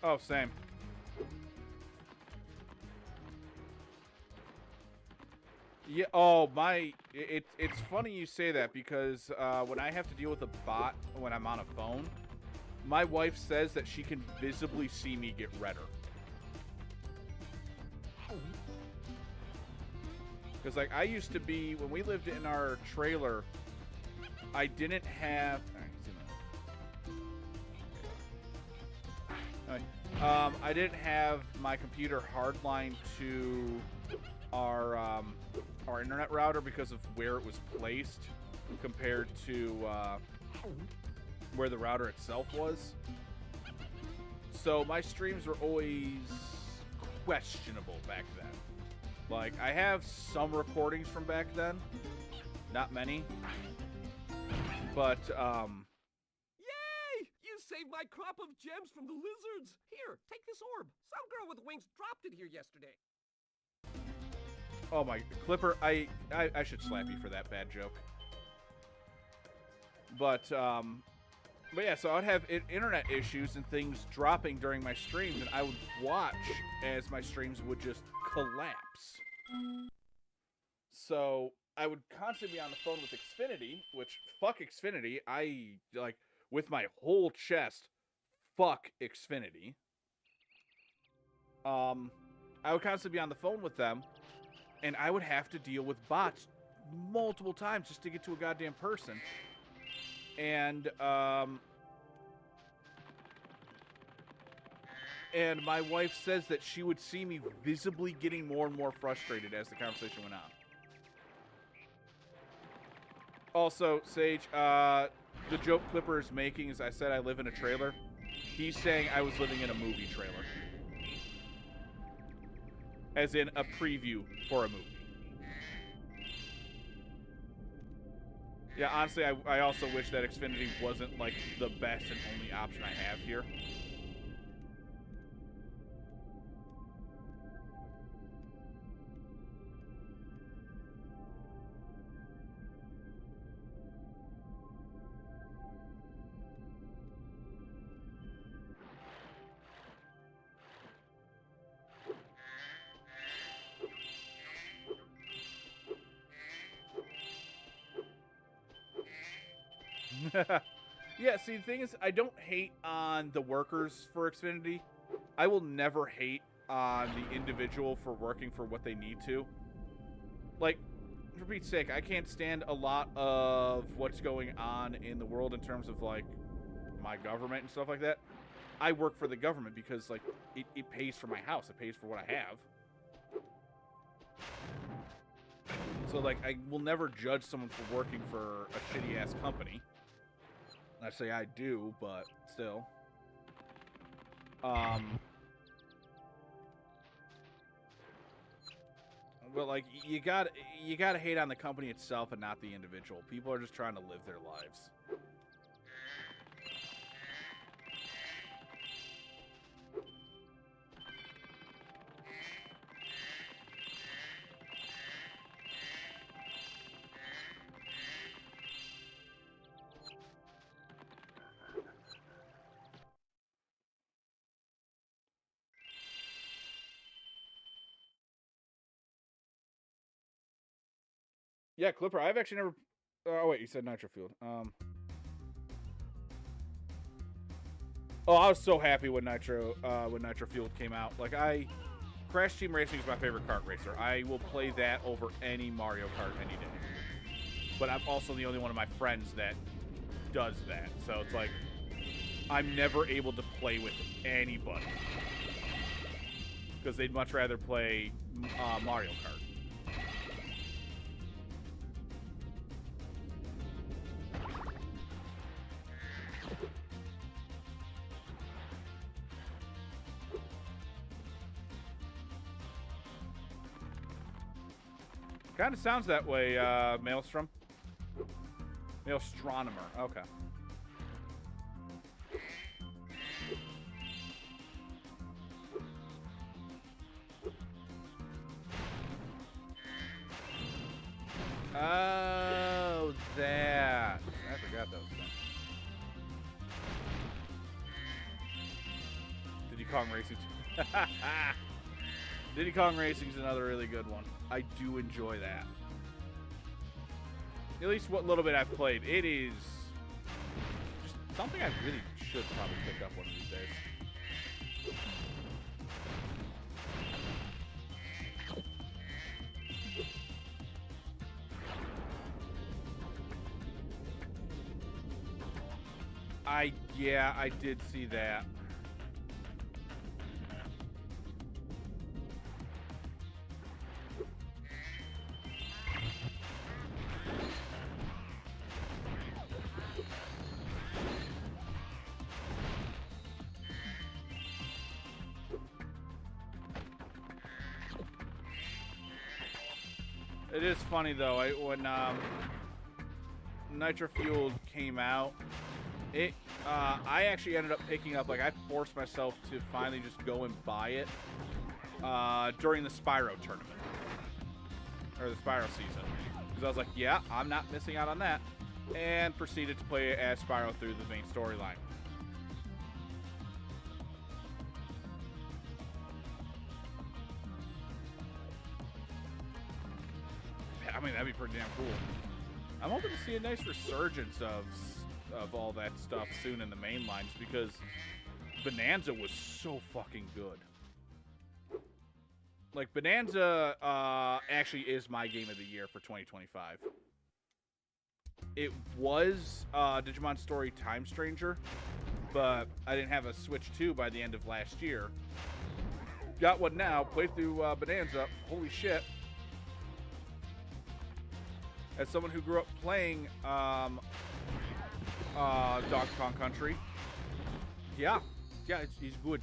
Oh, same. Yeah, oh, it's funny you say that because when I have to deal with a bot when I'm on a phone, my wife says that she can visibly see me get redder. Because, like, I used to be, when we lived in our trailer, I didn't have... I didn't have my computer hardlined to our internet router because of where it was placed compared to where the router itself was. So my streams were always questionable back then. Like, I have some recordings from back then, not many, but Saved my crop of gems from the lizards. Here, take this orb. Some girl with wings dropped it here yesterday. Oh my, Clipper, I should slap you for that bad joke. But yeah, so I'd have internet issues and things dropping during my streams, and I would watch as my streams would just collapse. So I would constantly be on the phone with Xfinity, which, fuck Xfinity, I, like... with my whole chest, fuck Xfinity. I would constantly be on the phone with them, and I would have to deal with bots multiple times just to get to a goddamn person. And, and my wife says that she would see me visibly getting more and more frustrated as the conversation went on. Also, Sage, the joke Clipper is making is I said I live in a trailer. He's saying I was living in a movie trailer. As in a preview for a movie. Yeah, honestly, I also wish that Xfinity wasn't, like, the best and only option I have here. Yeah, see, the thing is, I don't hate on the workers for Xfinity. I will never hate on the individual for working for what they need to. Like, for Pete's sake, I can't stand a lot of what's going on in the world in terms of, like, my government and stuff like that. I work for the government because, like, it pays for my house. It pays for what I have. So, like, I will never judge someone for working for a shitty-ass company. I say I do, but still. But, like, you gotta hate on the company itself and not the individual. People are just trying to live their lives. Yeah, Clipper, I've actually never... Oh, wait, you said Nitro Fueled. Oh, I was so happy when Nitro Fueled came out. Like, Crash Team Racing is my favorite kart racer. I will play that over any Mario Kart any day. But I'm also the only one of my friends that does that. So it's like, I'm never able to play with anybody. Because they'd much rather play Mario Kart. Kind of sounds that way, Maelstrom. Maelstronomer, okay. Oh, that. I forgot that was fun. Diddy Kong Racing. Diddy Kong Racing is another really good one. I do enjoy that. At least what little bit I've played. It is just something I really should probably pick up one of these days. Yeah, I did see that. It is funny though, when Nitro Fueled came out, I actually ended up picking up, like, I forced myself to finally just go and buy it during the Spyro tournament. Or the Spyro season. Because I was like, yeah, I'm not missing out on that. And proceeded to play as Spyro through the main storyline. I mean, that'd be pretty damn cool. I'm hoping to see a nice resurgence of all that stuff soon in the main line, just because Bonanza was so fucking good. Like, Bonanza actually is my game of the year for 2025. It was Digimon Story Time Stranger, but I didn't have a Switch 2 by the end of last year. Got one now, played through Bonanza. Holy shit. As someone who grew up playing Donkey Kong Country, yeah, he's good.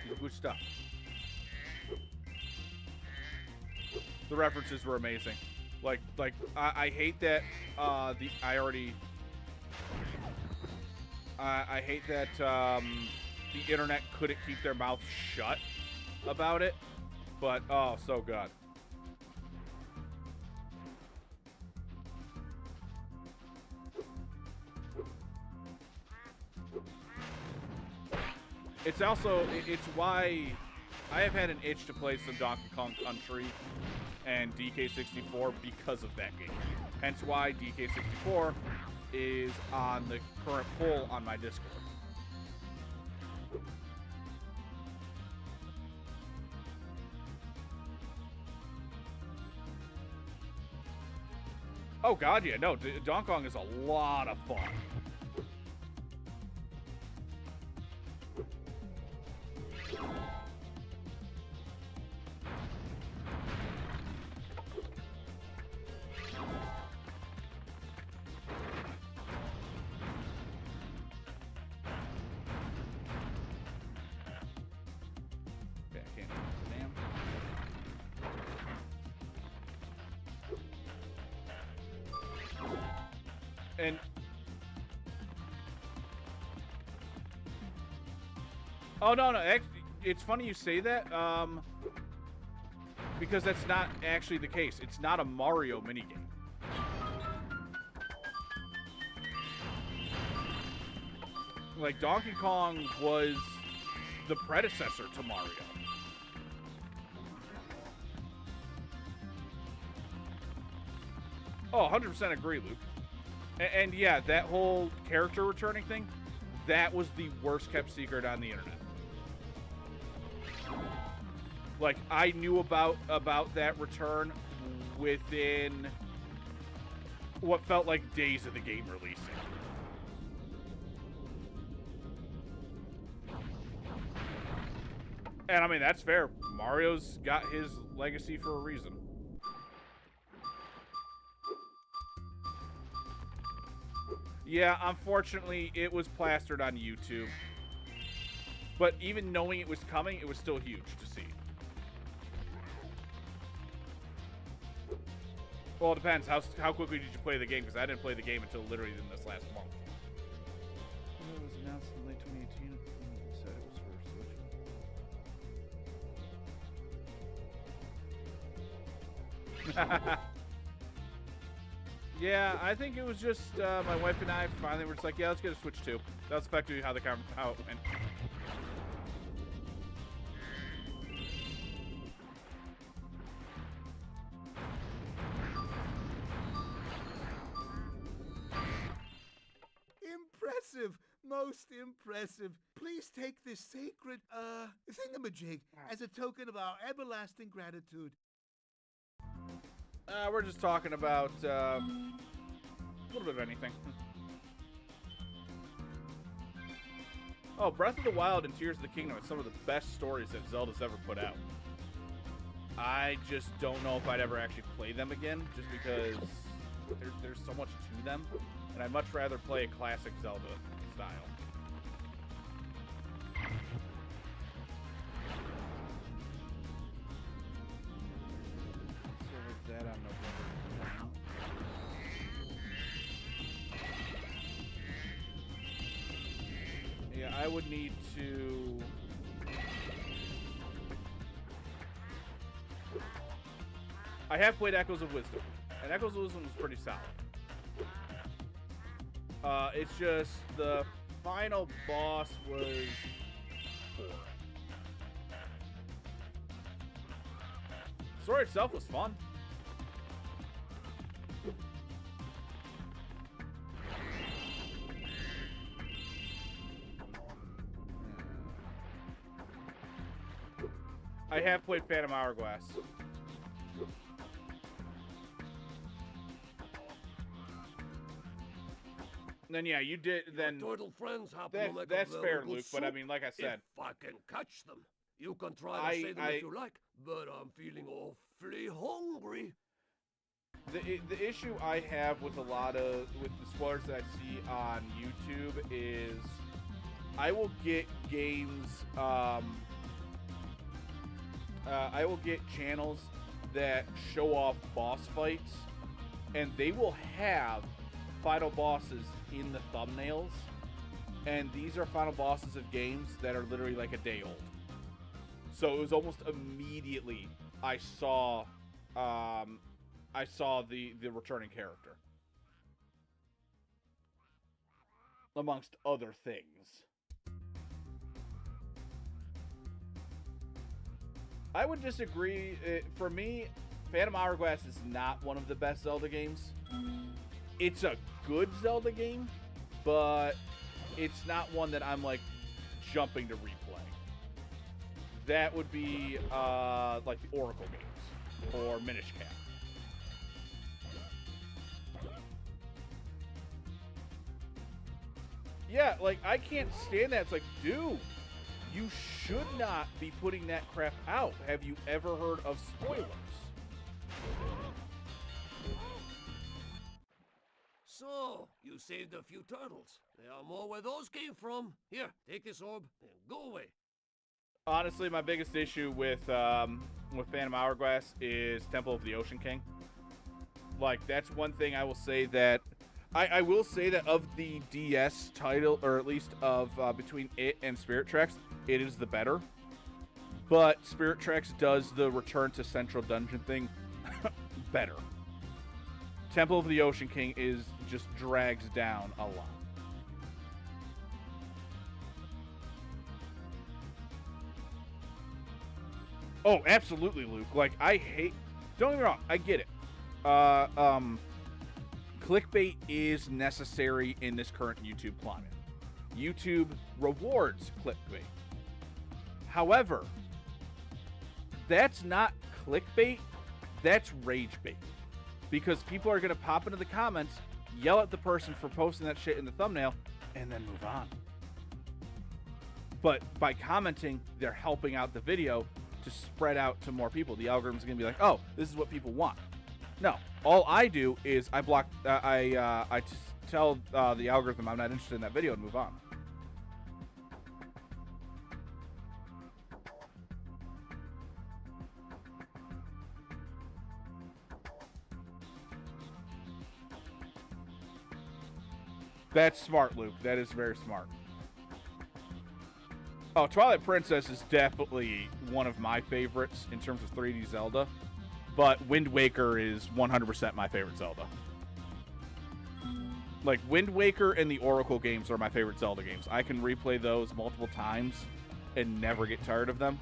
He's good stuff. The references were amazing. Like I hate that I hate that the internet couldn't keep their mouth shut about it, but oh, so good. It's also, it's why I have had an itch to play some Donkey Kong Country and DK64 because of that game. Hence why DK64 is on the current poll on my Discord. Oh god, yeah, no, Donkey Kong is a lot of fun. And oh no, it's funny you say that, because that's not actually the case. It's not a Mario minigame. Like, Donkey Kong was the predecessor to Mario. Oh, 100% agree, Luke. And yeah, that whole character returning thing, that was the worst kept secret on the internet. Like, I knew about that return within what felt like days of the game releasing. And I mean, that's fair. Mario's got his legacy for a reason. Yeah, unfortunately, it was plastered on YouTube. But even knowing it was coming, it was still huge to see. Well, it depends. How quickly did you play the game? Because I didn't play the game until literally in this last month. It was announced in late 2018. It said it was for Switch. Yeah, I think it was just my wife and I finally were just like, yeah, let's get a Switch 2. That's effectively how it went. Impressive, most impressive. Please take this sacred, thingamajig as a token of our everlasting gratitude. We're just talking about a little bit of anything. Oh, Breath of the Wild and Tears of the Kingdom are some of the best stories that Zelda's ever put out. I just don't know if I'd ever actually play them again, just because there's so much to them, and I'd much rather play a classic Zelda style. That on November. Yeah, I would need to. I have played Echoes of Wisdom, and Echoes of Wisdom was pretty solid. It's just the final boss was boring. The story itself was fun. I have played Phantom Hourglass. Then yeah, you did. Then Turtle friends happen to make that's a fair, very good Luke. But I soup. mean, like I said, If I can catch them. You can try to say them if you like, but I'm feeling awfully hungry. The issue I have with with the spoilers that I see on YouTube is I will get games. I will get channels that show off boss fights, and they will have final bosses in the thumbnails, and these are final bosses of games that are literally like a day old. So it was almost immediately I saw the returning character, amongst other things. I would disagree. For me, Phantom Hourglass is not one of the best Zelda games. It's a good Zelda game, but it's not one that I'm like jumping to replay. That would be like the Oracle games or Minish Cap. Yeah, like I can't stand that. It's like, dude, you should not be putting that crap out. Have you ever heard of spoilers? So, you saved a few turtles. There are more where those came from. Here, take this orb and go away. Honestly, my biggest issue with Phantom Hourglass is Temple of the Ocean King. Like, that's one thing I will say that I will say that of the DS title, or at least of between it and Spirit Tracks, it is the better. But Spirit Tracks does the return to Central Dungeon thing better. Temple of the Ocean King just drags down a lot. Oh, absolutely, Luke. Like, don't get me wrong, I get it. Clickbait is necessary in this current YouTube climate. YouTube rewards clickbait. However, that's not clickbait, that's rage bait. Because people are going to pop into the comments, yell at the person for posting that shit in the thumbnail, and then move on. But by commenting, they're helping out the video to spread out to more people. The algorithm's going to be like, oh, this is what people want. No, all I do is I block. I tell the algorithm I'm not interested in that video and move on. That's smart, Luke. That is very smart. Oh, Twilight Princess is definitely one of my favorites in terms of 3D Zelda. But Wind Waker is 100% my favorite Zelda. Like, Wind Waker and the Oracle games are my favorite Zelda games. I can replay those multiple times and never get tired of them.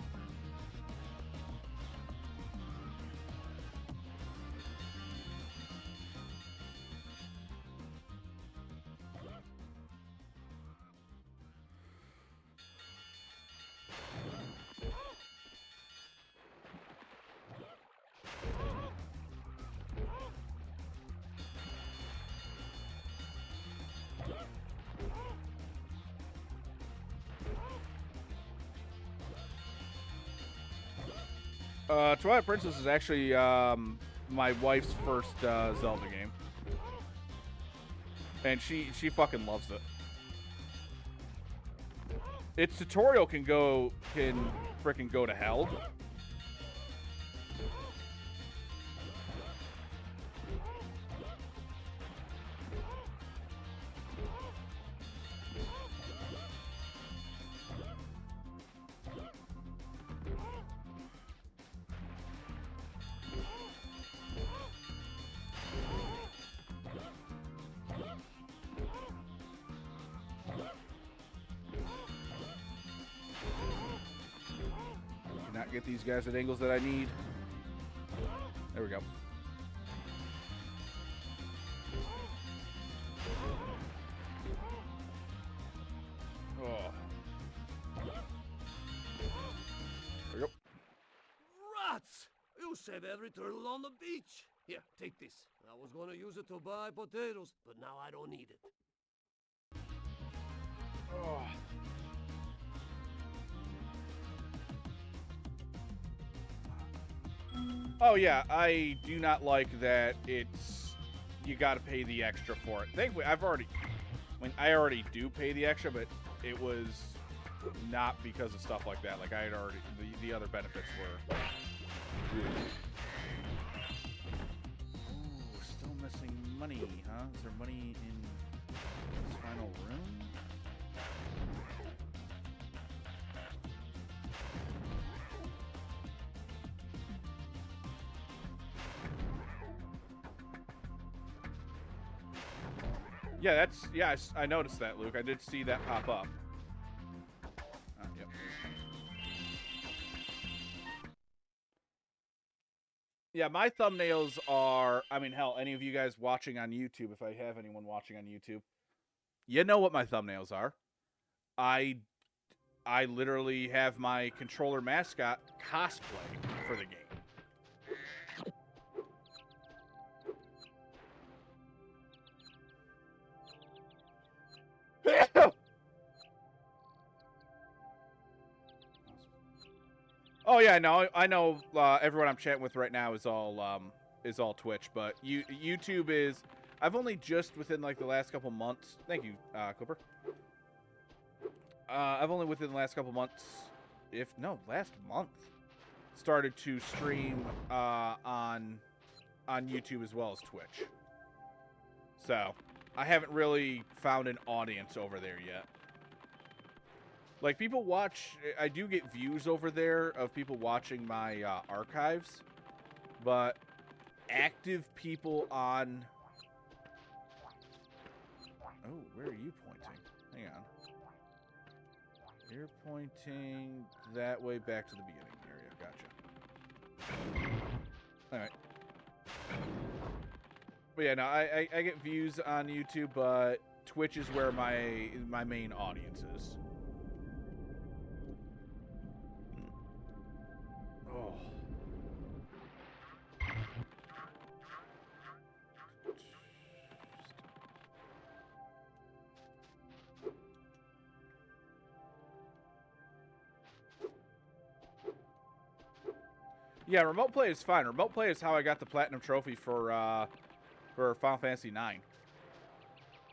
Twilight Princess is actually my wife's first Zelda game, and she fucking loves it. Its tutorial can frickin' go to hell. Get these guys at angles that I need. There we go. Oh. There we go. Rats! You save every turtle on the beach. Here, take this. I was going to use it to buy potatoes, but now I don't need it. Oh. Oh yeah, I do not like that it's you got to pay the extra for it. Thankfully, I already do pay the extra, but it was not because of stuff like that. Like I had already the other benefits were. Ooh, still missing money, huh? Is there money in this final room? Yeah, I noticed that, Luke. I did see that pop up. Yep. Yeah, my thumbnails are, I mean, hell, any of you guys watching on YouTube, if I have anyone watching on YouTube, you know what my thumbnails are. I literally have my controller mascot cosplay for the game. Oh yeah, no, I know. Everyone I'm chatting with right now is all Twitch, but YouTube is. I've only just within like the last couple months. Thank you, Cooper. I've only within the last couple months, last month, started to stream on YouTube as well as Twitch. So I haven't really found an audience over there yet. Like, people watch... I do get views over there of people watching my archives, but active people on... Oh, where are you pointing? Hang on. You're pointing that way back to the beginning area. Gotcha. Alright. But yeah, no, I get views on YouTube, but Twitch is where my main audience is. Oh. Yeah, remote play is fine. Remote play is how I got the platinum trophy for Final Fantasy IX.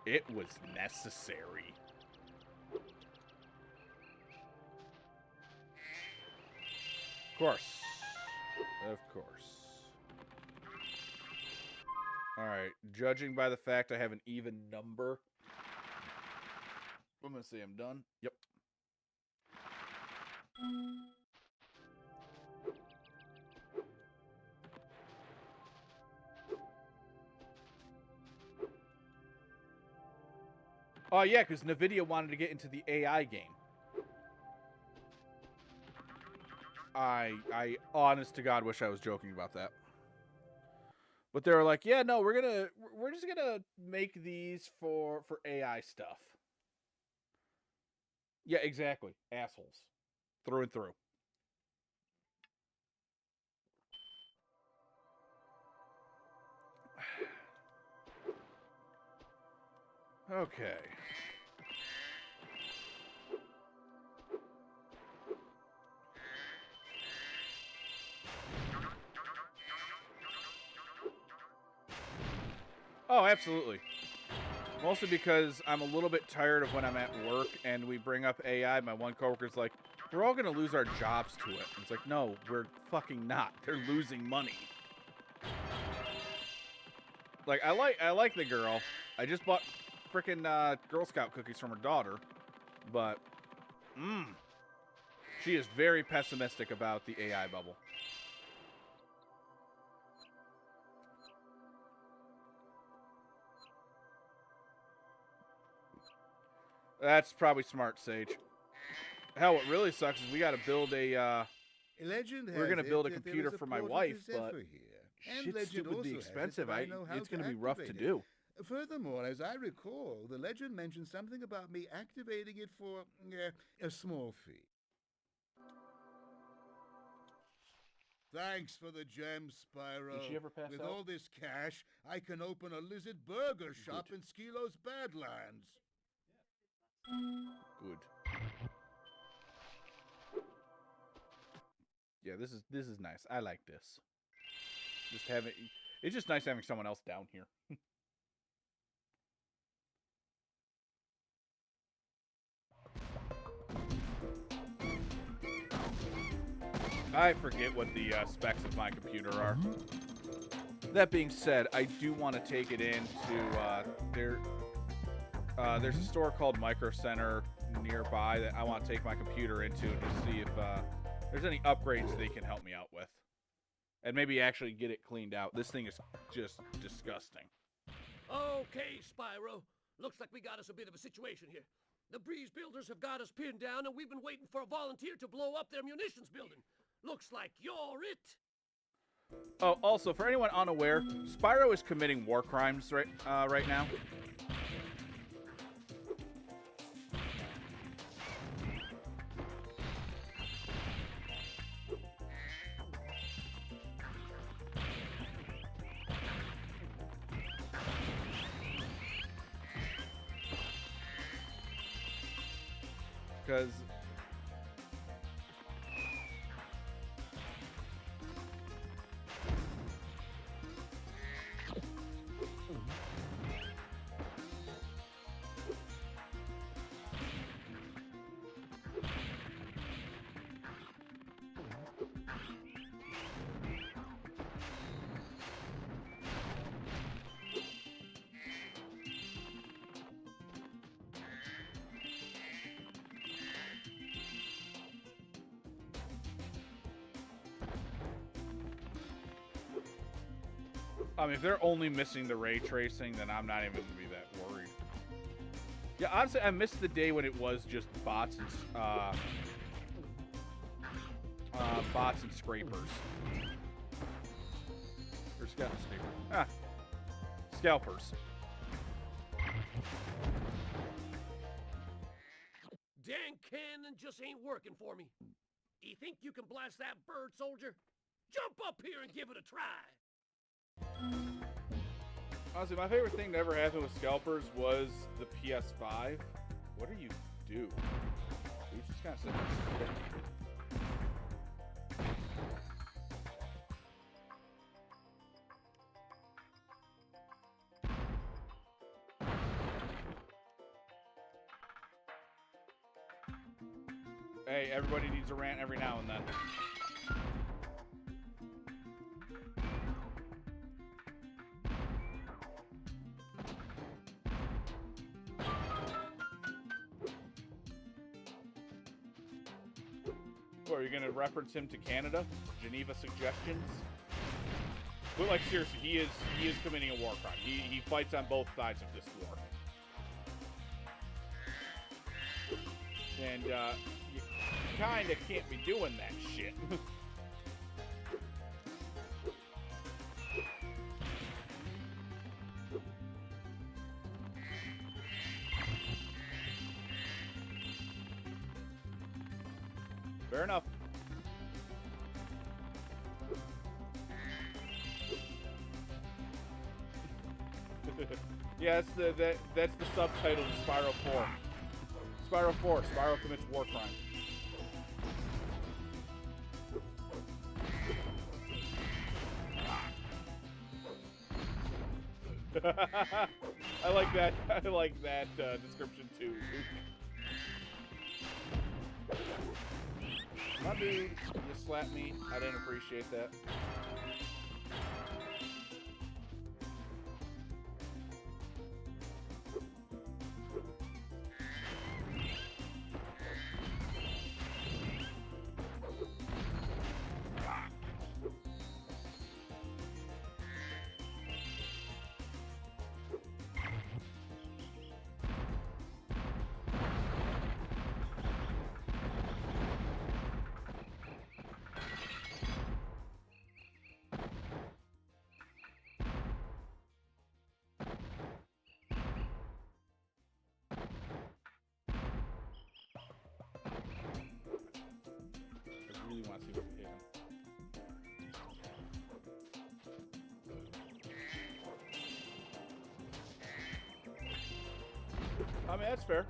It was necessary. Of course. Of course. Alright, judging by the fact I have an even number, I'm going to say I'm done. Yep. Oh, yeah, because NVIDIA wanted to get into the AI game. I honest to God wish I was joking about that. But they were like, yeah, no, we're just gonna make these for AI stuff. Yeah, exactly. Assholes. Through and through. Okay. Oh, absolutely. Mostly because I'm a little bit tired of when I'm at work and we bring up AI. My one coworker's like, we're all going to lose our jobs to it. And it's like, no, we're fucking not. They're losing money. Like, I like the girl. I just bought frickin' Girl Scout cookies from her daughter. But, she is very pessimistic about the AI bubble. That's probably smart, Sage. Hell, what really sucks is we got to build a. We're gonna build a computer for my wife, but shit's stupidly expensive. It's gonna be rough to do. Furthermore, as I recall, the legend mentioned something about me activating it for a small fee. Thanks for the gems, Spyro. Did she ever pass With out? all this cash, I can open a lizard burger shop in Skilo's Badlands. Good. Yeah, this is nice. I like this. Just having it's just nice having someone else down here. I forget what the specs of my computer are. That being said, I do want to take it into there's a store called Micro Center nearby that I want to take my computer into to see if there's any upgrades they can help me out with. And maybe actually get it cleaned out. This thing is just disgusting. Okay, Spyro. Looks like we got us a bit of a situation here. The Breeze Builders have got us pinned down, and we've been waiting for a volunteer to blow up their munitions building. Looks like you're it. Oh, also, for anyone unaware, Spyro is committing war crimes right now. Because if they're only missing the ray tracing, then I'm not even going to be that worried. Yeah, honestly, I missed the day when it was just bots and scrapers. Or scalpers. Scalpers. Dang cannon just ain't working for me. Do you think you can blast that bird, soldier? Jump up here and give it a try. Honestly, my favorite thing to ever happen with scalpers was the PS5. What do you do? You just kind of sit there. Hey, everybody needs a rant every now and then. Are you going to reference him to Canada? Geneva suggestions? But like seriously, he is committing a war crime. He fights on both sides of this war. And you kinda can't be doing that shit. Fair enough. Yeah, that's the subtitle to Spyro 4. Spyro 4, Spyro commits war crime. I like that. I like that description too. My dude, you slapped me. I didn't appreciate that. Really want to see what we hit him. I mean, that's fair.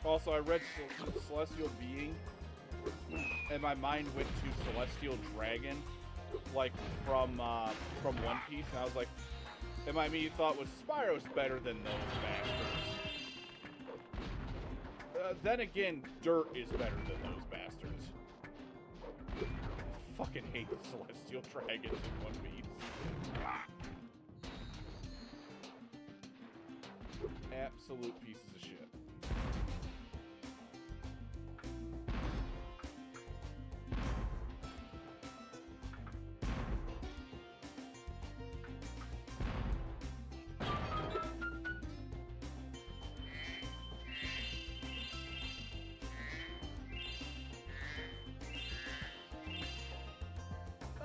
Also, I read Celestial Being, and my mind went to Celestial Dragon, like from One Piece, and I was like, and my immediate thought was Spyro's better than those bastards. Then again, Dirt is better than those bastards. Fucking hate the Celestial Dragons in One Piece. Absolute pieces of shit.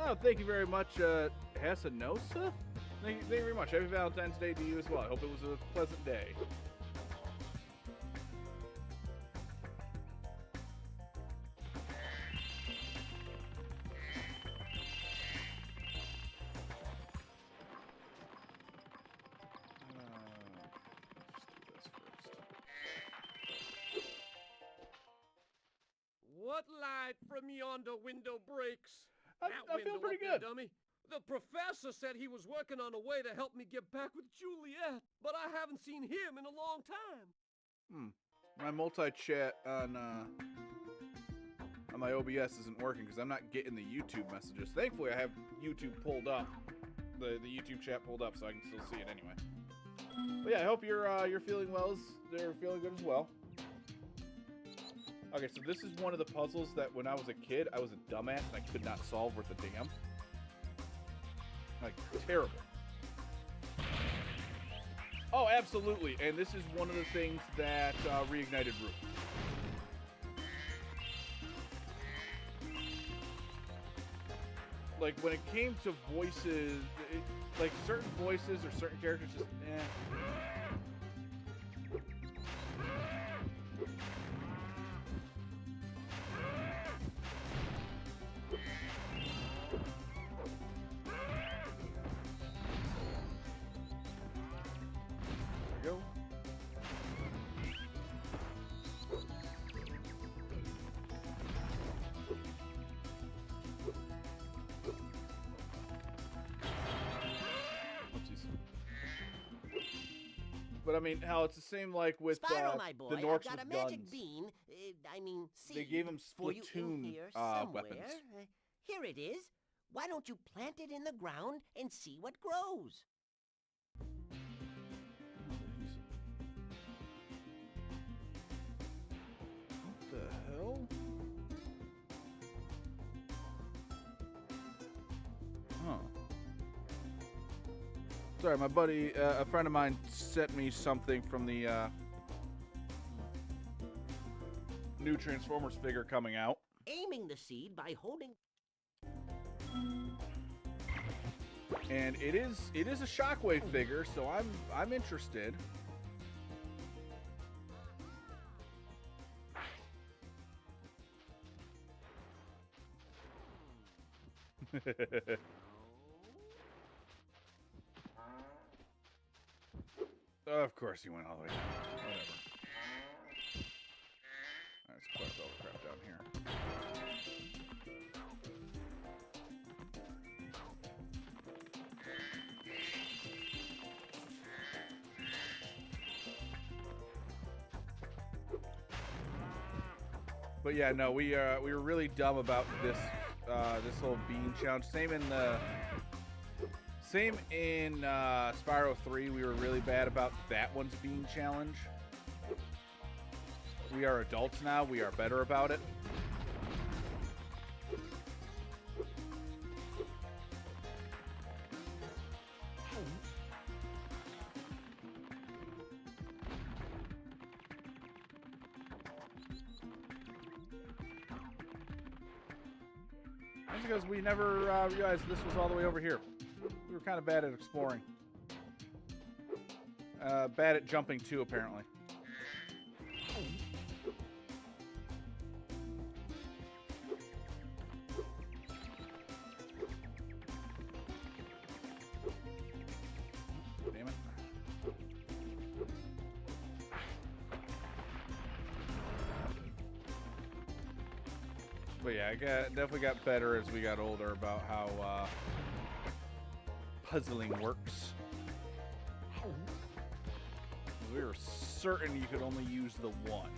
Oh, thank you very much, Hasanosa. Thank you very much. Happy Valentine's Day to you as well. I hope it was a pleasant day. What light from yonder window breaks? I That feel window pretty up there, good. dummy. The professor said he was working on a way to help me get back with Juliet, but I haven't seen him in a long time. My multi-chat on my OBS isn't working because I'm not getting the YouTube messages. Thankfully, I have YouTube pulled up, the YouTube chat pulled up, so I can still see it anyway. But yeah, I hope you're feeling well. They're feeling good as well. Okay, so this is one of the puzzles that when I was a kid, I was a dumbass and I could not solve worth a damn. Like, terrible. Oh, absolutely. And this is one of the things that reignited Root. Like, when it came to voices, like, certain voices or certain characters just, eh. There we go. But I mean, how it's the same like with Spyro, my boy, the I've Norks got with a magic guns. bean. Seed. They gave him for you in Splatoon here somewhere. weapons. Here it is. Why don't you plant it in the ground and see what grows? What the hell? Huh. Sorry, my buddy, a friend of mine sent me something from the new Transformers figure coming out. Aiming the seed by holding. And it is a Shockwave figure, so I'm interested. Of course he went all the way down. Whatever. Let's collect all the crap down here. But yeah, no, we were really dumb about this this whole bean challenge. Same in Spyro 3, we were really bad about that one's bean challenge. We are adults now. We are better about it. That's because we never realized this was all the way over here. We were kind of bad at exploring. Bad at jumping too, apparently. Damn it. But yeah, definitely got better as we got older about how puzzling works. We were certain you could only use the one.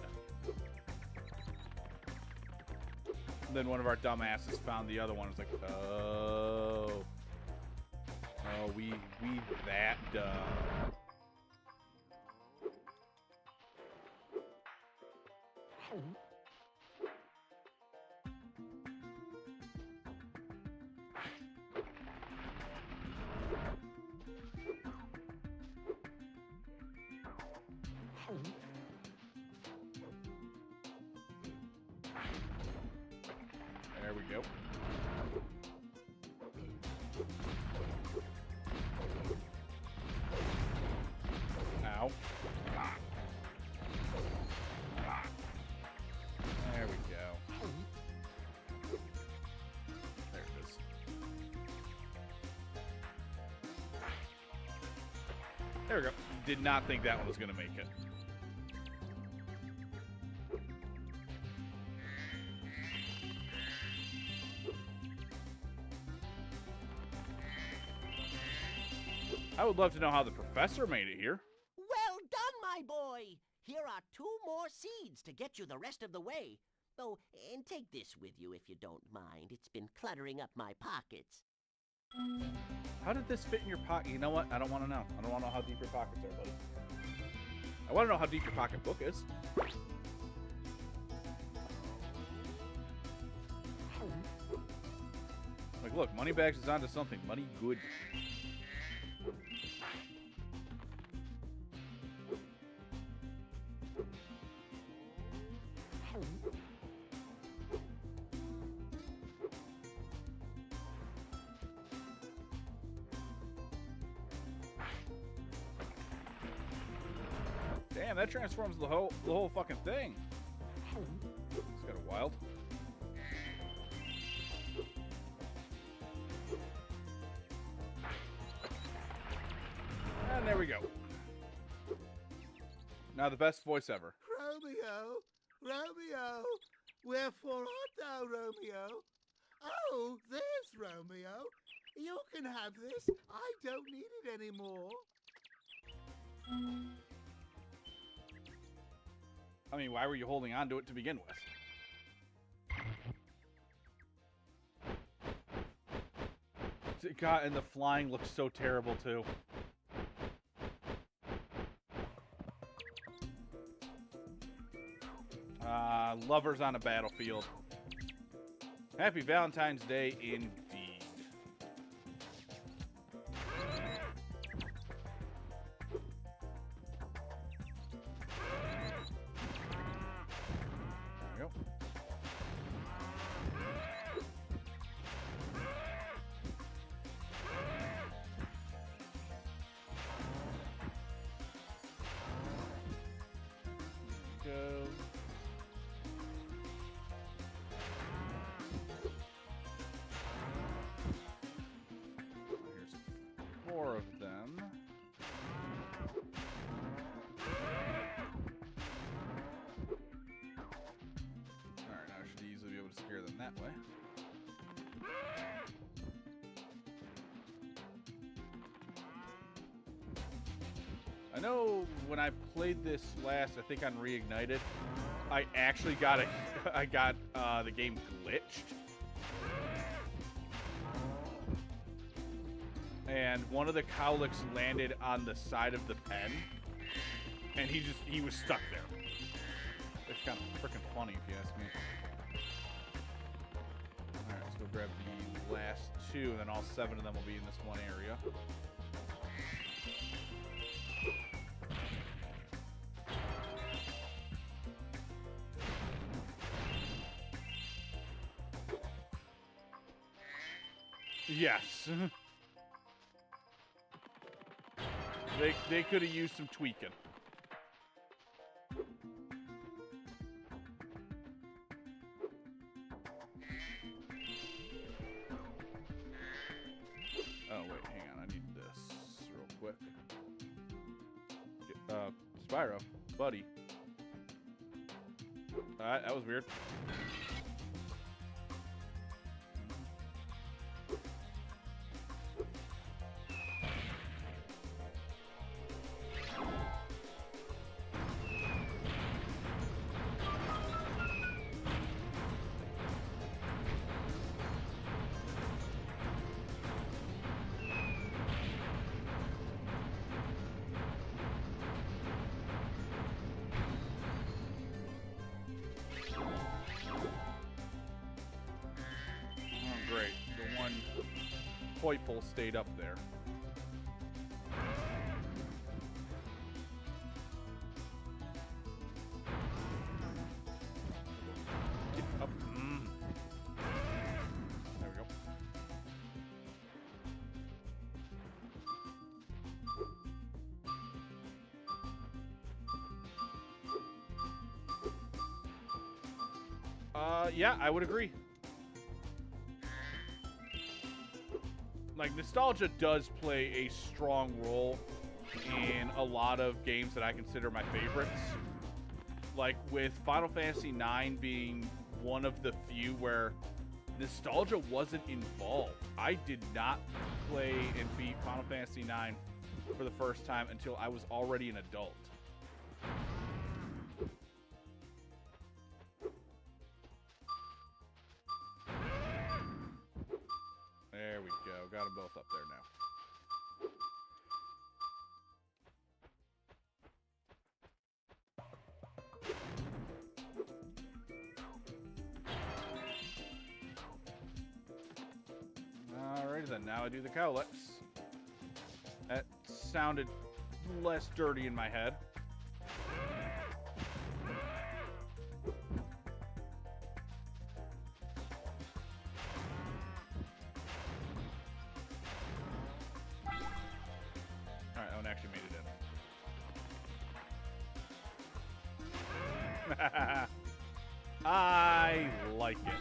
And then one of our dumbasses found the other one. It's like, oh, we that dumb. There we go. Ow. There we go. There it is. There we go. Did not think that one was going to make it. I would love to know how the professor made it here. Well done, my boy! Here are 2 more seeds to get you the rest of the way. Oh, and take this with you if you don't mind. It's been cluttering up my pockets. How did this fit in your pocket? You know what? I don't want to know. I don't want to know how deep your pockets are, buddy. I want to know how deep your pocketbook is. Like, look, Moneybags is onto something. Money good. Damn, that transforms the whole fucking thing. It's kind of wild. And there we go. Now the best voice ever. Romeo, Romeo, wherefore art thou, Romeo? Oh, there's Romeo. You can have this. I don't need it anymore. I mean, why were you holding on to it to begin with? God, and the flying looks so terrible, too. Lovers on a battlefield. Happy Valentine's Day, indeed. There we go. Go. Here's 4 of them. Alright, now I should easily be able to scare them that way. I know when I played this last, I think on Reignited, I actually got the game glitched. And one of the cowlicks landed on the side of the pen, and he was stuck there. It's kind of freaking funny if you ask me. Alright, let's go grab the last 2, and then all 7 of them will be in this one area. Yes. They could have used some tweaking. Oh, wait, hang on. I need this real quick. Spyro, buddy. Alright, that was weird. toy pull stayed up there. Get up. There we go. Yeah, I would agree. Like, nostalgia does play a strong role in a lot of games that I consider my favorites. Like, with Final Fantasy IX being one of the few where nostalgia wasn't involved. I did not play and beat Final Fantasy IX for the first time until I was already an adult. There we go. Got them both up there now. Alrighty then, now I do the cowlicks. That sounded less dirty in my head. Alright, that one actually made it in. I like it.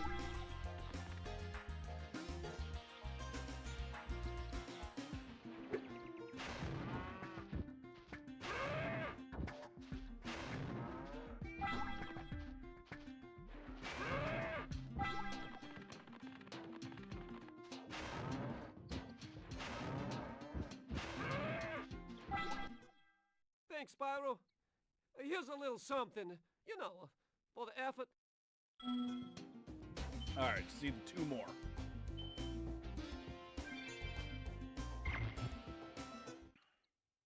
Thanks, Spyro. Here's a little something, you know, for the effort. Alright, see the two more.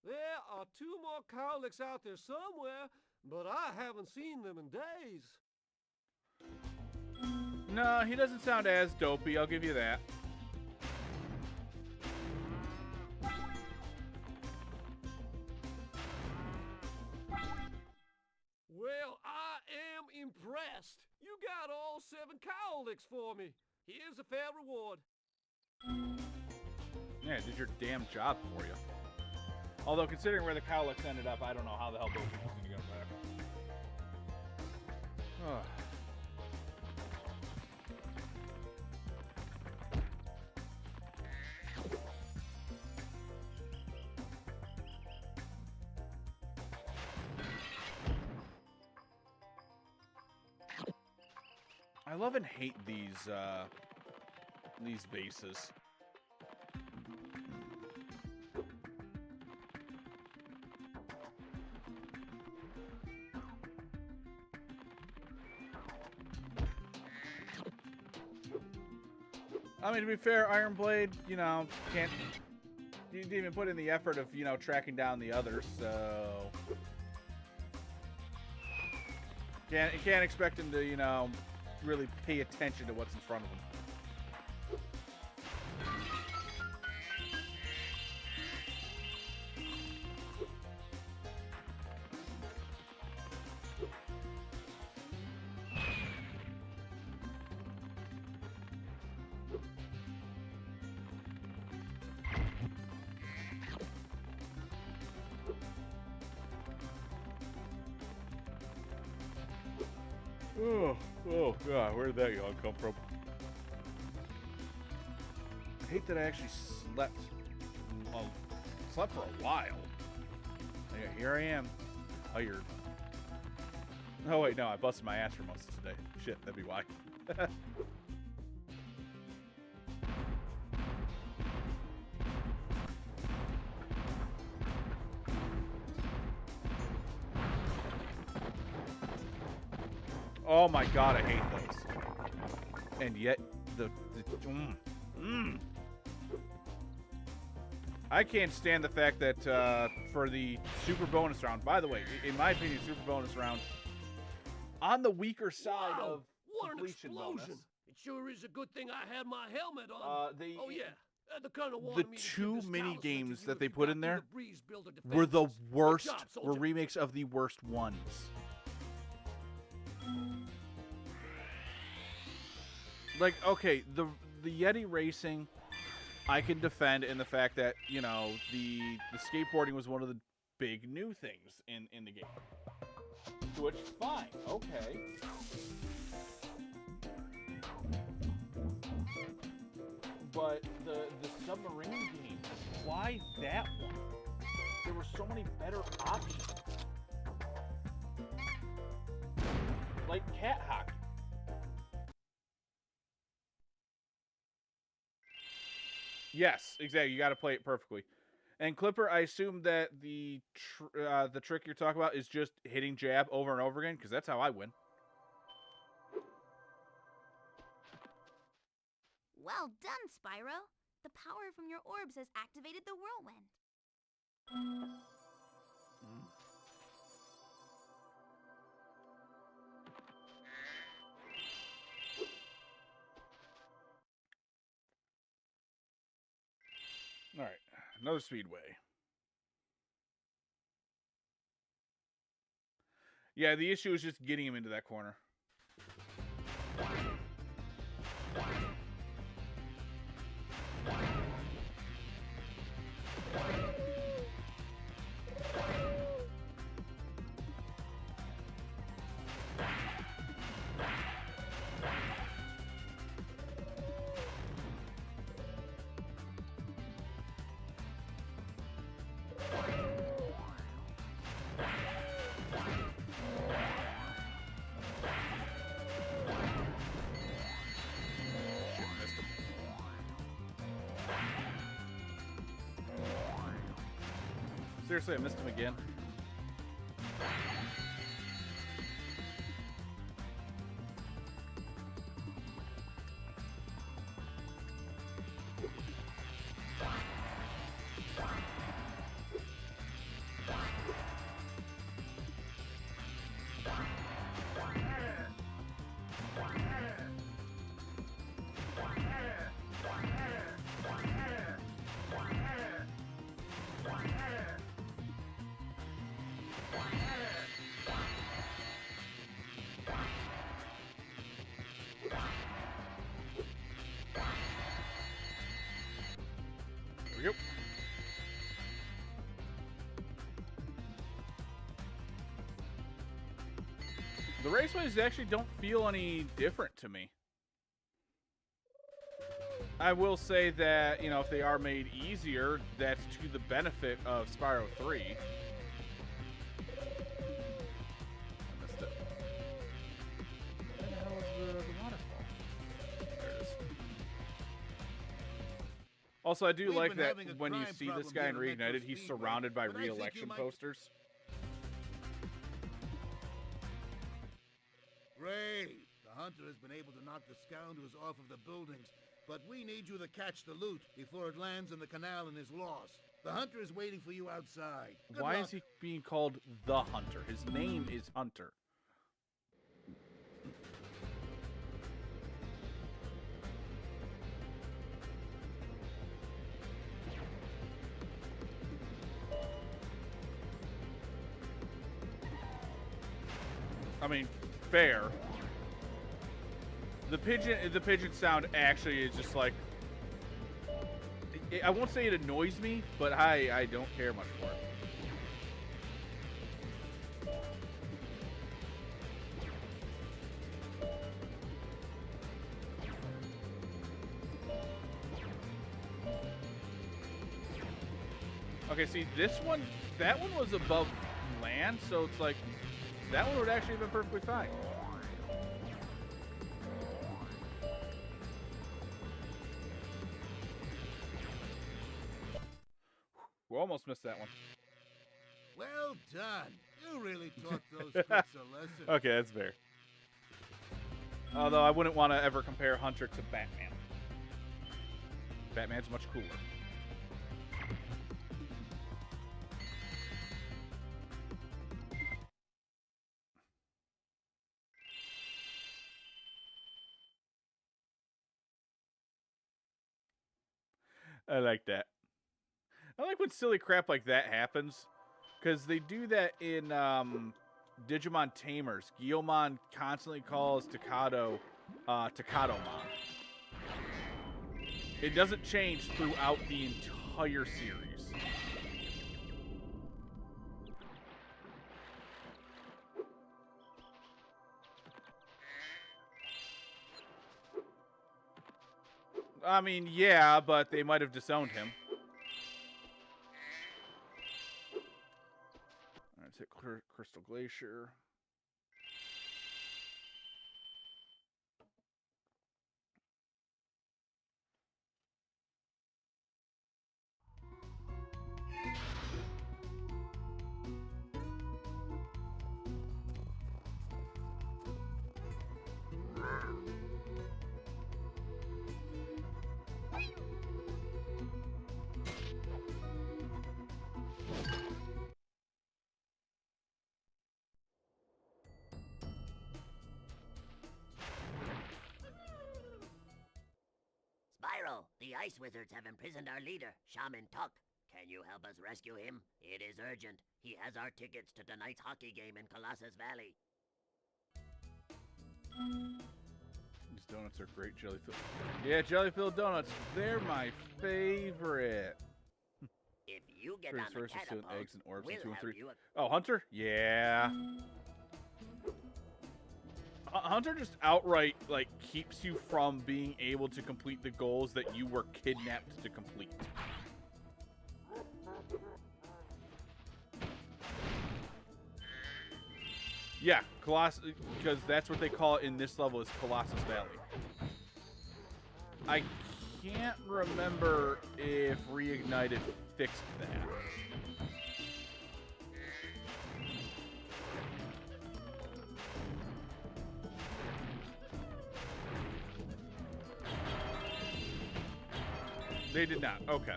There are two more cowlicks out there somewhere, but I haven't seen them in days. No, he doesn't sound as dopey, I'll give you that. Well, I am impressed. You got all 7 cowlicks for me. Here's a fair reward. Yeah, did your damn job for you. Although, considering where the cowlicks ended up, I don't know how the hell Bojack is going to go back. I love and hate these bases. I mean, to be fair, Iron Blade, you know, you didn't even put in the effort of, you know, tracking down the others, so you can't expect him to, you know, really pay attention to what's in front of him. Oh God, where did that yawn come from? I hate that I actually slept. Well, slept for a while. Yeah, here I am, tired. Oh wait, no, I busted my ass for most of today. Shit, that'd be why. Oh my God, I hate those. And yet, I can't stand the fact that for the super bonus round, by the way, in my opinion, super bonus round, on the weaker side of What an completion explosion! bonus. It sure is a good thing I had my helmet on. Oh yeah, The Colonel The wanted me to give two this mini talisman to games you that if they you put got in through there the Breeze Builder were the defenses. Good worst. job, Were soldier. remakes of the worst ones. Like, okay, the Yeti racing, I can defend in the fact that, you know, the skateboarding was one of the big new things in the game. Which, fine, okay. But the submarine game, why that one? There were so many better options. Like cat hockey. Yes, exactly. You got to play it perfectly. And Clipper, I assume that the trick you're talking about is just hitting jab over and over again, because that's how I win. Well done, Spyro. The power from your orbs has activated the whirlwind. All right, another speedway. Yeah, the issue is just getting him into that corner. Seriously, I missed him again. There we go. The raceways actually don't feel any different to me. I will say that, you know, if they are made easier, that's to the benefit of Spyro 3. I missed it. Where the hell is the waterfall? There it is. Also, I do We've like been that having a when you crime see this problem guy in here at Metro Reignited, he's Speedway, surrounded by but I think you re-election might- posters. Great! The hunter has been able to knock the scoundrels off of the buildings, but we need you to catch the loot before it lands in the canal and is lost. The hunter is waiting for you outside. Good Why luck. is he being called the Hunter? His name is Hunter. I mean, fair. The pigeon sound actually is just like, I won't say it annoys me, but I don't care much for it. Okay, see, this one, that one was above land, so it's like, that one would actually have been perfectly fine. We almost missed that one. Well done. You really taught those crooks a lesson. Okay, that's fair. Although I wouldn't want to ever compare Hunter to Batman. Batman's much cooler. I like that. I like when silly crap like that happens, because they do that in Digimon Tamers. Guilmon constantly calls Takato Takatomon. It doesn't change throughout the entire series. I mean, yeah, but they might have disowned him. Let's hit Crystal Glacier. Spyro, the Ice Wizards have imprisoned our leader, Shaman Tuck. Can you help us rescue him? It is urgent. He has our tickets to tonight's hockey game in Colossus Valley. These donuts are great, jelly-filled. Yeah, jelly-filled donuts. They're my favorite. If you get on the catapult, eggs and orbs we'll in 2 and help 3. you. Oh, Hunter? Yeah. Hunter just outright, like, keeps you from being able to complete the goals that you were kidnapped to complete. Yeah, Colossus, because that's what they call it in this level, is Colossus Valley. I can't remember if Reignited fixed that. They did not. Okay.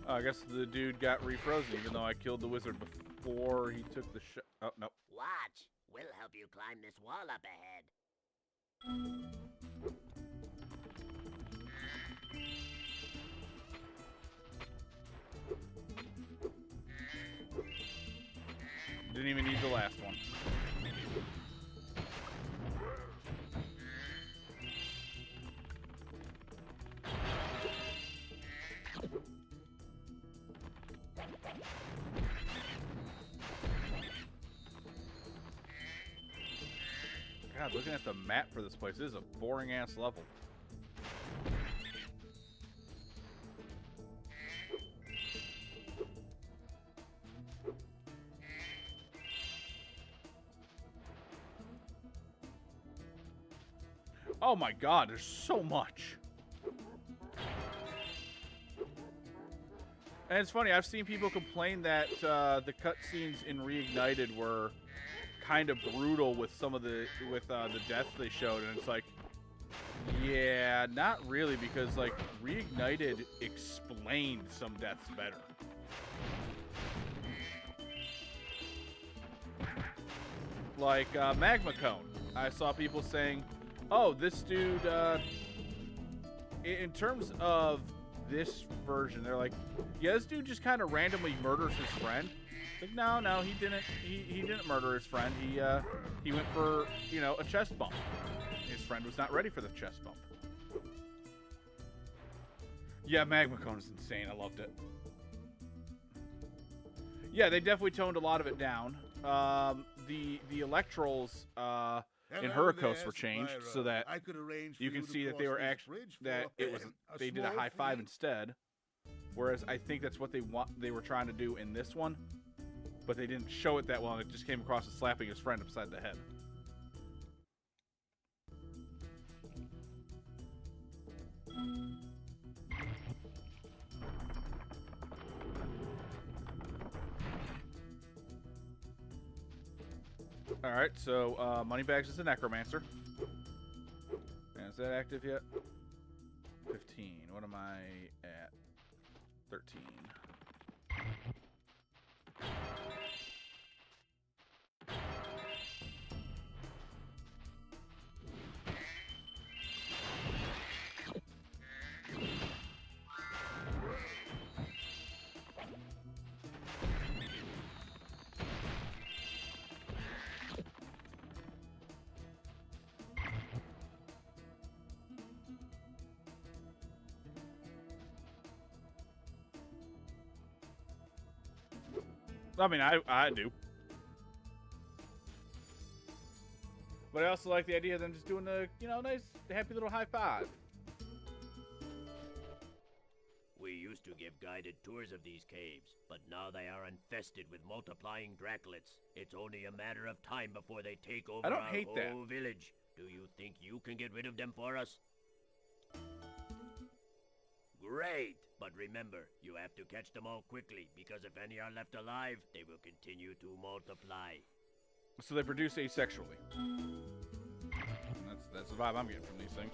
Oh, I guess the dude got refrozen, even though I killed the wizard before he took the shot. Oh, no. Watch. We'll help you climb this wall up ahead. Didn't even need the last one. God, looking at the map for this place, this is a boring-ass level. Oh my god, there's so much. And it's funny, I've seen people complain that the cutscenes in Reignited were kind of brutal with some of the deaths they showed, and it's like, yeah, not really, because like Reignited explained some deaths better. Like Magma Cone, I saw people saying, "Oh, this dude." In terms of this version, they're like, "Yeah, this dude just kind of randomly murders his friend." Like, no, he didn't. He didn't murder his friend. He went for, you know, a chest bump. His friend was not ready for the chest bump. Yeah, Magma Cone is insane. I loved it. Yeah, they definitely toned a lot of it down. The electrals in Hurricos were changed so that you can see that they were actually they did a high five instead. Whereas I think that's what they were trying to do in this one. But they didn't show it that well, and it just came across as slapping his friend upside the head. Alright, so Moneybags is a necromancer. And is that active yet? 15. What am I at? 13. I mean, I do. But I also like the idea of them just doing a, nice, happy little high five. We used to give guided tours of these caves, but now they are infested with multiplying Dracolids. It's only a matter of time before they take over I don't our hate whole that. village. Do you think you can get rid of them for us? Great! But remember, you have to catch them all quickly, because if any are left alive, they will continue to multiply. So they produce asexually. That's the vibe I'm getting from these things.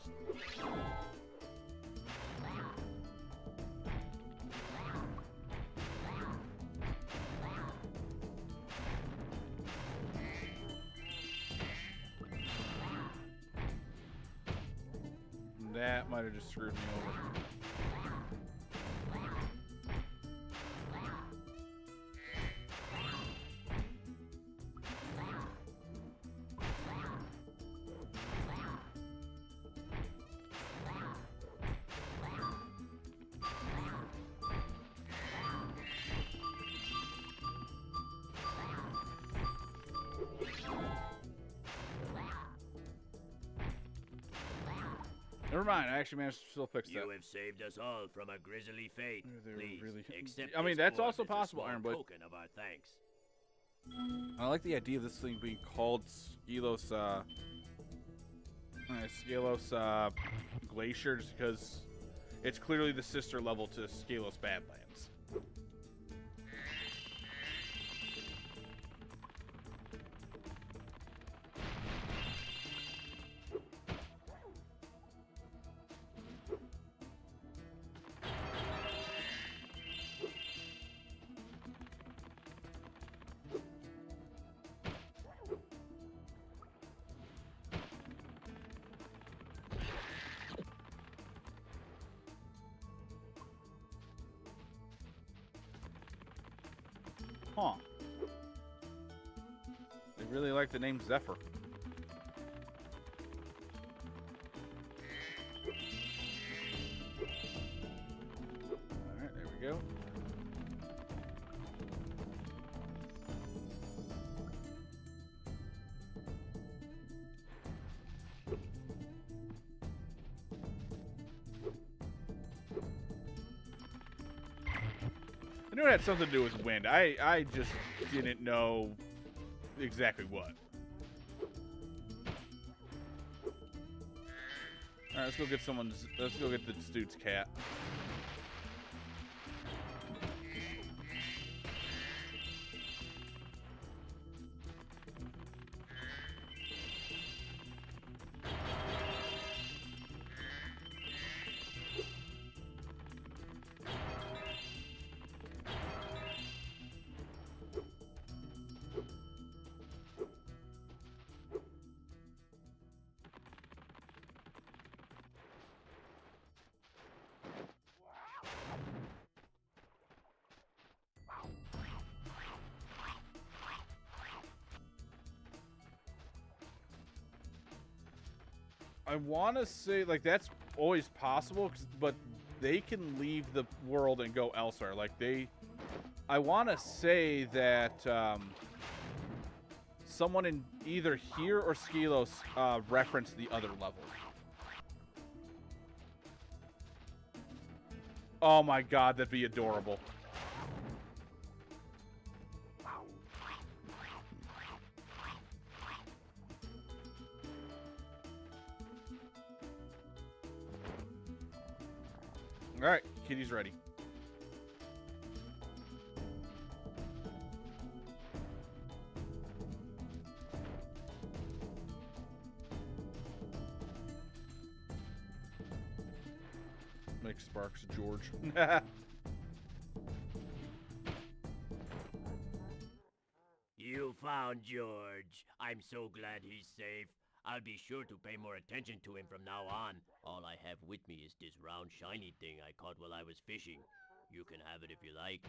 That might have just screwed me over. Never mind, I actually managed to still fix that. You have saved us all from a grisly fate. Please, accept I mean, this that's orb also as a possible, small Ironblade. token of our thanks. I like the idea of this thing being called Skelos, Glacier, just because it's clearly the sister level to Skelos Badlands. Huh. They really like the name Zephyr. Alright, there we go. I knew it had something to do with wind. I just didn't know exactly what. Alright, let's go get let's go get this dude's cat. I want to say, like, that's always possible, but they can leave the world and go elsewhere. Like, I want to say that someone in either here or Skelos referenced the other level. Oh my god, that'd be adorable. Alright, Kitty's ready. Make Sparks George. You found George. I'm so glad he's safe. I'll be sure to pay more attention to him from now on. All I have with me is this round shiny thing I caught while I was fishing. You can have it if you like.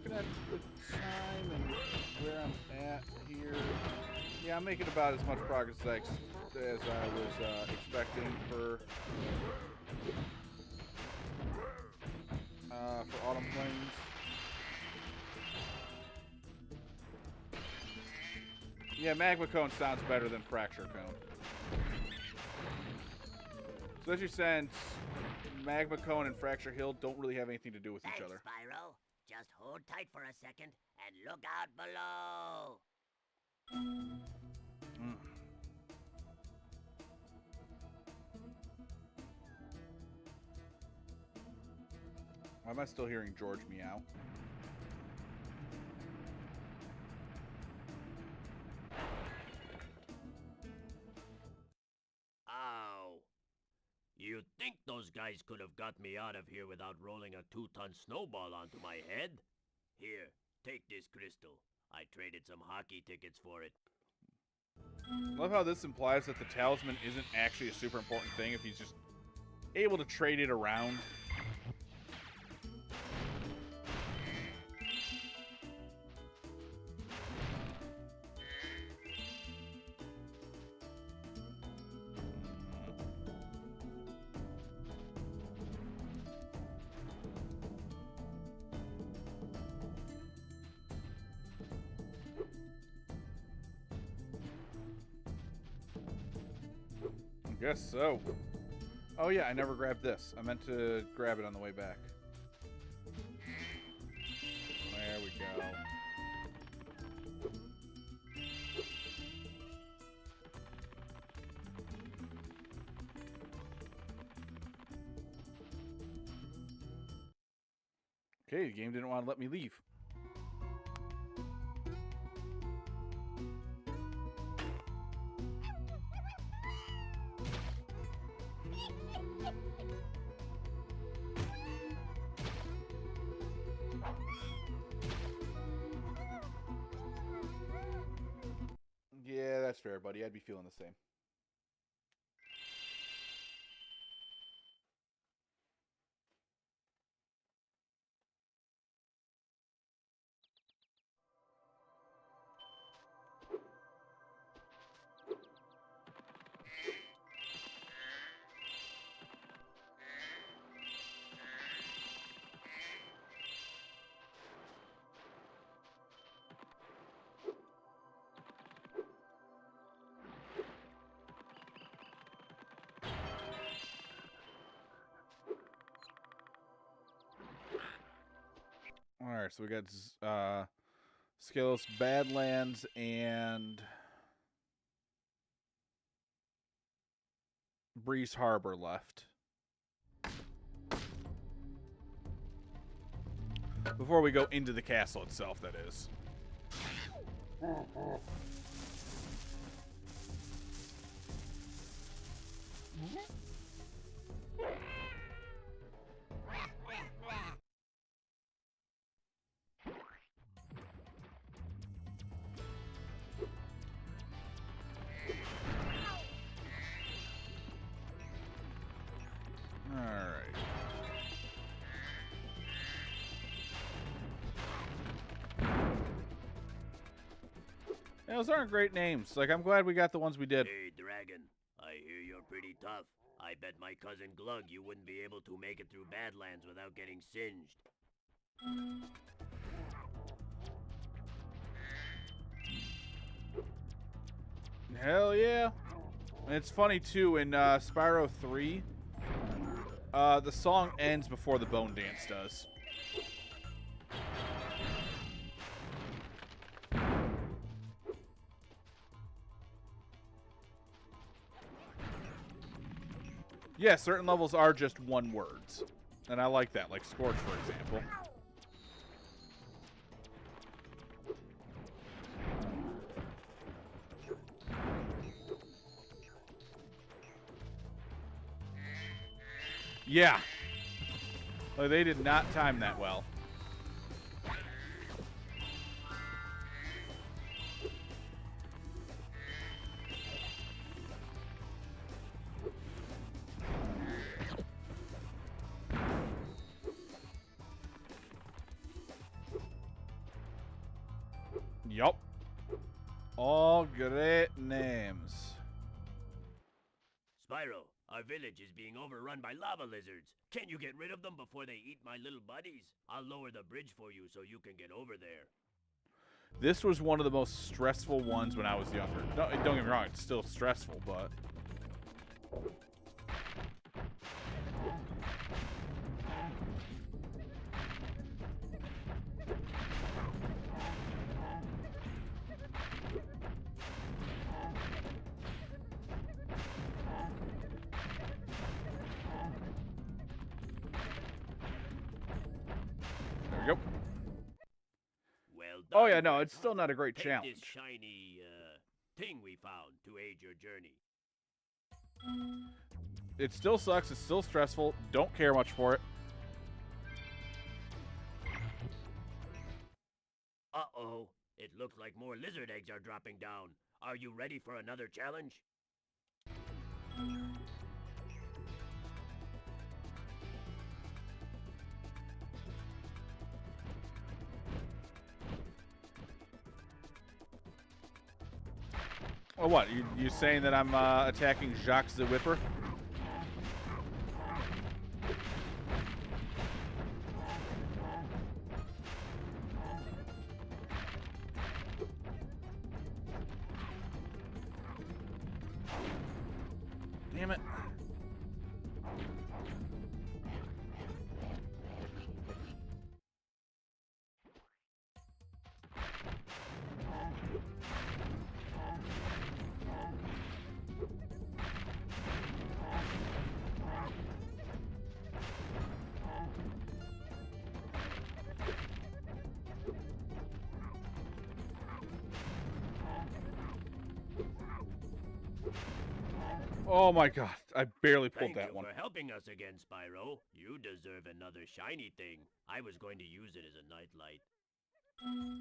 looking at the time and where I'm at here. Yeah, I'm making about as much progress as I was expecting for Autumn Plains. Yeah, Magma Cone sounds better than Fracture Cone. Especially since Magma Cone and Fracture Hill don't really have anything to do with each other. Spyro. Just hold tight for a second and look out below. Why am I still hearing George meow? Ow. You'd think those guys could have got me out of here without rolling a 2-ton snowball onto my head. Here, take this crystal. I traded some hockey tickets for it. I love how this implies that the talisman isn't actually a super important thing if he's just able to trade it around. Guess so. Oh yeah, I never grabbed this. I meant to grab it on the way back. There we go. Okay, the game didn't want to let me leave. Yeah, that's fair, buddy. I'd be feeling the same. Alright, so we got Skelos Badlands and Breeze Harbor left. Before we go into the castle itself, that is. Yeah, those aren't great names. Like, I'm glad we got the ones we did. Hey, Dragon. I hear you're pretty tough. I bet my cousin Glug you wouldn't be able to make it through Badlands without getting singed. Hell yeah. And it's funny, too, in Spyro 3, the song ends before the bone dance does. Yeah, certain levels are just one words. And I like that, like Scorch, for example. Yeah. Like, they did not time that well. Yup. All great names. Spyro, our village is being overrun by lava lizards. Can't you get rid of them before they eat my little buddies? I'll lower the bridge for you so you can get over there. This was one of the most stressful ones when I was younger. Don't get me wrong, it's still stressful, but... There we go. Well done. Oh yeah, no, it's still not a great Take challenge. this shiny, thing we found to aid your journey. It still sucks, it's still stressful, don't care much for it. Uh-oh. It looks like more lizard eggs are dropping down. Are you ready for another challenge? Oh, what? You saying that I'm attacking Jacques the Whipper? Damn it. Oh my god, I barely pulled Thank that you one. for helping us again, Spyro. You deserve another shiny thing. I was going to use it as a nightlight.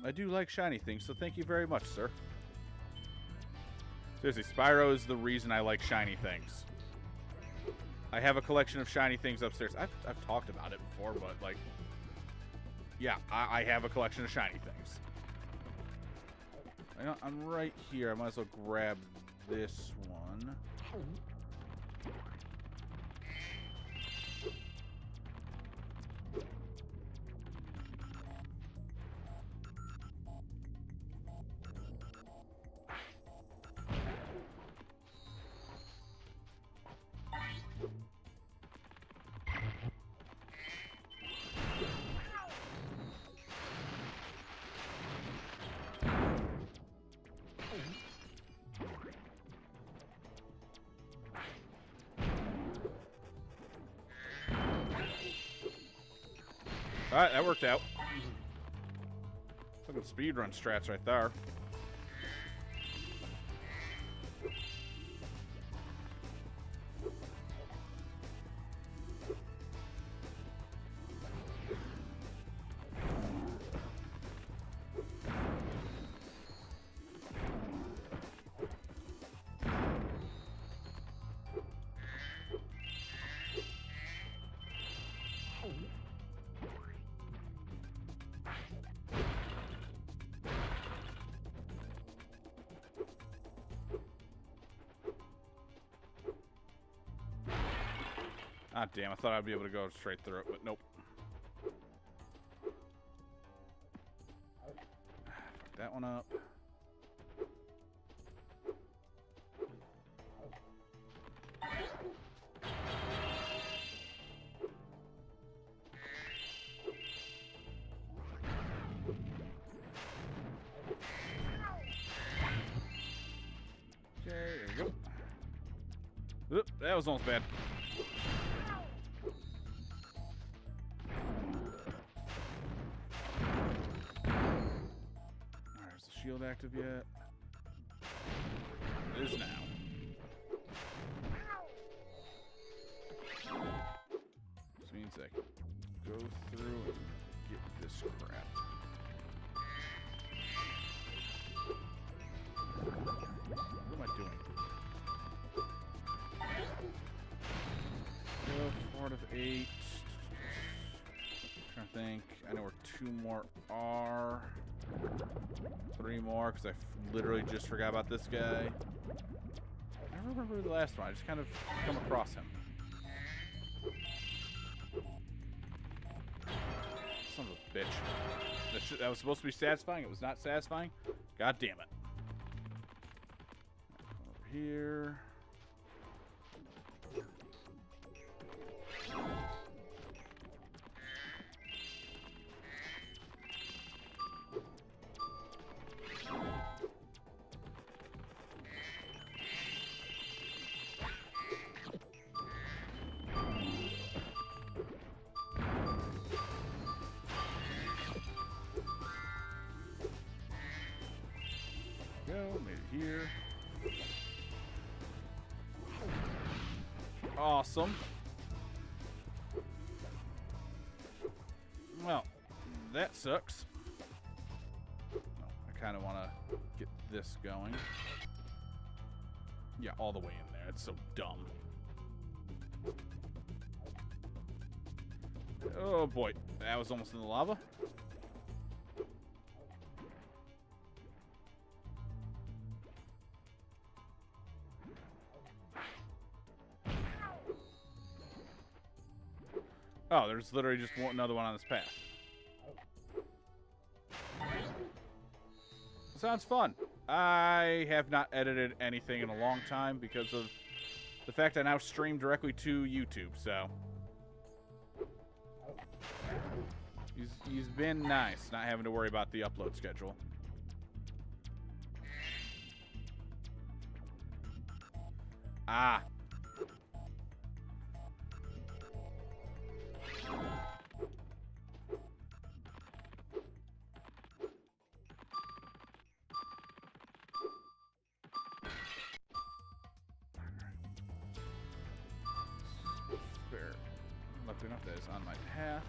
I do like shiny things, so thank you very much, sir. Seriously, Spyro is the reason I like shiny things. I have a collection of shiny things upstairs. I've talked about it before, but like... Yeah, I have a collection of shiny things. I'm right here. I might as well grab this one. Alright, that worked out. Look at speedrun strats right there. Ah, damn, I thought I'd be able to go straight through it, but nope. Fuck that one up. Okay, there we go. Oop, that was almost bad. Shield active yet? It is now. This means I can go through and get this crap. What am I doing? 4 out of 8. Trying to think. I know where 2 more are. 3 more, because I literally just forgot about this guy. I never remember the last one. I just kind of come across him. Son of a bitch. That was supposed to be satisfying. It was not satisfying. God damn it. Over here. Maybe here. Awesome. Well, that sucks. No, I kind of want to get this going. Yeah, all the way in there. It's so dumb. Oh boy, that was almost in the lava. Oh, there's literally just another one on this path. Sounds fun. I have not edited anything in a long time because of the fact I now stream directly to YouTube, so. He's been nice, not having to worry about the upload schedule. Ah. Luckily enough, that is on my path.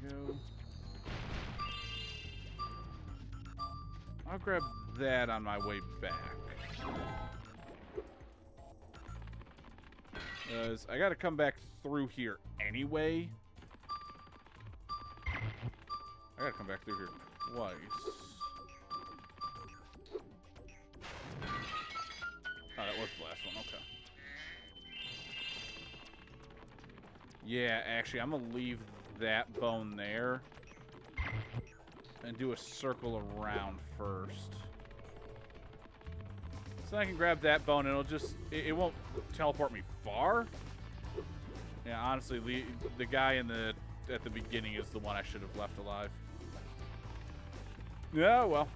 Go. I'll grab that on my way back. Because I gotta come back through here anyway. I gotta come back through here twice. Oh, that was the last one, okay. Yeah, actually, I'm gonna leave that bone there and do a circle around first. So I can grab that bone and it'll just, it won't teleport me far. Yeah, honestly, the guy at the beginning is the one I should have left alive. Yeah, well.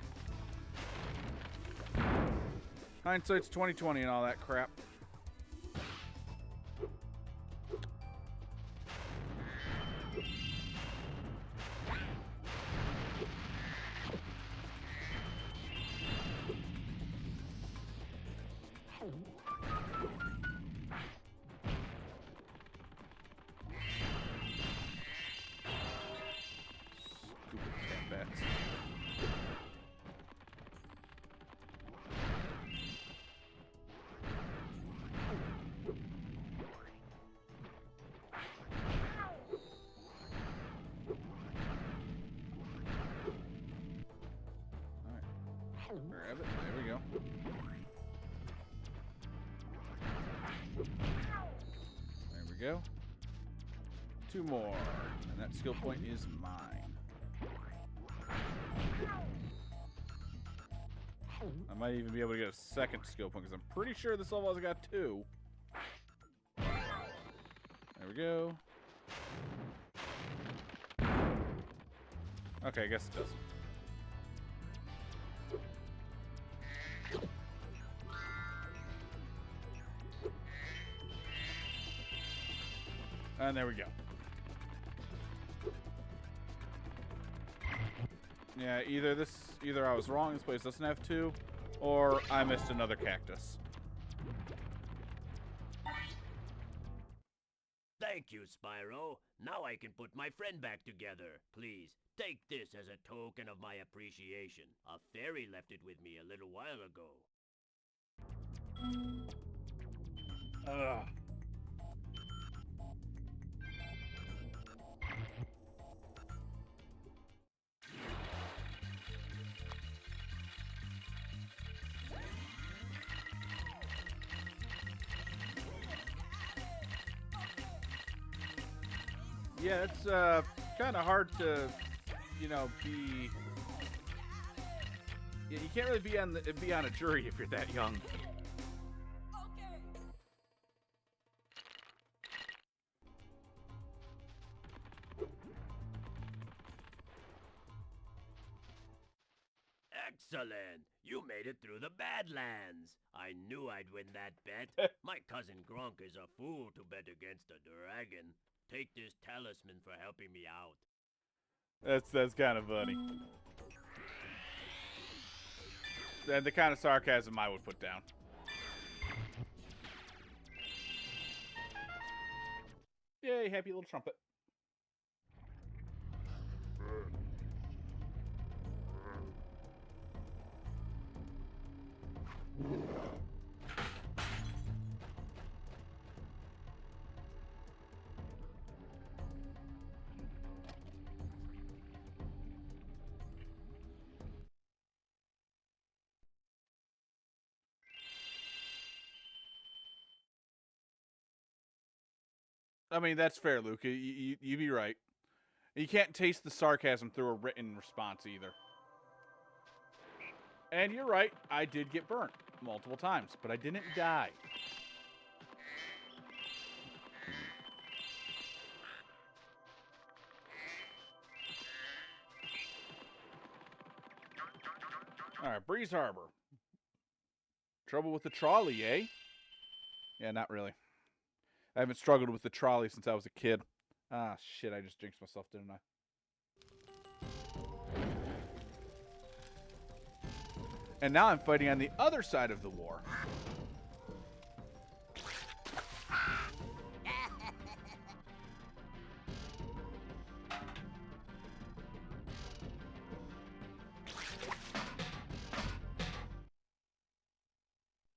Hindsight's 20/20 and all that crap. Grab it. There we go. There we go. 2 more. And that skill point is mine. I might even be able to get a second skill point because I'm pretty sure this level has got 2. There we go. Okay, I guess it doesn't. And there we go. Yeah, either I was wrong, this place doesn't have 2, or I missed another cactus. They Thank you, Spyro. Now I can put my friend back together. Please, take this as a token of my appreciation. A fairy left it with me a little while ago. Ugh. Yeah, it's kind of hard to, you know, be. Yeah, you can't really be on a jury if you're that young. Excellent! You made it through the Badlands. I knew I'd win that bet. My cousin Gronk is a fool to bet against a dragon. Take this talisman for helping me out. That's kind of funny. And the kind of sarcasm I would put down. Yay, happy little trumpet. I mean, that's fair, Luke. You be right. You can't taste the sarcasm through a written response either. And you're right, I did get burnt multiple times, but I didn't die. Alright, Breeze Harbor. Trouble with the trolley, eh? Yeah, not really. I haven't struggled with the trolley since I was a kid. Ah, shit, I just jinxed myself, didn't I? And now I'm fighting on the other side of the war.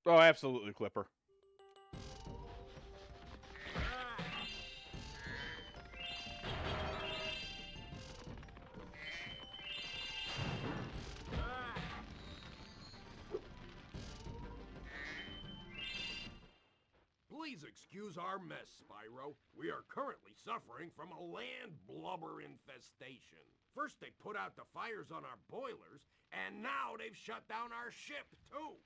Oh, absolutely, Clipper. Please excuse our mess, Spyro. We are currently suffering from a land blubber infestation. First they put out the fires on our boilers, and now they've shut down our ship, too.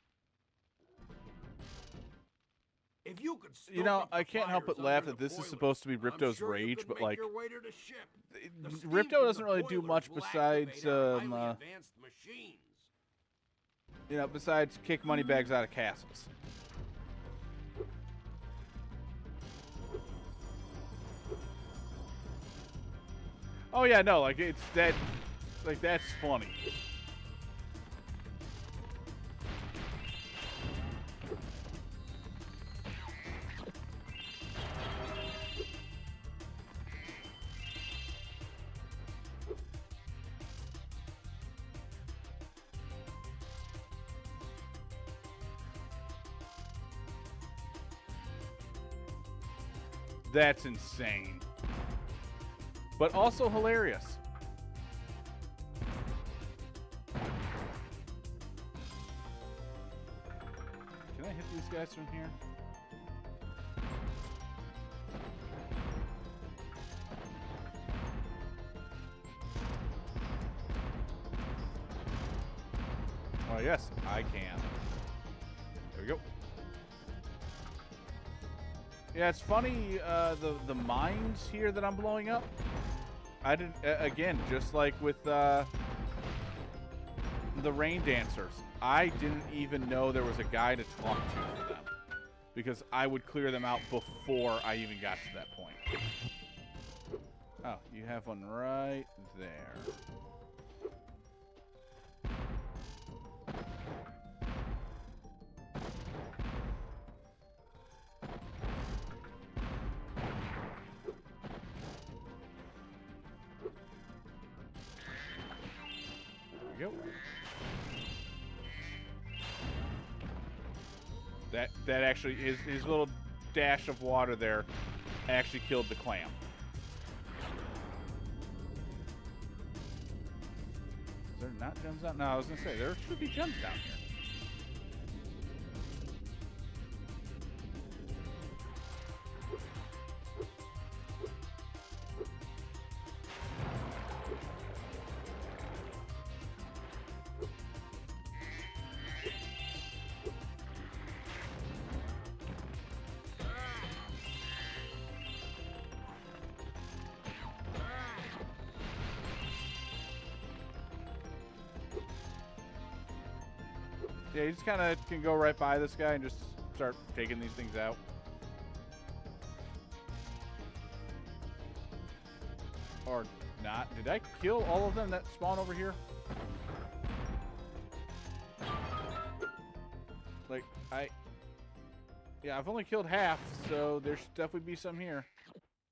If you could You know, I can't help but laugh that this is supposed to be Ripto's rage, but like, Ripto doesn't really do much besides, you know, besides kick money bags out of castles. Oh yeah, no, like it's that, like that's funny. That's insane. But also hilarious. Can I hit these guys from here? Oh, yes, I can. There we go. Yeah, it's funny, the mines here that I'm blowing up. I did again, just like with the rain dancers. I didn't even know there was a guy to talk to for them because I would clear them out before I even got to that point. Oh, you have one right there. we go. That actually, his little dash of water there actually killed the clam. Is there not gems down? No, I was gonna say there should be gems down here. Yeah, you just kind of can go right by this guy and just start taking these things out. Or not. Did I kill all of them that spawn over here? Like, yeah, I've only killed half, so there should definitely be some here.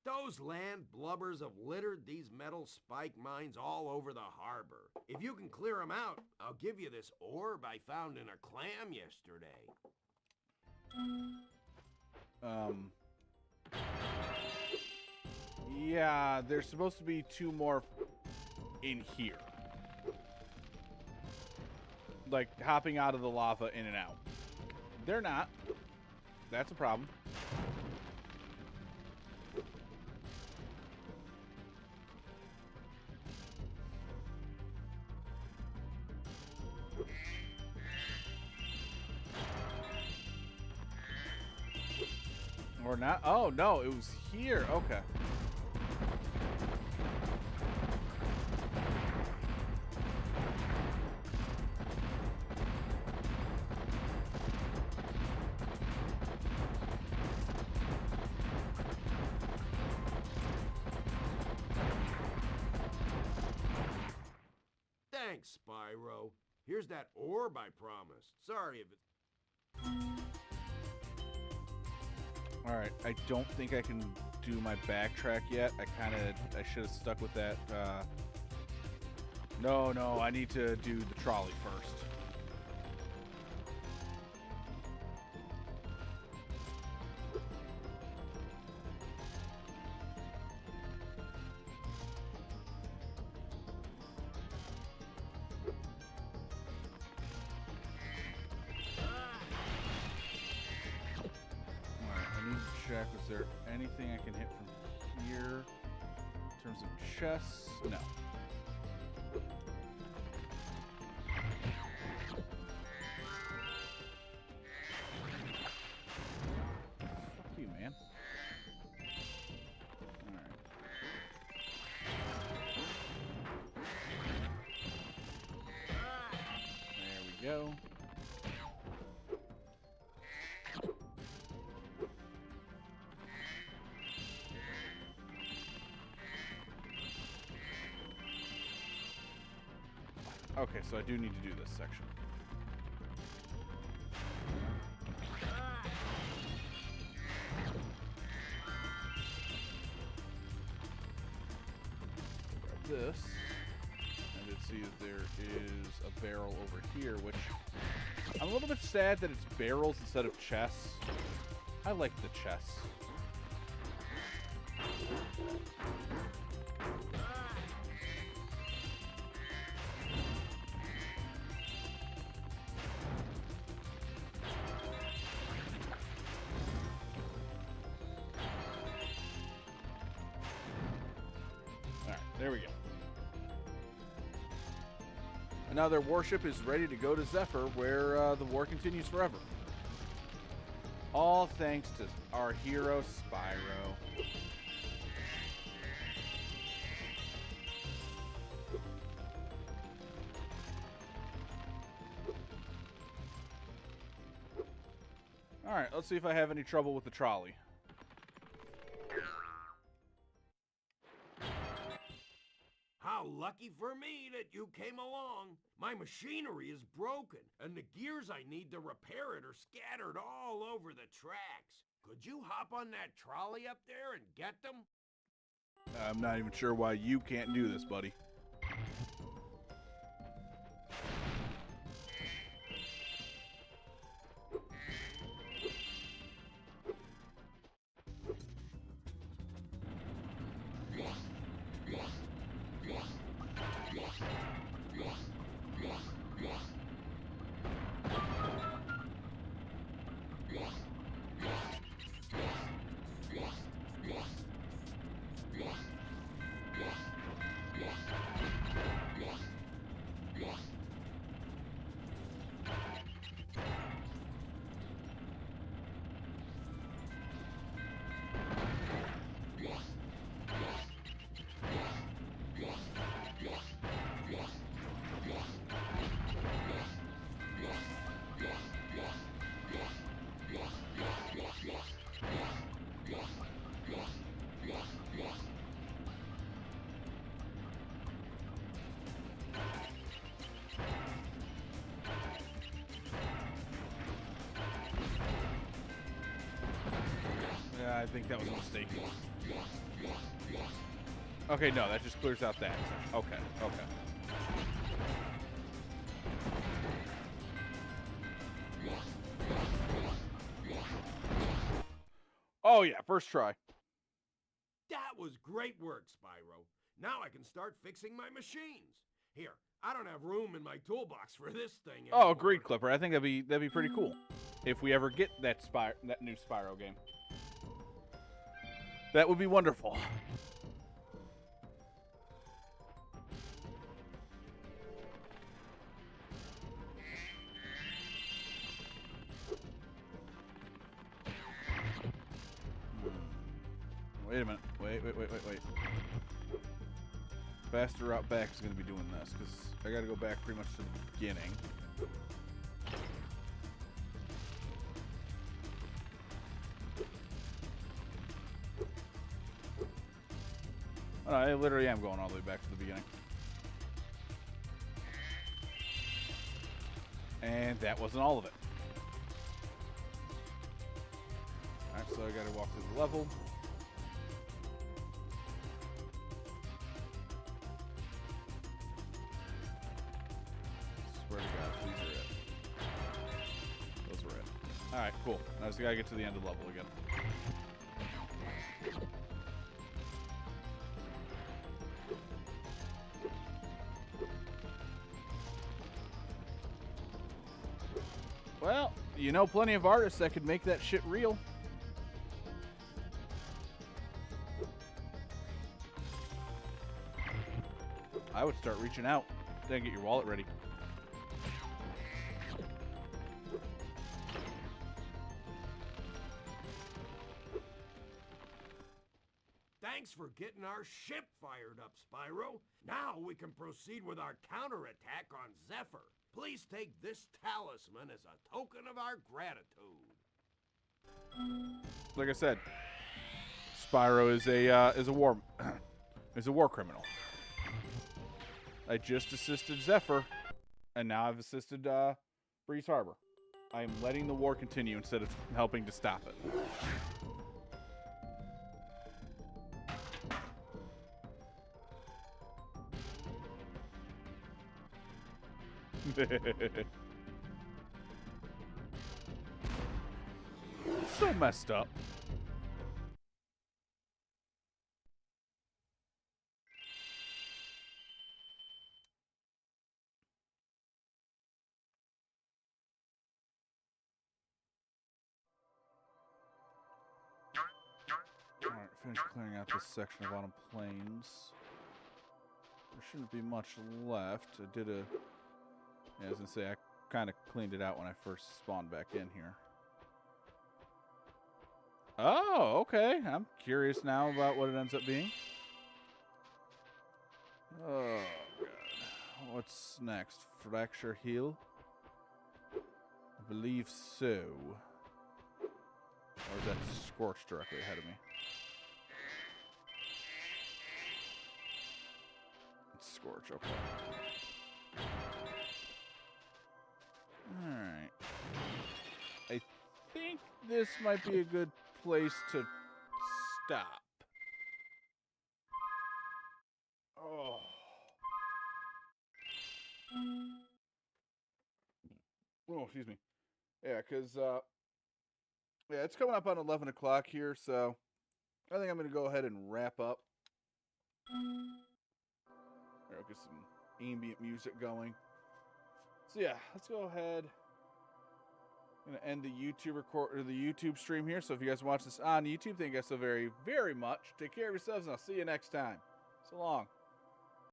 Those land blubbers have littered these metal spike mines all over the harbor. If you can clear them out, I'll give you this orb I found in a clam yesterday. Yeah, there's supposed to be 2 more in here. Like, hopping out of the lava in and out. They're not. That's a problem. Or not? Oh, no, it was here. Okay. Thanks, Spyro. Here's that orb I promised. Sorry if it's... Alright, I don't think I can do my backtrack yet. I should have stuck with that. No, I need to do the trolley first. Was there anything I can hit from here in terms of chests? No. Fuck you, man. Alright. There we go. Okay, so I do need to do this section. Grab this. I did see that there is a barrel over here, which I'm a little bit sad that it's barrels instead of chests. I like the chests. There we go. And now their warship is ready to go to Zephyr, where the war continues forever. All thanks to our hero, Spyro. Alright, let's see if I have any trouble with the trolley. How lucky for me that you came along. My machinery is broken, and the gears I need to repair it are scattered all over the tracks. Could you hop on that trolley up there and get them? I'm not even sure why you can't do this, buddy. I think that was a mistake. Okay, no, that just clears out that. Okay, okay. Oh, yeah, first try. That was great work, Spyro. Now I can start fixing my machines. Here, I don't have room in my toolbox for this thing anymore. Oh, agreed, Clipper. I think that'd be pretty cool if we ever get that new Spyro game. That would be wonderful. Wait a minute. Wait. Faster route back is going to be doing this, because I got to go back pretty much to the beginning. Oh, I literally am going all the way back to the beginning. And that wasn't all of it. Alright, so I got to walk through the level. Swear to God, these are it. Those were it. Alright, cool. Now I just gotta get to the end of the level again. Well, you know plenty of artists that could make that shit real. I would start reaching out. Then get your wallet ready. Thanks for getting our ship fired up, Spyro. Now we can proceed with our counterattack on Zephyr. Please take this talisman as a token of our gratitude. Like I said, Spyro is a war is a war criminal. I just assisted Zephyr, and now I've assisted Breeze Harbor. I am letting the war continue instead of helping to stop it. So messed up. Alright, finish clearing out this section of Autumn Plains. There shouldn't be much left. I did a... Yeah, I was going to say, I kind of cleaned it out when I first spawned back in here. Oh, okay. I'm curious now about what it ends up being. Oh, God. What's next? Fracture Hill? I believe so. Or is that Scorch directly ahead of me? It's Scorch, okay. Alright. I think this might be a good place to stop. Oh. Oh, excuse me. Yeah, because, yeah, it's coming up on 11 o'clock here, so I think I'm going to go ahead and wrap up. There, I'll get some ambient music going. So yeah, let's go ahead. I'm gonna end the YouTube stream here. So if you guys watch this on YouTube, thank you guys so very, very much. Take care of yourselves, and I'll see you next time. So long.